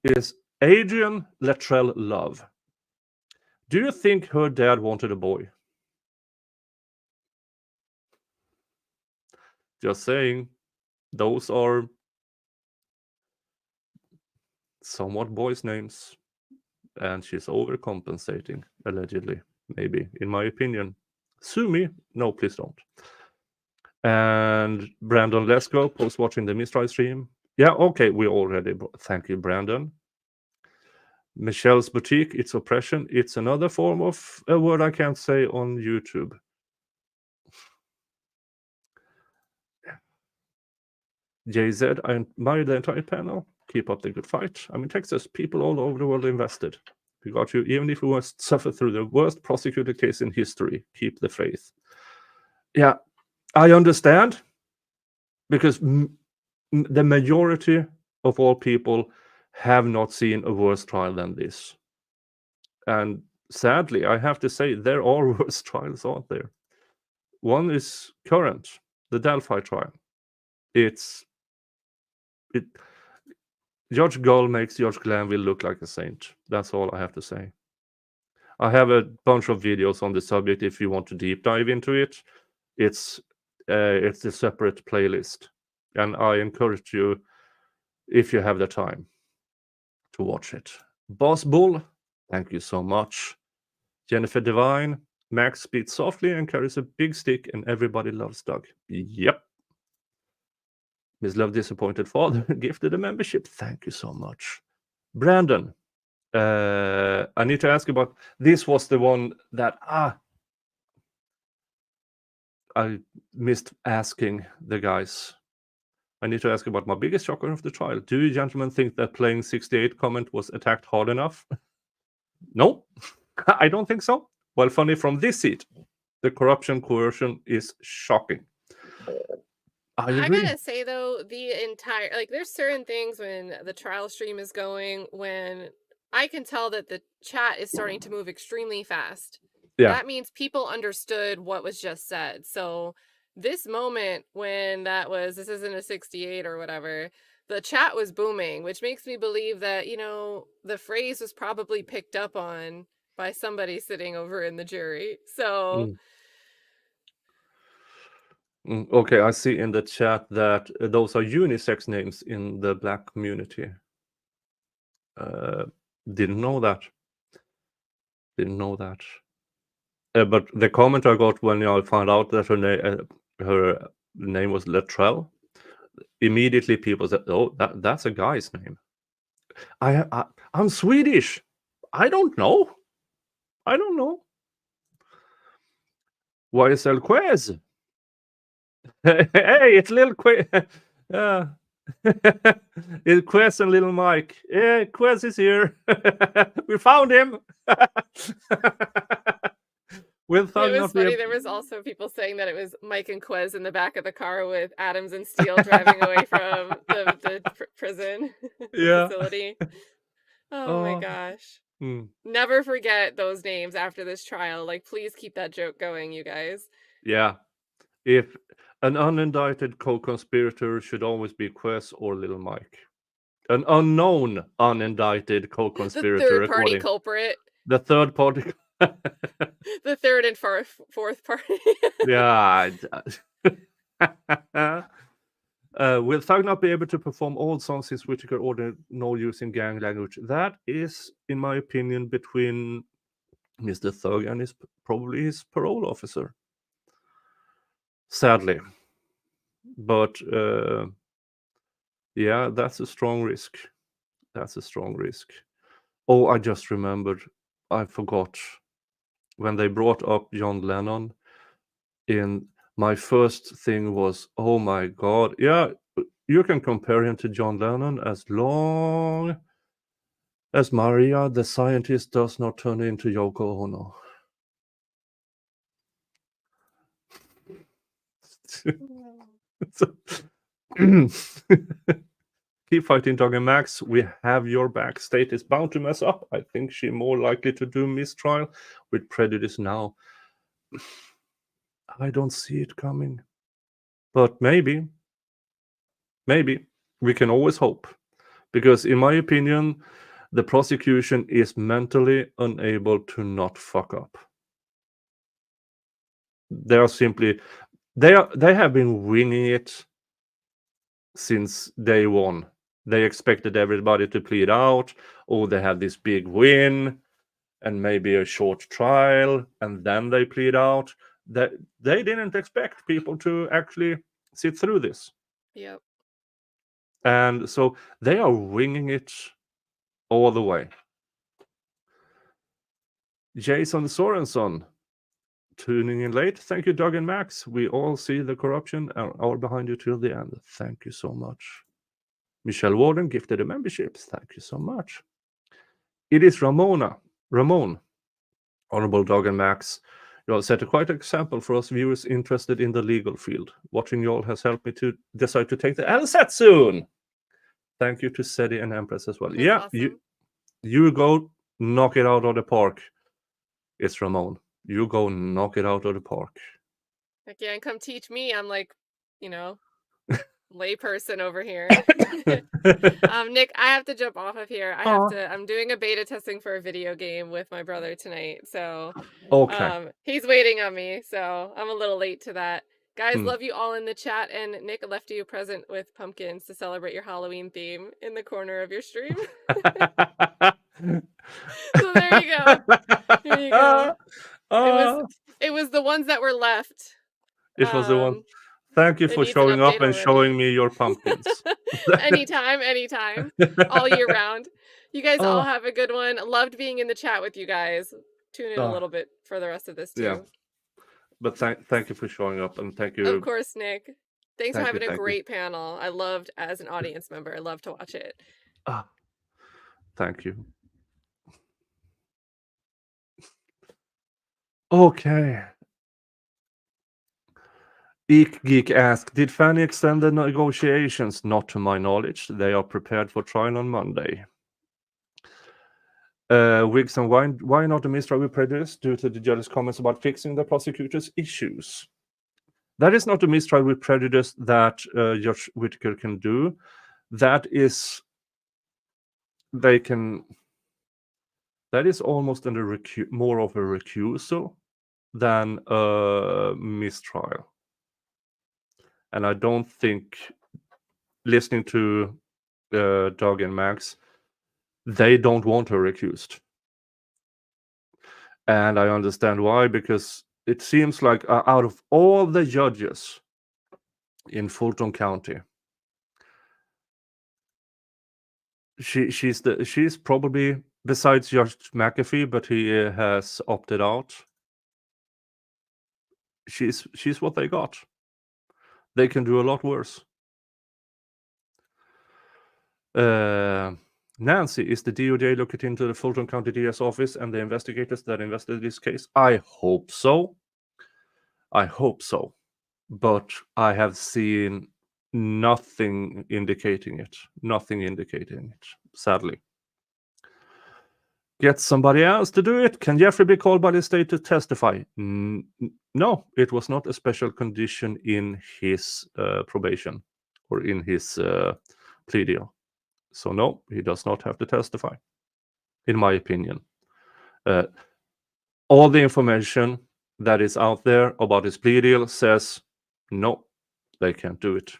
Speaker 2: is Adrian Latrell Love. Do you think her dad wanted a boy? Just saying. Those are somewhat boys' names. And she's overcompensating, allegedly. Maybe, in my opinion. Sue me. No, please don't. And Brandon Lesko, post watching the Mistrial stream. Yeah, okay, we already. Thank you, Brandon. Michelle's Boutique, it's oppression. It's another form of a word I can't say on YouTube. JZ, I admire the entire panel. Keep up the good fight. I'm in Texas. People all over the world invested. We got you, even if we must suffer through the worst prosecuted case in history. Keep the faith. Yeah, I understand. Because the majority of all people have not seen a worse trial than this. And sadly, I have to say, there are worse trials out there. One is current, the Delphi trial. Judge Gull makes Judge Glanville look like a saint. That's all I have to say. I have a bunch of videos on the subject if you want to deep dive into it. It's a separate playlist. And I encourage you, if you have the time, to watch it. Boss Bull, thank you so much. Jennifer Devine, Max speaks softly and carries a big stick, and everybody loves Doug. Yep. Miss Love disappointed father gifted a membership. Thank you so much. Brandon, I need to ask about, this was the one that I missed asking the guys. I need to ask about my biggest shocker of the trial. Do you gentlemen think that playing 68 comment was attacked hard enough? No, I don't think so. Well, funny from this seat, the corruption coercion is shocking. I agree.
Speaker 10: gotta say though, the entire, like, there's certain things when the trial stream is going when I can tell that the chat is starting to move extremely fast.
Speaker 2: Yeah.
Speaker 10: That means people understood what was just said. So this moment when this isn't a 68 or whatever, the chat was booming, which makes me believe that, the phrase was probably picked up on by somebody sitting over in the jury. So
Speaker 2: Okay, I see in the chat that those are unisex names in the Black community. Didn't know that. But the comment I got when I found out that her name was Latrell, immediately people said, "Oh, that's a guy's name." I'm Swedish. I don't know. YSL Quez. Hey, it's little Quez. Yeah. It's Quez and little Mike. Yeah, Quez is here. We found him.
Speaker 10: it was funny. There was also people saying that it was Mike and Quez in the back of the car with Adams and Steele driving away from the prison facility. Oh my gosh. Never forget those names after this trial. Like, please keep that joke going, you guys.
Speaker 2: Yeah. If an unindicted co-conspirator should always be Quez or Little Mike. An unknown unindicted co-conspirator.
Speaker 10: The third party culprit.
Speaker 2: The third party.
Speaker 10: The third and fourth party.
Speaker 2: Yeah. Will Thug not be able to perform all songs since Whittaker ordered no use in gang language? That is, in my opinion, between Mr. Thug and probably his parole officer. Sadly. But yeah, that's a strong risk. That's a strong risk. Oh, I just remembered. I forgot. When they brought up John Lennon, my first thing was, oh my God, yeah, you can compare him to John Lennon as long as Maria, the scientist, does not turn into Yoko Ono. Keep fighting, Dog and Max. We have your back. State is bound to mess up. I think she's more likely to do mistrial with prejudice now. I don't see it coming. But maybe we can always hope. Because in my opinion, the prosecution is mentally unable to not fuck up. They are simply, they have been winging it since day one. They expected everybody to plead out, or they had this big win and maybe a short trial, and then they plead out. That they didn't expect people to actually sit through this.
Speaker 10: Yep.
Speaker 2: And so they are winging it all the way. Jason Sorensen, tuning in late. Thank you, Doug and Max. We all see the corruption and are behind you till the end. Thank you so much. Michelle Warden gifted a membership. Thank you so much. It is Ramon, Honorable Doug and Max. You all set a quite example for us viewers interested in the legal field. Watching you all has helped me to decide to take the LSAT soon. Thank you to Ceddy and Empress as well.
Speaker 10: That's
Speaker 2: yeah,
Speaker 10: awesome.
Speaker 2: you go knock it out of the park. It's Ramon. You go knock it out of the park.
Speaker 10: Heck yeah, and come teach me. I'm like, layperson over here. Nick, I have to jump off of here. I'm doing a beta testing for a video game with my brother tonight. So
Speaker 2: Okay.
Speaker 10: he's waiting on me. So I'm a little late to that. Guys, love you all in the chat. And Nick left you a present with pumpkins to celebrate your Halloween theme in the corner of your stream. So there you go. There you go. It was the ones that were left.
Speaker 2: It was the one. Thank you
Speaker 10: it
Speaker 2: for
Speaker 10: needs an
Speaker 2: showing up
Speaker 10: update
Speaker 2: and
Speaker 10: already.
Speaker 2: showing me your pumpkins.
Speaker 10: anytime, all year round. You guys all have a good one. Loved being in the chat with you guys. Tune in a little bit for the rest of this too.
Speaker 2: Yeah. But thank you for showing up, and thank you.
Speaker 10: Of course, Nick. Thanks for having a
Speaker 2: thank you.
Speaker 10: great panel. I loved, as an audience member, I love to watch it.
Speaker 2: Thank you. Okay. Eek Geek asked, did Fanny extend the negotiations? Not to my knowledge. They are prepared for trial on Monday. Wiggs and why not a mistrial with prejudice due to the judge's comments about fixing the prosecutor's issues? That is not a mistrial with prejudice that Judge Whittaker can do. That is, that is almost more of a recusal than a mistrial. And I don't think, listening to Doug and Max, they don't want her recused. And I understand why, because it seems like out of all the judges in Fulton County, she's probably, besides Judge McAfee, but he has opted out. She's what they got. They can do a lot worse. Nancy, is the DOJ looking into the Fulton County DS office and the investigators that investigated this case? I hope so. But I have seen nothing indicating it. Sadly. Get somebody else to do it. Can Jeffrey be called by the state to testify? No, it was not a special condition in his probation or in his plea deal. So no, he does not have to testify, in my opinion. All the information that is out there about his plea deal says, no, they can't do it.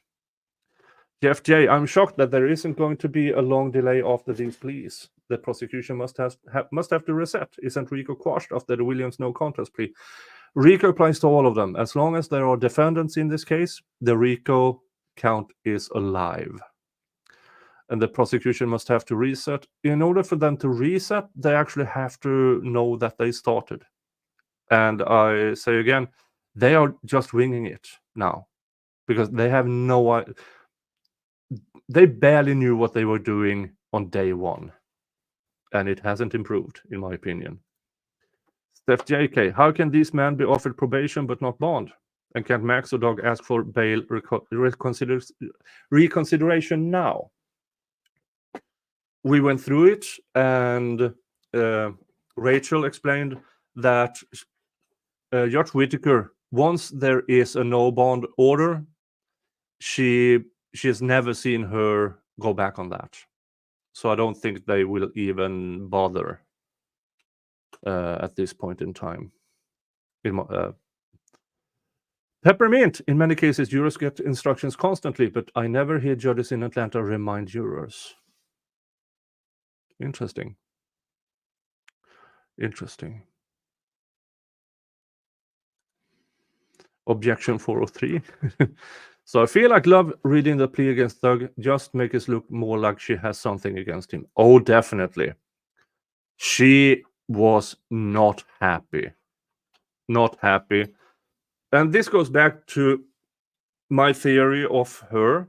Speaker 2: Jeff J, I'm shocked that there isn't going to be a long delay after these pleas. The prosecution must have to reset. Isn't RICO quashed after the Williams no contest plea? RICO applies to all of them. As long as there are defendants in this case, the RICO count is alive. And the prosecution must have to reset. In order for them to reset, they actually have to know that they started. And I say again, they are just winging it now because they have no idea. They barely knew what they were doing on day one. And it hasn't improved, in my opinion. Steph JK, how can these men be offered probation but not bond? And can't Max or Dog ask for bail reconsideration now? We went through it, and Rachel explained that Judge Whitaker, once there is a no bond order, she has never seen her go back on that. So I don't think they will even bother at this point in time. Peppermint, in many cases, jurors get instructions constantly, but I never hear judges in Atlanta remind jurors. Interesting. Interesting. Objection 403. So I feel like Love reading the plea against Thug just makes us look more like she has something against him. Oh, definitely. She was not happy. Not happy. And this goes back to my theory of her.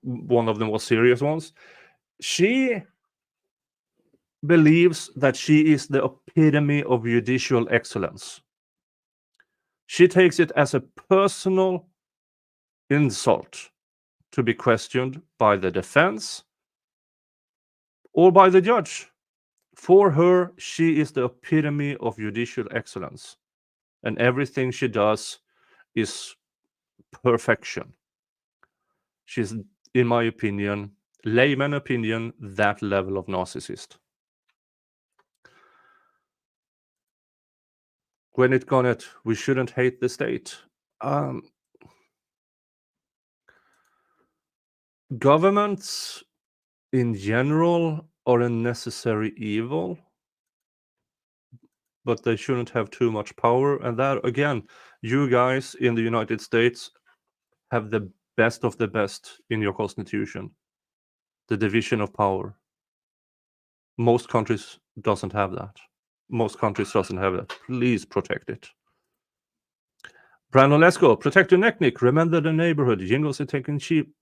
Speaker 2: One of the most serious ones. She believes that she is the epitome of judicial excellence. She takes it as a personal insult to be questioned by the defense or by the judge. For her, she is the epitome of judicial excellence. And everything she does is perfection. She's, in my opinion, layman opinion, that level of narcissist. Gwinnett Gonnet, we shouldn't hate the state. Governments in general are a necessary evil, but they shouldn't have too much power. And that, again, you guys in the United States have the best of the best in your constitution. The division of power. Most countries doesn't have that. Most countries doesn't have that. Please protect it. Brandon Lesko, protect your neck, Nick. Remember the neighborhood. Jingles are taking sheep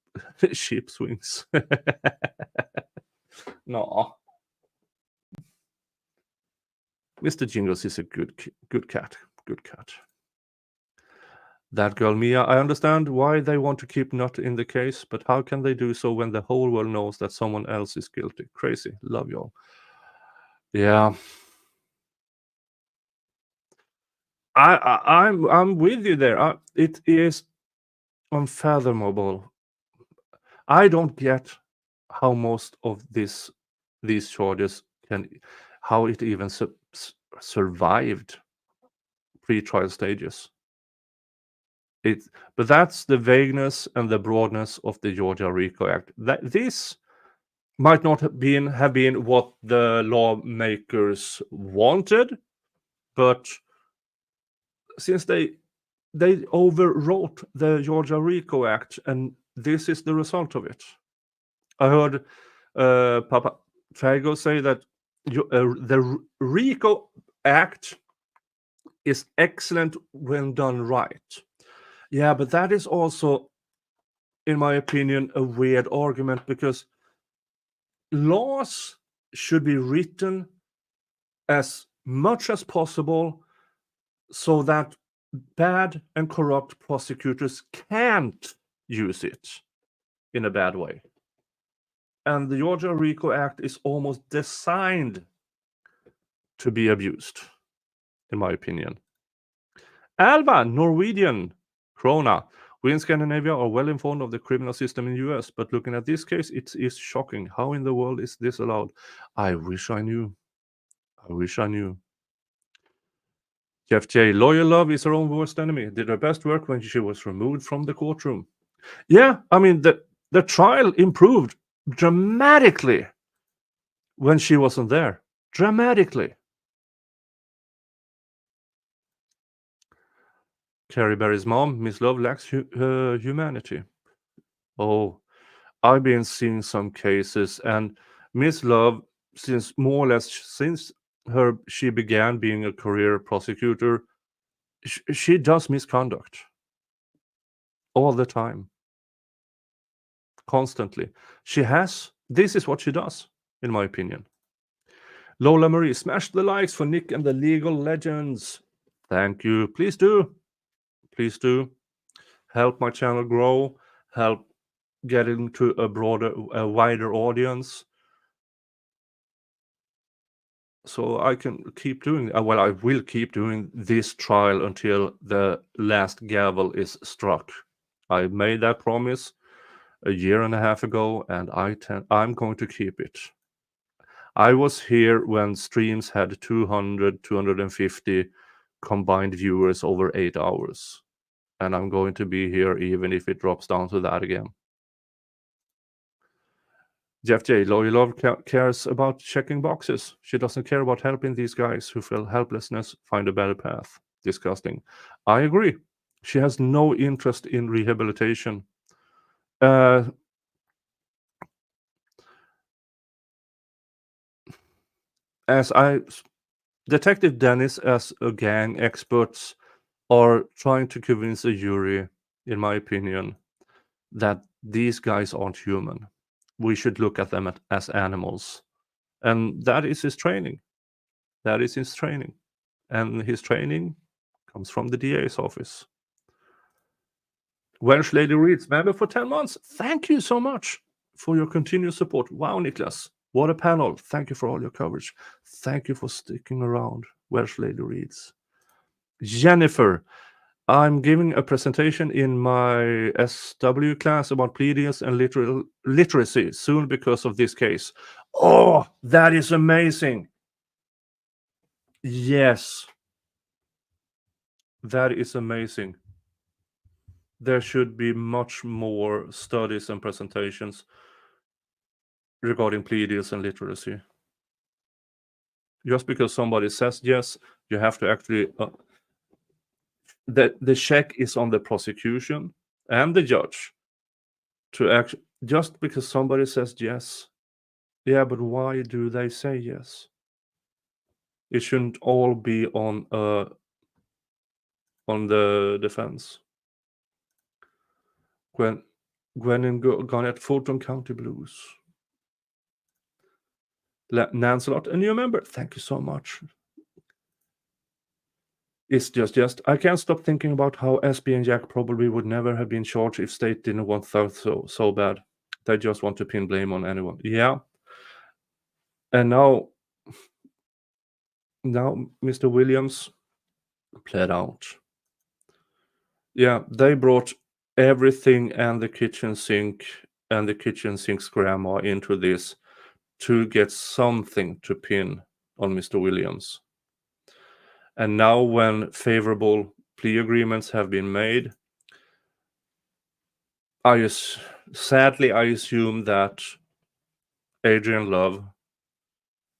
Speaker 2: swings. No. Mr. Jingles is a good cat. Good cat. That girl Mia, I understand why they want to keep Nut in the case, but how can they do so when the whole world knows that someone else is guilty? Crazy. Love y'all. Yeah. I'm with you there. It is unfathomable. I don't get how most of these charges how it even survived pre-trial stages. But that's the vagueness and the broadness of the Georgia RICO Act. This might not have been what the lawmakers wanted, but since they overwrote the Georgia RICO Act, and this is the result of it. I heard Papa Trago say that the RICO Act is excellent when done right. Yeah, but that is also, in my opinion, a weird argument, because laws should be written as much as possible so that bad and corrupt prosecutors can't use it in a bad way. And the Georgia RICO Act is almost designed to be abused, in my opinion. Alba, Norwegian, Krona. We in Scandinavia are well informed of the criminal system in the US, but looking at this case, it is shocking. How in the world is this allowed? I wish I knew. I wish I knew. Jeff J. Lawyer Love is her own worst enemy. Did her best work when she was removed from the courtroom. Yeah, I mean, The trial improved dramatically when she wasn't there. Dramatically. Carrie Berry's mom, Miss Love, lacks humanity. Oh, I've been seeing some cases, and Miss Love, since more or less since she began being a career prosecutor, she does misconduct all the time, constantly. This is what she does, in my opinion. Lola Marie, smash the likes for Nick and the legal legends. Thank you. Please do. Please do. Help my channel grow. Help get into a wider audience. So I can keep doing, well, I will keep doing this trial until the last gavel is struck. I made that promise a year and a half ago, and I'm going to keep it. I was here when streams had 200, 250 combined viewers over 8 hours. And I'm going to be here even if it drops down to that again. Jeff J. Lawyer Love cares about checking boxes. She doesn't care about helping these guys who feel helplessness find a better path. Disgusting. I agree. She has no interest in rehabilitation. Detective Dennis, as a gang experts, are trying to convince a jury, in my opinion, that these guys aren't human. We should look at them as animals. And that is his training. That is his training. And his training comes from the DA's office. Welsh Lady Reads, member for 10 months. Thank you so much for your continued support. Wow, Niklas. What a panel. Thank you for all your coverage. Thank you for sticking around. Welsh Lady Reads. Jennifer, I'm giving a presentation in my SW class about pleadings and literacy soon because of this case. Oh, that is amazing. Yes. That is amazing. There should be much more studies and presentations regarding pleadings and literacy. Just because somebody says yes, you have to actually... the check is on the prosecution and the judge to act. Just because somebody says yes, yeah, but why do they say yes? It shouldn't all be on the defense. Gwen and Garnett, Fulton County Blues. Lancelot, a new member. Thank you so much. It's just I can't stop thinking about how SB and Jack probably would never have been charged if state didn't want that so bad. They just want to pin blame on anyone. Yeah. And now Mr. Williams pled out. Yeah, they brought everything and the kitchen sink and the kitchen sink's grandma into this to get something to pin on Mr. Williams. And now when favorable plea agreements have been made, sadly I assume that Adrian Love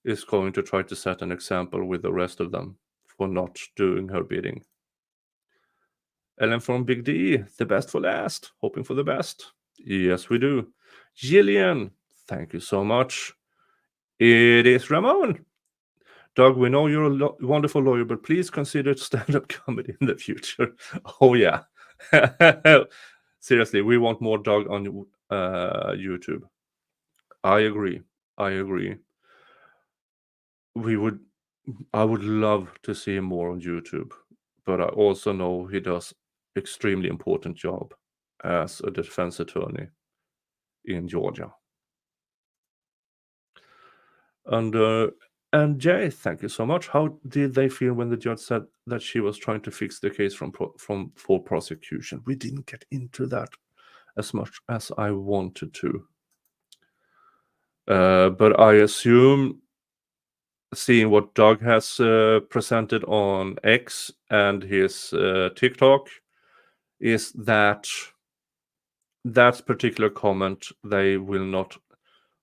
Speaker 2: is going to try to set an example with the rest of them for not doing her bidding. Ellen from Big D, the best for last, hoping for the best. Yes, we do. Jillian, thank you so much. It is Ramon. Doug, we know you're a wonderful lawyer, but please consider stand-up comedy in the future. Oh, yeah. Seriously, we want more Doug on YouTube. I agree. I would love to see him more on YouTube, but I also know he does extremely important job as a defense attorney in Georgia. And Jay, thank you so much. How did they feel when the judge said that she was trying to fix the case for prosecution? We didn't get into that as much as I wanted to. But I assume, seeing what Doug has presented on X and his TikTok, is that that particular comment they will not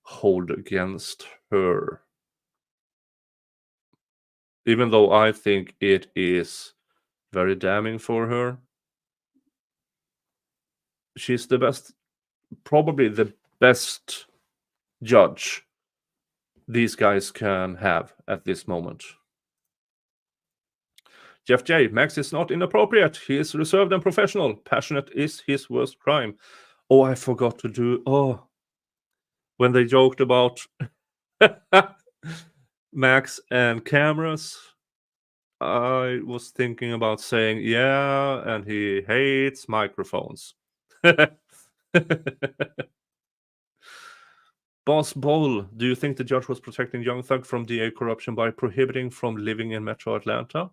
Speaker 2: hold against her. Even though I think it is very damning for her. She's the best, probably the best judge these guys can have at this moment. Jeff J. Max is not inappropriate. He is reserved and professional. Passionate is his worst crime. Oh, I forgot to do. Oh, when they joked about Max and cameras, I was thinking about saying, yeah, and he hates microphones. Boss Bowl, do you think the judge was protecting Young Thug from DA corruption by prohibiting from living in Metro Atlanta?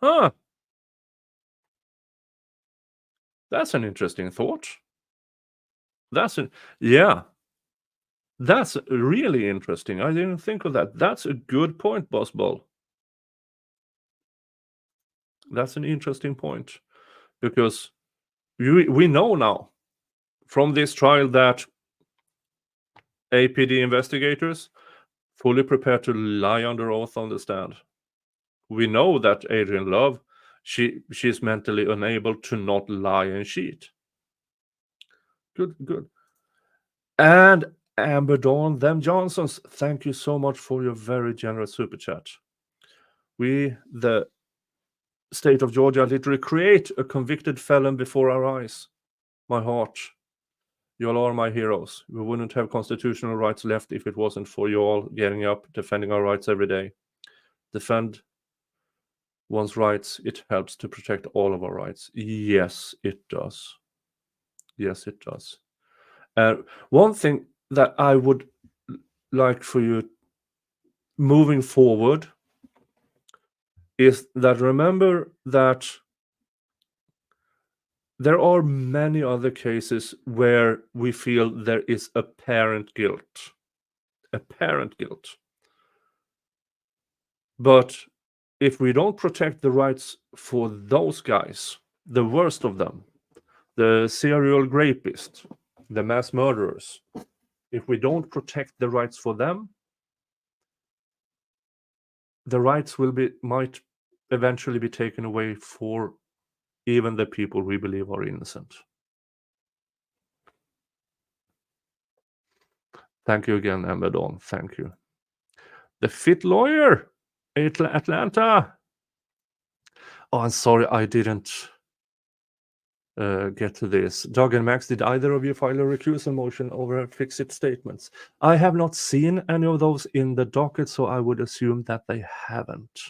Speaker 2: Huh. That's an interesting thought. That's really interesting. I didn't think of that. That's a good point, Boss Bowl. That's an interesting point, because we know now from this trial that APD investigators fully prepared to lie under oath on the stand. We know that Adrian Love, she's mentally unable to not lie and cheat. Good. And Amber Dawn, them Johnsons, thank you so much for your very generous super chat. We, the state of Georgia, literally create a convicted felon before our eyes. My heart. Y'all are my heroes. We wouldn't have constitutional rights left if it wasn't for you all getting up, defending our rights every day. Defend one's rights. It helps to protect all of our rights. Yes, it does. Yes, it does. One thing that I would like for you moving forward is that remember that there are many other cases where we feel there is apparent guilt. Apparent guilt. But if we don't protect the rights for those guys, the worst of them, the serial rapists, the mass murderers, if we don't protect the rights for them, the rights might eventually be taken away for even the people we believe are innocent. Thank you again, Amber Dawn. Thank you. The Fit Lawyer, Atlanta. Oh, I'm sorry I didn't get to this. Doug and Max, did either of you file a recusal motion over fix-it statements? I have not seen any of those in the docket, so I would assume that they haven't.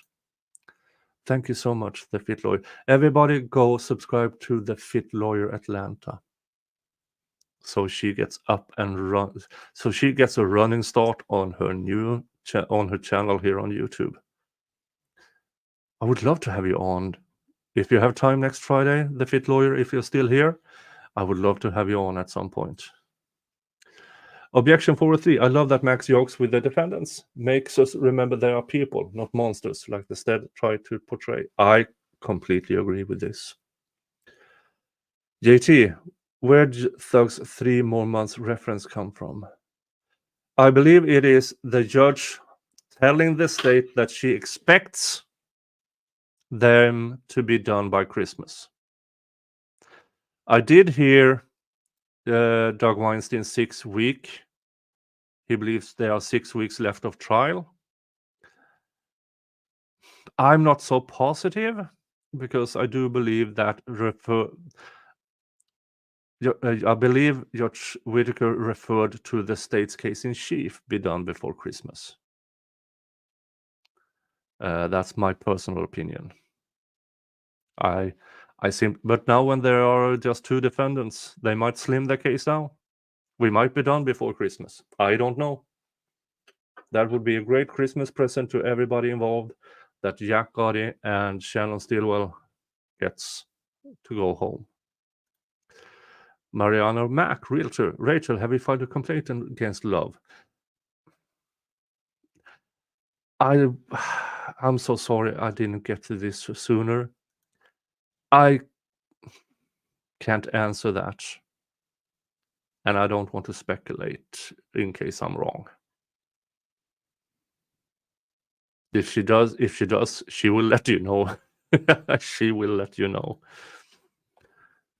Speaker 2: Thank you so much, The Fit Lawyer. Everybody go subscribe to The Fit Lawyer Atlanta. So she gets up and runs. So she gets a running start on her new on her channel here on YouTube. I would love to have you on. If you have time next Friday, The Fit Lawyer, if you're still here, I would love to have you on at some point. Objection 403. I love that Max jokes with the defendants. Makes us remember they are people, not monsters, like the Stead tried to portray. I completely agree with this. JT, where Thug's 3 more months reference come from? I believe it is the judge telling the state that she expects them to be done by Christmas. I did hear Doug Weinstein 6 weeks. He believes there are 6 weeks left of trial. I'm not so positive because I do believe that I believe Judge Whitaker referred to the state's case in chief be done before Christmas. That's my personal opinion. But now when there are just 2 defendants, they might slim the case down. We might be done before Christmas. I don't know. That would be a great Christmas present to everybody involved, that Jack Gotti and Shannon Stillwell gets to go home. Mariana Mack, realtor. Rachel, have you filed a complaint against Love? I'm so sorry I didn't get to this sooner. I can't answer that. and I don't want to speculate in case I'm wrong. If she does, she will let you know. She will let you know.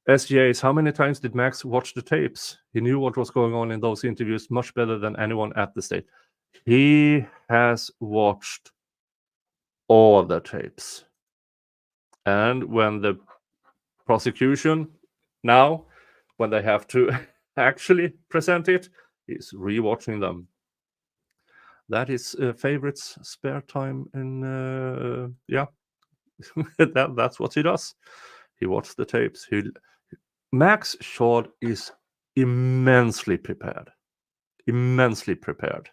Speaker 2: SJs, how many times did Max watch the tapes? He knew what was going on in those interviews much better than anyone at the state. He has watched all the tapes. And when the prosecution, now, when they have to actually present it, he's rewatching them. That is favorites spare time in, yeah. That's what he does. He watches the tapes. Max Schardt is immensely prepared. Immensely prepared.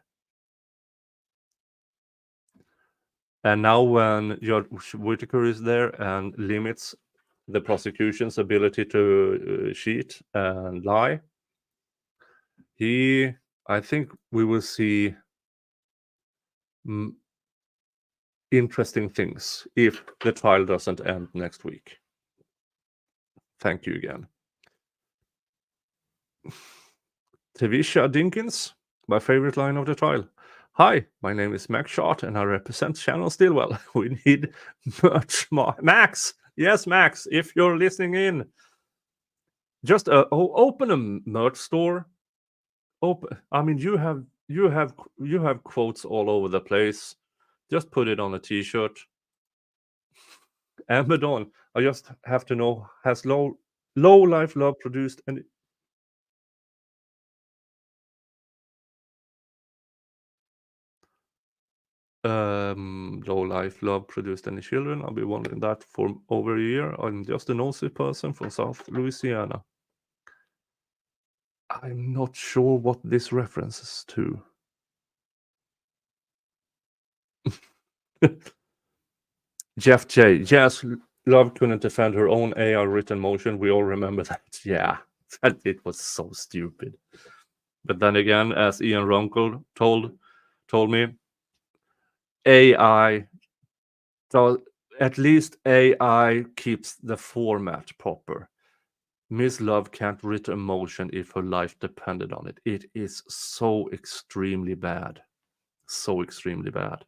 Speaker 2: And now when Judge Whitaker is there and limits the prosecution's ability to cheat and lie, I think we will see interesting things if the trial doesn't end next week. Thank you again. Tavisha Dinkins, my favorite line of the trial. Hi, my name is Max Schardt and I represent Shannon Stillwell. We need much more. Max! Yes, Max, if you're listening in, just open a merch store. I mean, you have quotes all over the place. Just put it on a t-shirt. Amber Dawn, I just have to know, has Low Life Love produced any... Low Life Love produced any children? I've been wondering that for over a year. I'm just a nosy person from South Louisiana. I'm not sure what this references to. Jeff J. Yes, Love couldn't defend her own AI written motion. We all remember that. Yeah, it was so stupid. But then again, as Ian Runkle told me, AI, so at least AI keeps the format proper. Miss Love can't write a motion if her life depended on it. It is so extremely bad. So extremely bad.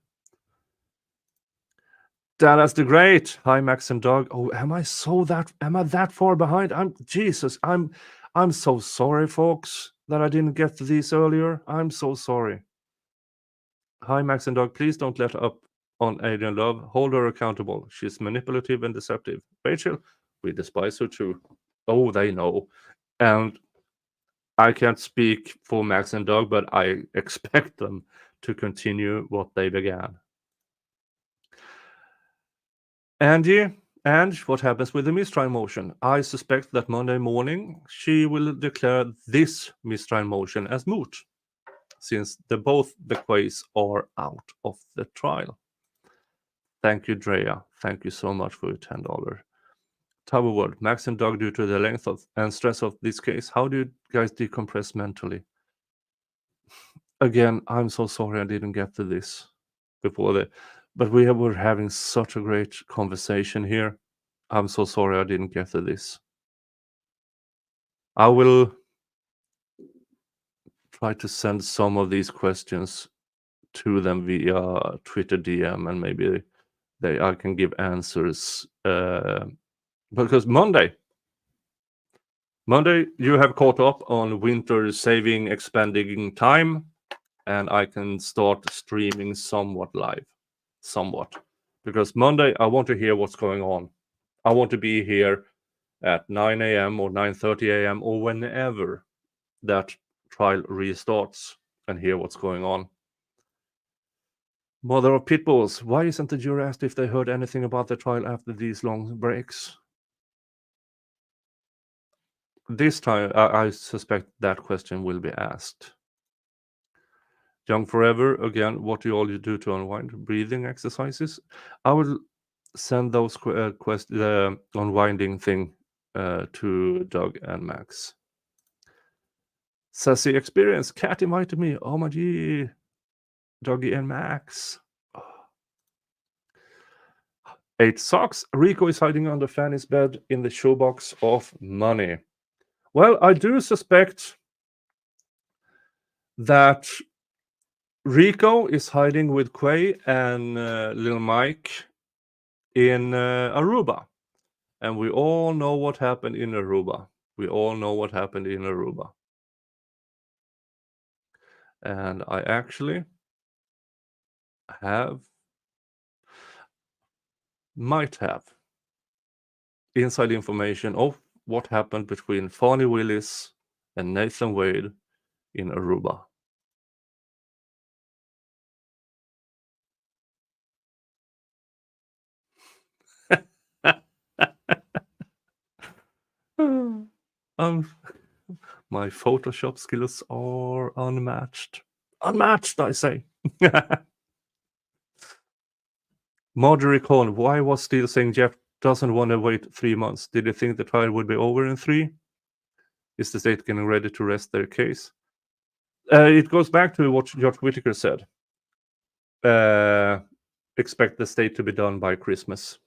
Speaker 2: Dallas the Great. Hi, Max and Doug. Oh, am I that far behind? I'm so sorry, folks, that I didn't get to these earlier. I'm so sorry. Hi, Max and Doug. Please don't let up on Adrian Love. Hold her accountable. She's manipulative and deceptive. Rachel, we despise her too. Oh, they know. And I can't speak for Max and Doug, but I expect them to continue what they began. Angie, what happens with the mistrial motion? I suspect that Monday morning she will declare this mistrial motion as moot, since both the case are out of the trial. Thank you, Drea. Thank you so much for your $10. Tower Word, Max and Doug, due to the length and stress of this case, how do you guys decompress mentally? Again, I'm so sorry I didn't get to this before but we were having such a great conversation here. I'm so sorry I didn't get to this. I will try to send some of these questions to them via Twitter DM, and maybe I can give answers. Because Monday, you have caught up on winter saving, expanding time, and I can start streaming somewhat live. Because Monday I want to hear what's going on. I want to be here at 9 a.m. or 9:30 a.m. or whenever that trial restarts and hear what's going on. Mother of Pitbulls, why isn't the jury asked if they heard anything about the trial after these long breaks? This time I suspect that question will be asked. Young Forever, again, what do you do to unwind? Breathing exercises. I will send those the unwinding thing to Doug and Max. Sassy Experience, Katt invited me. Oh my gee, Dougie and Max. 8 Socks, RICO is hiding under Fanny's bed in the showbox of money. Well, I do suspect that RICO is hiding with Quay and Lil Mike in Aruba. And we all know what happened in Aruba. We all know what happened in Aruba. And I actually might have inside information of what happened between Fani Willis and Nathan Wade in Aruba. My Photoshop skills are unmatched. Unmatched, I say. Marjorie Cohn, why was Steele saying Jeff doesn't want to wait 3 months? Did he think the trial would be over in 3? Is the state getting ready to rest their case? It goes back to what George Whitaker said. Expect the state to be done by Christmas.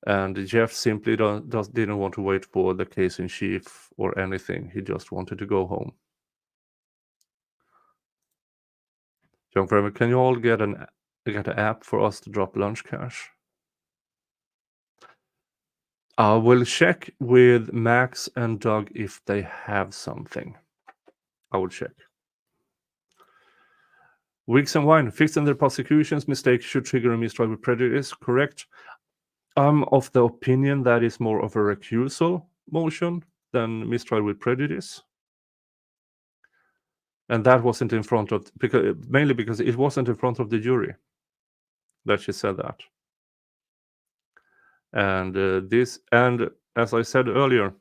Speaker 2: And Jeff simply didn't want to wait for the case in chief or anything. He just wanted to go home. John Kramer, can you all get an app for us to drop lunch cash? I will check with Max and Doug if they have something. I will check. Wicks and Wine, fixing the prosecution's mistake should trigger a mistrial with prejudice, correct? I'm of the opinion that is more of a recusal motion than mistrial with prejudice. And that wasn't in front of, mainly because it wasn't in front of the jury that she said that. And and as I said earlier,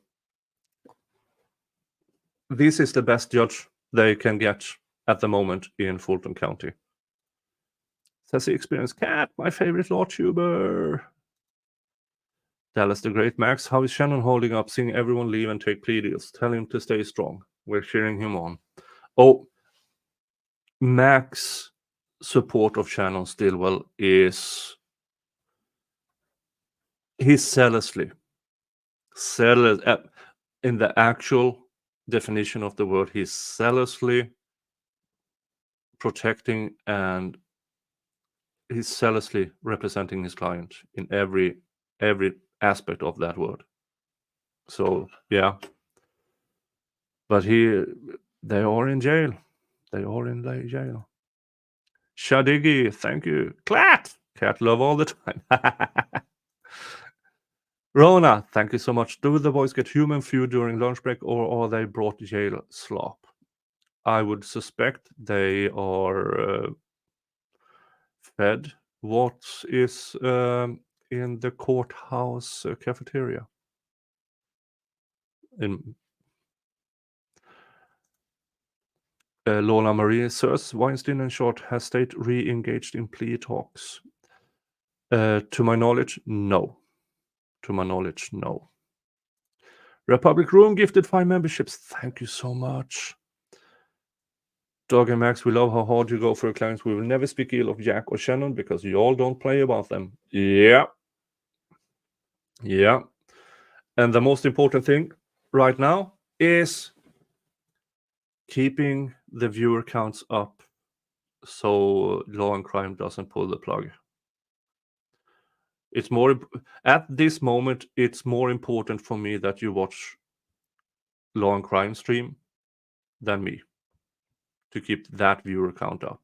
Speaker 2: this is the best judge they can get at the moment in Fulton County. Says the experienced Katt, my favorite law tuber. Dallas the Great, Max, how is Shannon holding up, seeing everyone leave and take plea deals? Tell him to stay strong. We're cheering him on. Oh, Max's support of Shannon Stillwell is he's zealously in the actual definition of the word, he's zealously protecting and he's zealously representing his client in every aspect of that word. So yeah, but they are in jail. They are in jail. Shadigi, thank you. Katt love all the time. Rona, thank you so much. Do the boys get human food during lunch break, or are they brought jail slop? I would suspect they are fed what is in the courthouse cafeteria. Lola Marie says Weinstein and Schardt has state re-engaged in plea talks. To my knowledge, no. To my knowledge, no. Republic Room gifted 5 memberships. Thank you so much. Doug and Max, we love how hard you go for your clients. We will never speak ill of Jack or Shannon because you all don't play about them. Yeah. Yeah. And the most important thing right now is keeping the viewer counts up so Law and Crime doesn't pull the plug. It's more at this moment, it's more important for me that you watch Law and Crime stream than me to keep that viewer count up.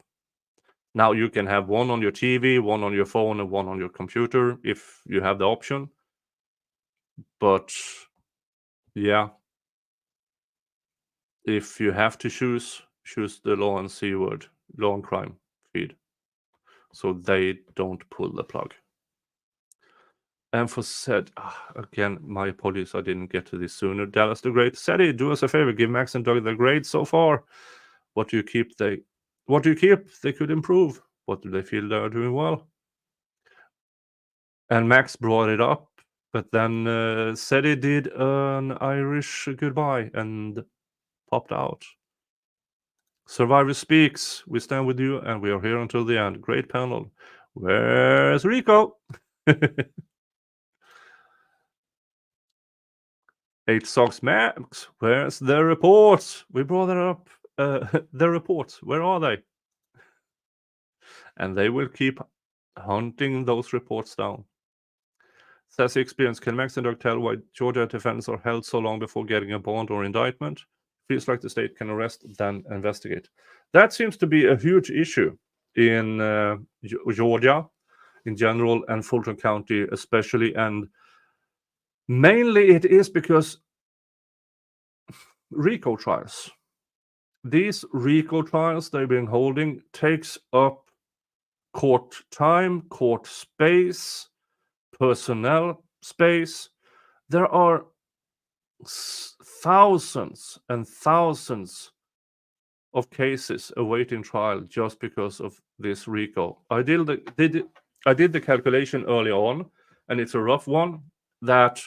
Speaker 2: Now you can have one on your TV, one on your phone, and one on your computer if you have the option. But yeah, if you have to choose the Law and C word, Law and Crime feed, so they don't pull the plug. And for said, again, my apologies, I didn't get to this sooner. Dallas the Great, Ceddy, do us a favor, give Max and Doug the grades so far. What do you keep? They could improve. What do they feel they are doing well? And Max brought it up, but then Ceddy did an Irish goodbye and popped out. Survivor speaks. We stand with you, and we are here until the end. Great panel. Where's RICO? 8 Socks Max, where's the reports? We brought it up. The reports, where are they? And they will keep hunting those reports down. Says experience, can Max and Doug tell why Georgia defendants are held so long before getting a bond or indictment? Feels like the state can arrest, then investigate. That seems to be a huge issue in Georgia in general and Fulton County especially. And mainly it is because RICO trials. These RICO trials they've been holding takes up court time, court space, personnel space. There are thousands and thousands of cases awaiting trial just because of this RICO. I did the calculation early on, and it's a rough one, that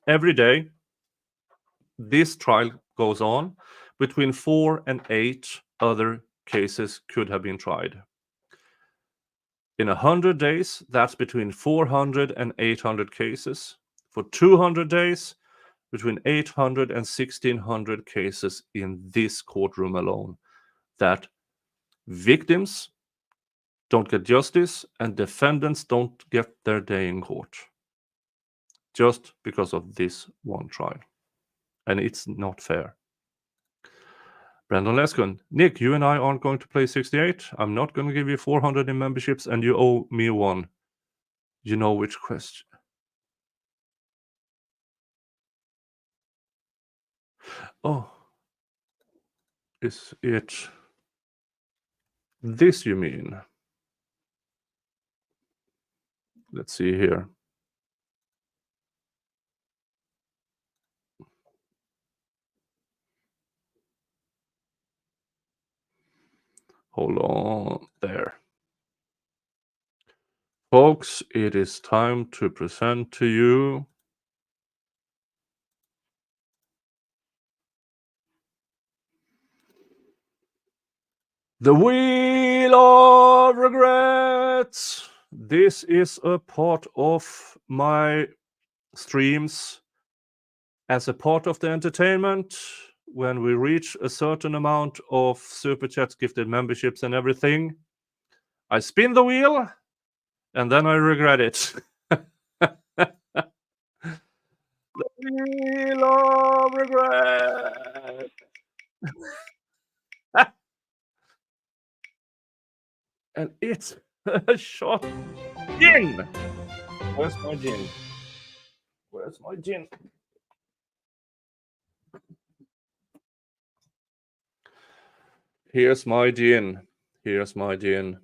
Speaker 2: every day this trial goes on, between 4 and 8 other cases could have been tried. In 100 days, that's between 400 and 800 cases. For 200 days, between 800 and 1600 cases in this courtroom alone, that victims don't get justice and defendants don't get their day in court just because of this one trial. And it's not fair. Brandon Leskun, Nick, you and I aren't going to play 68. I'm not going to give you 400 in memberships and you owe me one. You know which question. Oh, is it this you mean? Let's see here. Hold on there. Folks, it is time to present to you the Wheel of Regrets. This is a part of my streams as a part of the entertainment. When we reach a certain amount of super chats, gifted memberships and everything, I spin the wheel and then I regret it. The Wheel of Regret. And it's a shot gin. Where's my gin? Where's my gin? Here's my gin. Here's my gin.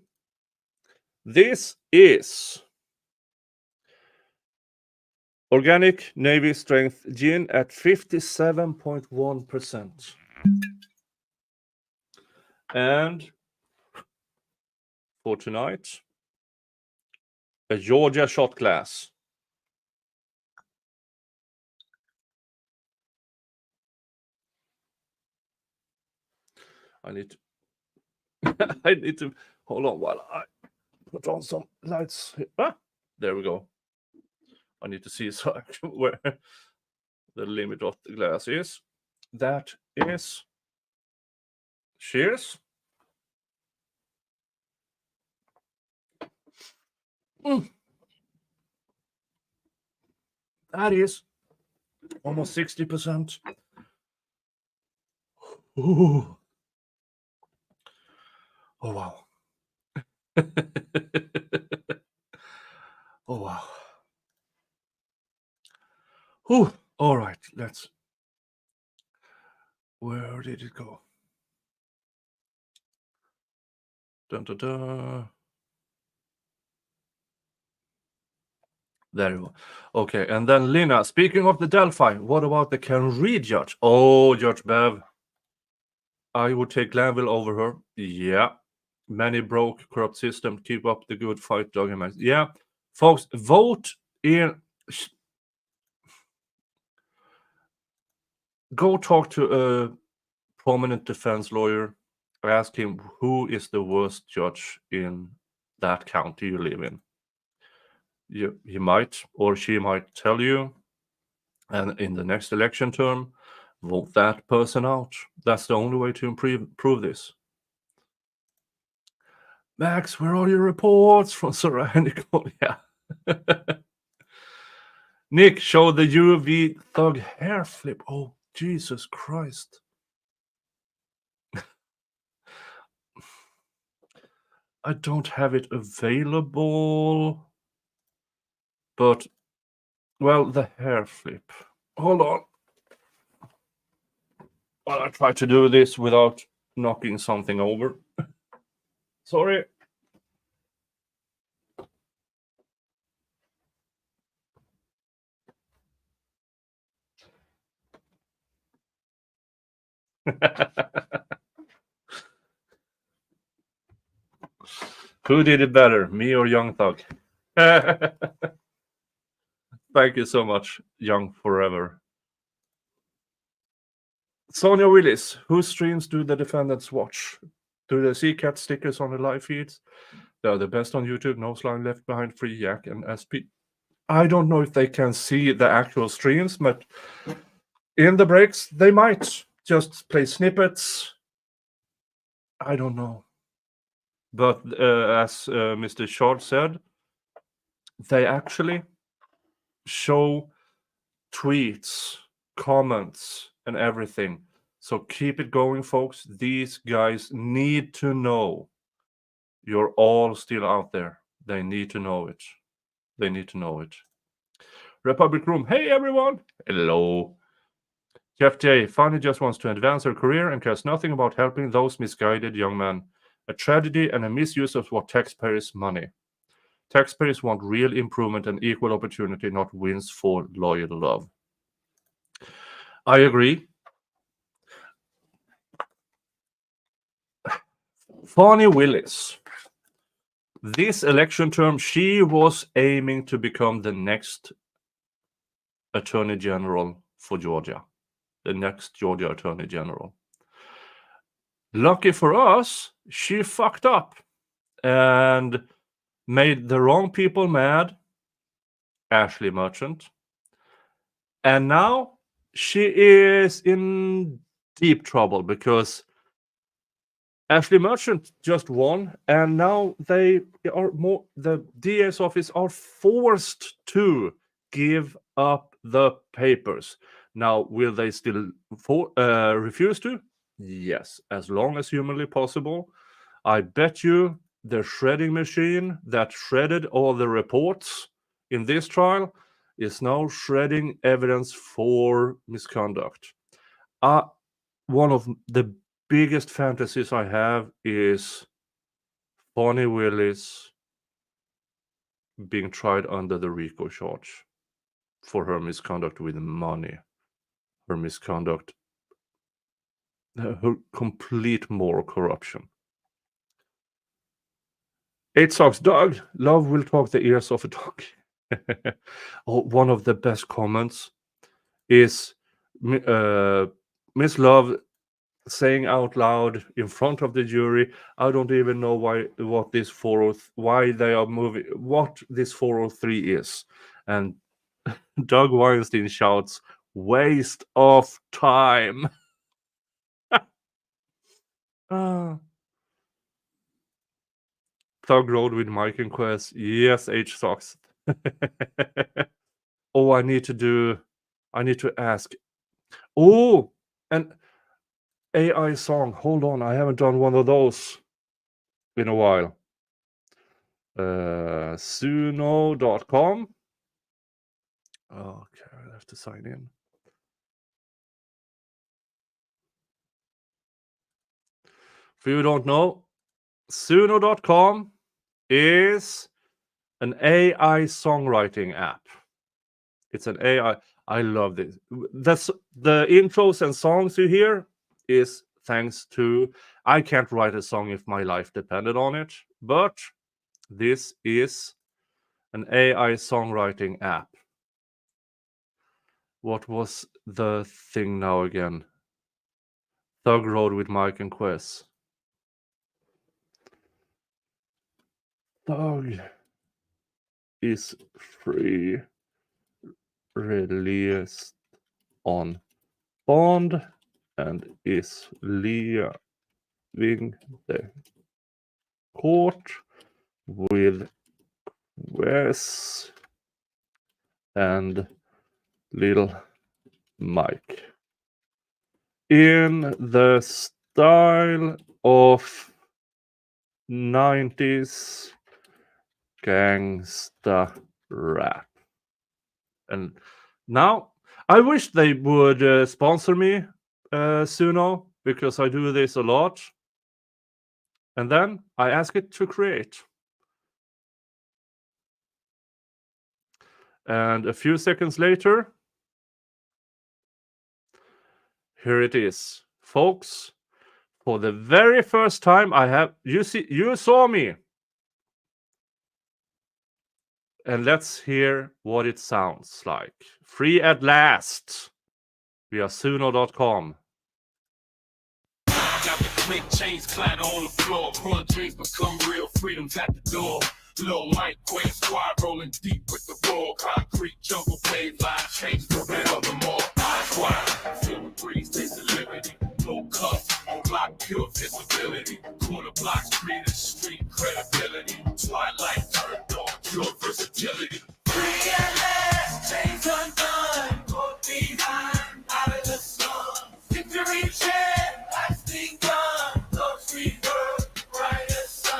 Speaker 2: This is organic Navy strength gin at 57.1%. And for tonight, a Georgia shot glass. I need to hold on while I put on some lights. Ah, there we go. I need to see where the limit of the glass is. That is. Cheers. That is almost 60%. Ooh. Oh, wow. Oh, wow. Ooh. All right, let's. Where did it go? Dun, dun, dun. There you go. Okay, and then Lina, speaking of the Delphi, what about the Can Read judge? Oh, Judge Bev. I would take Glanville over her. Yeah. Many broke, corrupt system. Keep up the good fight, dog and man. Yeah. Folks, vote in. Go talk to a prominent defense lawyer. Ask him who is the worst judge in that county you live in. He might or she might tell you. And in the next election term, vote that person out. That's the only way to improve this. Max, where are your reports from Tyrannical? Yeah. Nick, show the UV thug hair flip. Oh, Jesus Christ. I don't have it available. But, well, the hair flip. Hold on. Well, I try to do this without knocking something over. Sorry. Who did it better, me or Young Thug? Thank you so much, Young Forever. Sonia Willis, whose streams do the defendants watch? Do they see Katt stickers on the live feeds? They are the best on YouTube. No Slime Left Behind, Free Yak, and SP. I don't know if they can see the actual streams, but in the breaks, they might just play snippets. I don't know. But as Mr. Schardt said, they actually show tweets, comments, and everything. So keep it going, folks. These guys need to know you're all still out there. They need to know it. They need to know it. Republic Room. Hey, everyone. Hello. Jeff J. Fanny just wants to advance her career and cares nothing about helping those misguided young men. A tragedy and a misuse of what taxpayers' money. Taxpayers want real improvement and equal opportunity, not wins for loyal love. I agree. Fannie Willis. This election term, she was aiming to become the next Attorney General for Georgia. The next Georgia Attorney General. Lucky for us, she fucked up and made the wrong people mad. Ashley Merchant. And now she is in deep trouble because Ashley Merchant just won, and now they are more. The DA's office are forced to give up the papers. Now, will they still refuse to? Yes, as long as humanly possible. I bet you the shredding machine that shredded all the reports in this trial is now shredding evidence for misconduct. One of the biggest fantasies I have is Bonnie Willis being tried under the RICO charge for her misconduct with money, her misconduct, her complete moral corruption. 8 Socks Dog, love will talk the ears off a dog. One of the best comments is Miss Love saying out loud in front of the jury, I don't even know why this 403 is. And Doug Weinstein shouts, waste of time. Thug Road with Mike and Quest. Yes, H Socks. Oh, I need to ask. Oh, an AI song. Hold on, I haven't done one of those in a while. Suno.com. Okay, I have to sign in. If you don't know, Suno.com is an AI songwriting app. It's an AI. I love this. The intros and songs you hear is thanks to. I can't write a song if my life depended on it, but this is an AI songwriting app. What was the thing now again? Thug Road with Mike and Quest. Thug is free. Released on bond and is leaving the court with Wes and Little Mike in the style of 90s gangsta rap. And now I wish they would sponsor me, Suno, because I do this a lot. And then I ask it to create. And a few seconds later, here it is. Folks, for the very first time you saw me. And let's hear what it sounds like. Free at last via Suno.com.
Speaker 1: Got the click chains clatter on the floor. Prawn drinks become real freedoms at the door. Lil Mike Quay squad rolling deep with the raw concrete jungle paved line change the red of the mall. Squad, feel the breeze, taste the liberty. No cuffs, on block pure visibility. Corner blocks create street credibility. Twilight turned on pure versatility. Free at last, chains undone. Go behind, out of the sun. Victory chant, lasting gun. Those free birds, brighter sun.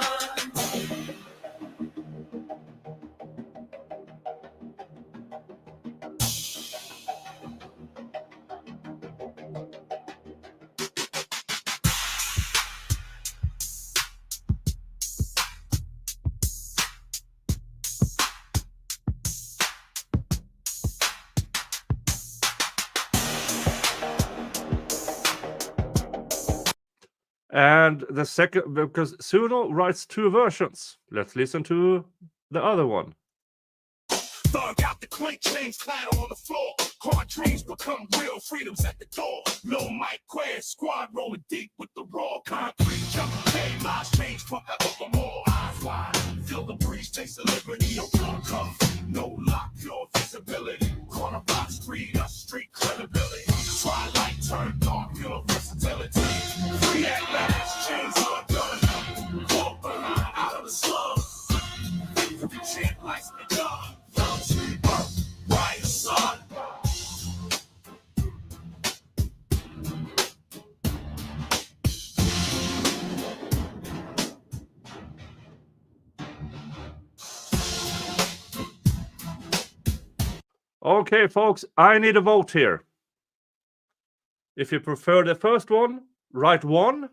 Speaker 2: And the second, because Suno writes two versions. Let's listen to the other one.
Speaker 1: Thug out the clink chains clatter on the floor. Car dreams become real freedoms at the door. Lil Mike Quay squad rolling deep with the raw concrete jungle. Hey, lives change forevermore. Eyes wide, feel the breeze, taste the liberty. No gun cuff, no lock, pure visibility. Corner block street, a street credibility. Twilight turned on, pure versatility. Free at last, chains undone. Walk the line out of the slum. The chant lights the gun. Young street birth, brighter sun.
Speaker 2: Okay, folks, I need a vote here. If you prefer the first one, write 1.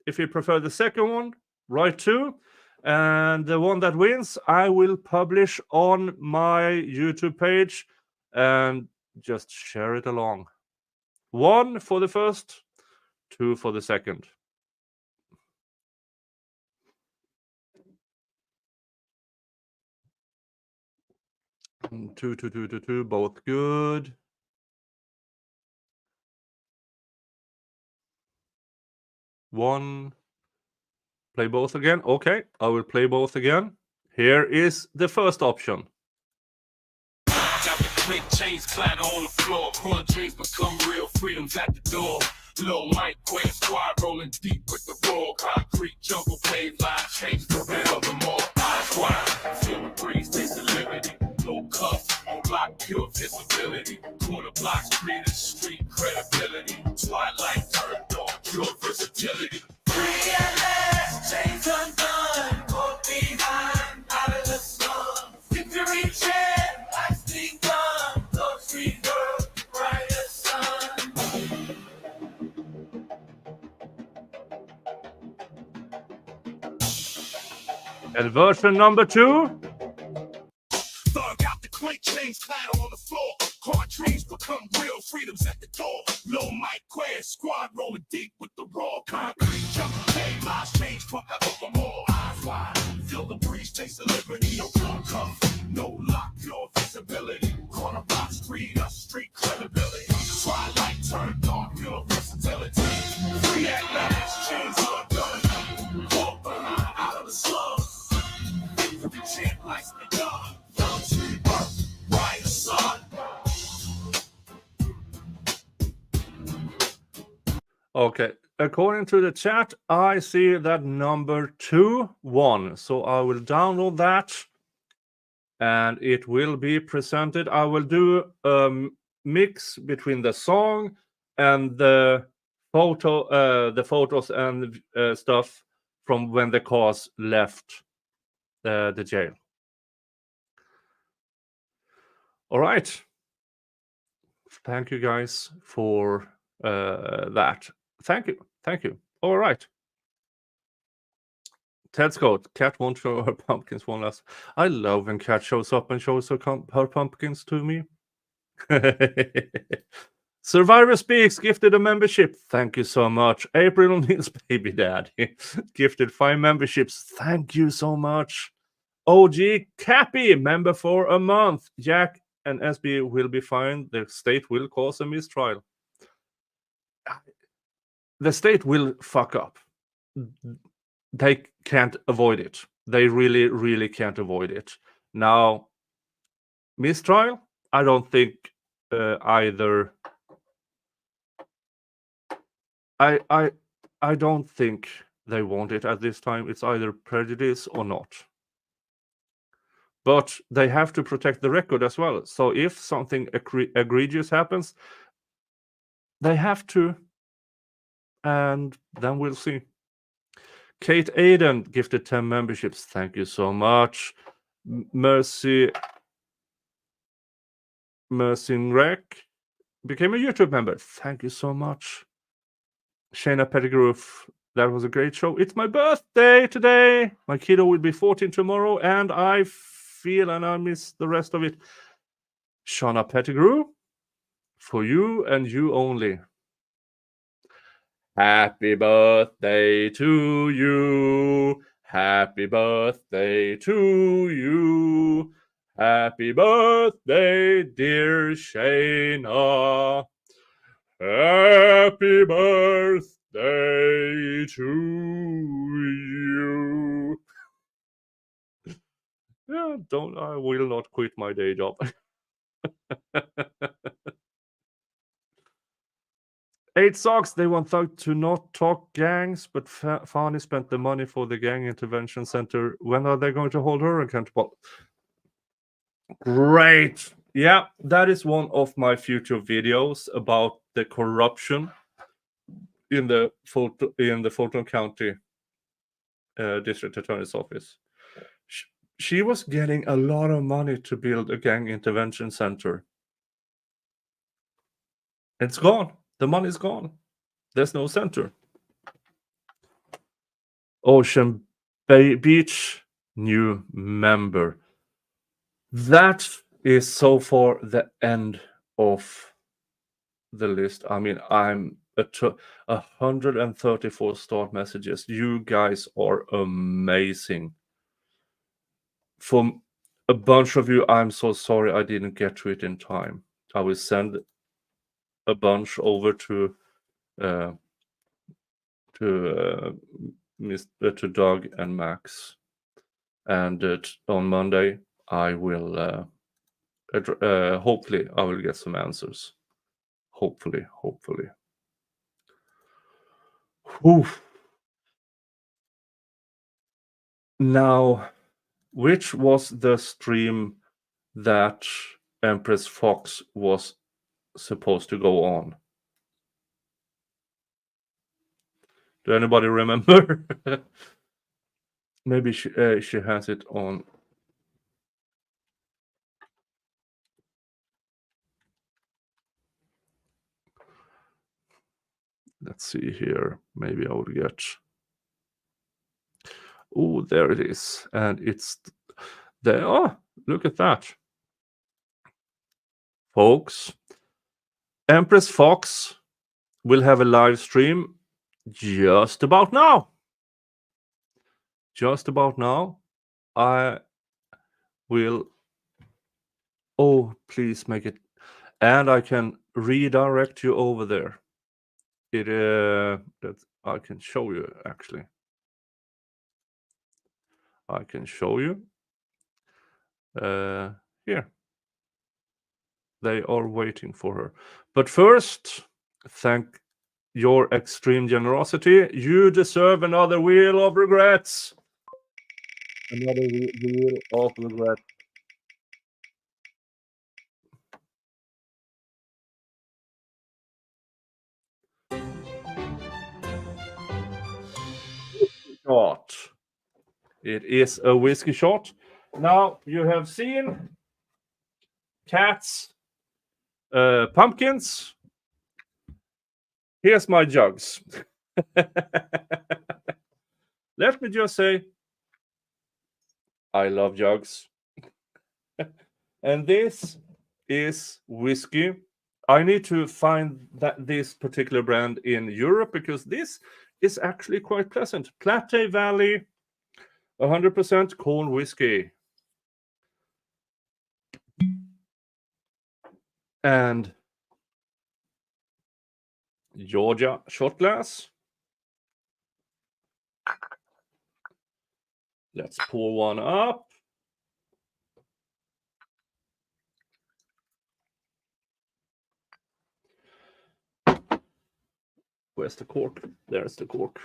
Speaker 2: If you prefer the second one, write 2. And the one that wins, I will publish on my YouTube page and just share it along. 1 for the first, 2 for the second. Two, both good. One. Play both again. Okay, I will play both again. Here is the first option.
Speaker 1: Got the click chains clatter on the floor. Prawn drinks become real freedoms at the door. Lil Mike Quay squad rolling deep with the raw concrete jungle paved line change the red of the mall. Squad, feel the breeze, taste the liberty. No cuffs, on block pure visibility. Corner blocks create street credibility. Twilight turned on pure versatility. Free at last, chains undone. Go behind, out of the slum. Victory chant, lasting gun. Those free birds, brighter sun.
Speaker 2: And version number 2.
Speaker 1: Thug out the clink chains clatter on the floor. Car dreams become real freedoms at the door. Lil Mike Quay squad rolling deep with the raw concrete jungle. Hey, lives change forevermore. Eyes wide, feel the breeze, taste the liberty. No gun cuff, no lock, pure visibility. Corner block street, a street credibility. Twilight turned on, pure versatility. Free at last, chains undone. Walk the line out of the slum. The chant lights the gun. Young street birth, brighter sun.
Speaker 2: Okay. According to the chat, I see that number 2 won. So I will download that and it will be presented. I will do a mix between the song and the photos and stuff from when the cars left the jail. All right. Thank you guys for that. Thank you. All right. Ted Scott, Katt won't show her pumpkins one last. I love when Katt shows up and shows her pumpkins to me. Survivor Speaks gifted a membership. Thank you so much. April O'Neill's baby daddy gifted 5 memberships. Thank you so much. OG Cappy, member for a month. Jack and SB will be fine. The state will cause a mistrial. The state will fuck up. They can't avoid it. They really, really can't avoid it. Now, mistrial, I don't think either. I don't think they want it at this time. It's either prejudice or not. But they have to protect the record as well. So if something egregious happens, they have to, and then we'll see. Kate Aiden gifted 10 memberships. Thank you so much. Mercy Rec became a YouTube member. Thank you so much. Shayna Pettigrew, that was a great show. It's my birthday today. My kiddo will be 14 tomorrow, and I feel and I miss the rest of it. Shauna Pettigrew, for you and you only. Happy birthday to you. Happy birthday to you. Happy birthday, dear Shayna. Happy birthday to you. Yeah, I will not quit my day job. Eight Socks, they want to not talk gangs, but Fanny spent the money for the gang intervention center. When are they going to hold her accountable? Great. Yeah, that is one of my future videos about the corruption in the Fulton County District Attorney's Office. She was getting a lot of money to build a gang intervention center. It's gone. The money's gone. There's no center. Ocean Beach, new member. That is so far the end of the list. I mean, I'm at 134 start messages. You guys are amazing. For a bunch of you, I'm so sorry I didn't get to it in time. I will send a bunch over to Doug and Max, and on Monday I will hopefully I will get some answers. Hopefully. Whew. Now, which was the stream that Empress Fox was supposed to go on? Do anybody remember? Maybe she has it on. Let's see here. Maybe I will get. Oh, there it is, and it's there. Oh, look at that, folks. Empress Fox will have a live stream just about now. I will. Oh, please make it, and I can redirect you over there. That I can show you actually. I can show you. Here. They are waiting for her. But first, thank your extreme generosity. You deserve another wheel of regrets. Another wheel of regret. Shot. It is a whiskey shot. Now you have seen Katt's pumpkins. Here's my jugs. Let me just say, I love jugs. And this is whiskey. I need to find this particular brand in Europe because this is actually quite pleasant. Platte Valley, 100% corn whiskey. And Georgia shot glass. Let's pour one up. Where's the cork? There's the cork.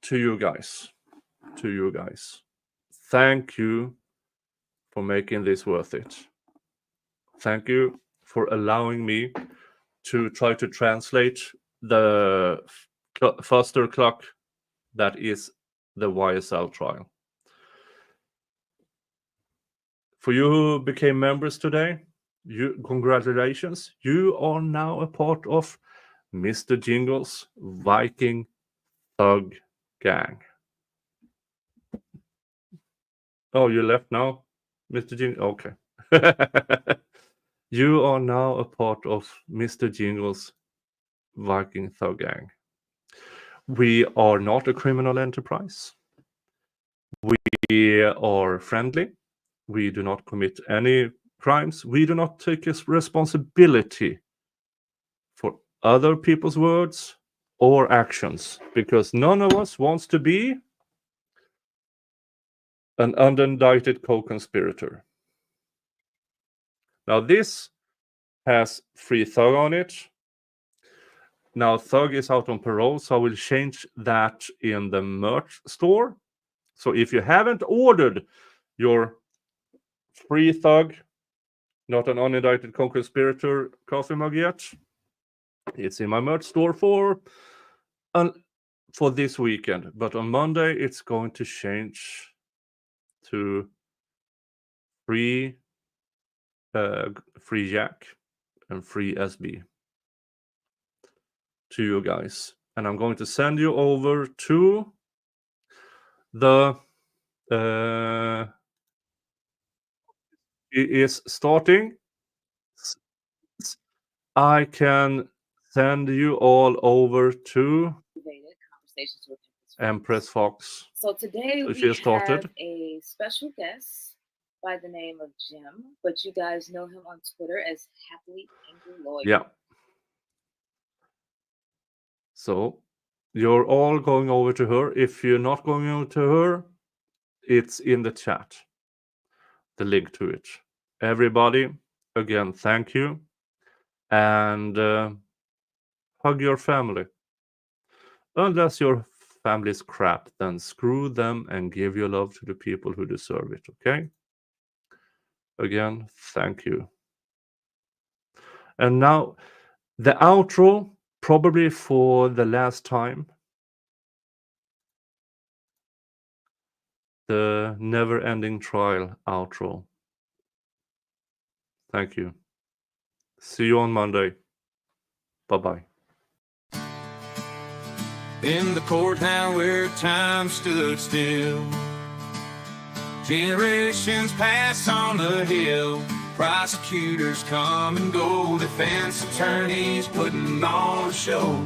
Speaker 2: To you guys. Thank you for making this worth it. Thank you for allowing me to try to translate the faster clock that is the YSL trial. For you who became members today, congratulations. You are now a part of Mr. Jingle's Viking Thug Gang. Oh, you left now, Mr. Jingle? Okay. You are now a part of Mr. Jingle's Viking Thug Gang. We are not a criminal enterprise. We are friendly. We do not commit any crimes. We do not take responsibility for other people's words or actions because none of us wants to be an unindicted co-conspirator. Now this has Free Thug on it. Now Thug is out on parole, so I will change that in the merch store. So if you haven't ordered your Free Thug, not an unindicted co-conspirator coffee mug yet, it's in my merch store for this weekend. But on Monday, it's going to change to Free Jack and Free SB to you guys. And I'm going to send you over to the it is starting. I can send you all over to Empress Fox.
Speaker 11: So today we
Speaker 2: She started.
Speaker 11: have a special guest by the name of Jim, but you guys know him on Twitter as Happily Angry Lawyer.
Speaker 2: Yeah. So you're all going over to her. If you're not going over to her, it's in the chat. The link to it. Everybody, again, thank you. And hug your family. Unless your family's crap, then screw them and give your love to the people who deserve it, okay? Again, thank you. And now, the outro, probably for the last time. The never-ending trial outro. Thank you. See you on Monday. Bye-bye.
Speaker 1: In the courthouse where time stood still, generations pass on the hill. Prosecutors come and go, defense attorneys putting on a show.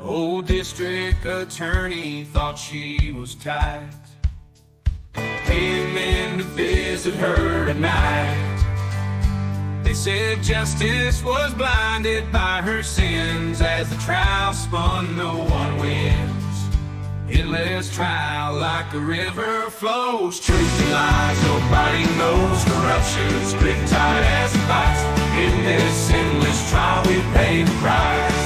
Speaker 1: Old district attorney thought she was tight, paid men to visit her tonight. They said justice was blinded by her sins. As the trial spun, no one wins. Endless trial like a river flows. Truth and lies, nobody knows. Corruption, split tight as a box. In this endless trial, we pay the price.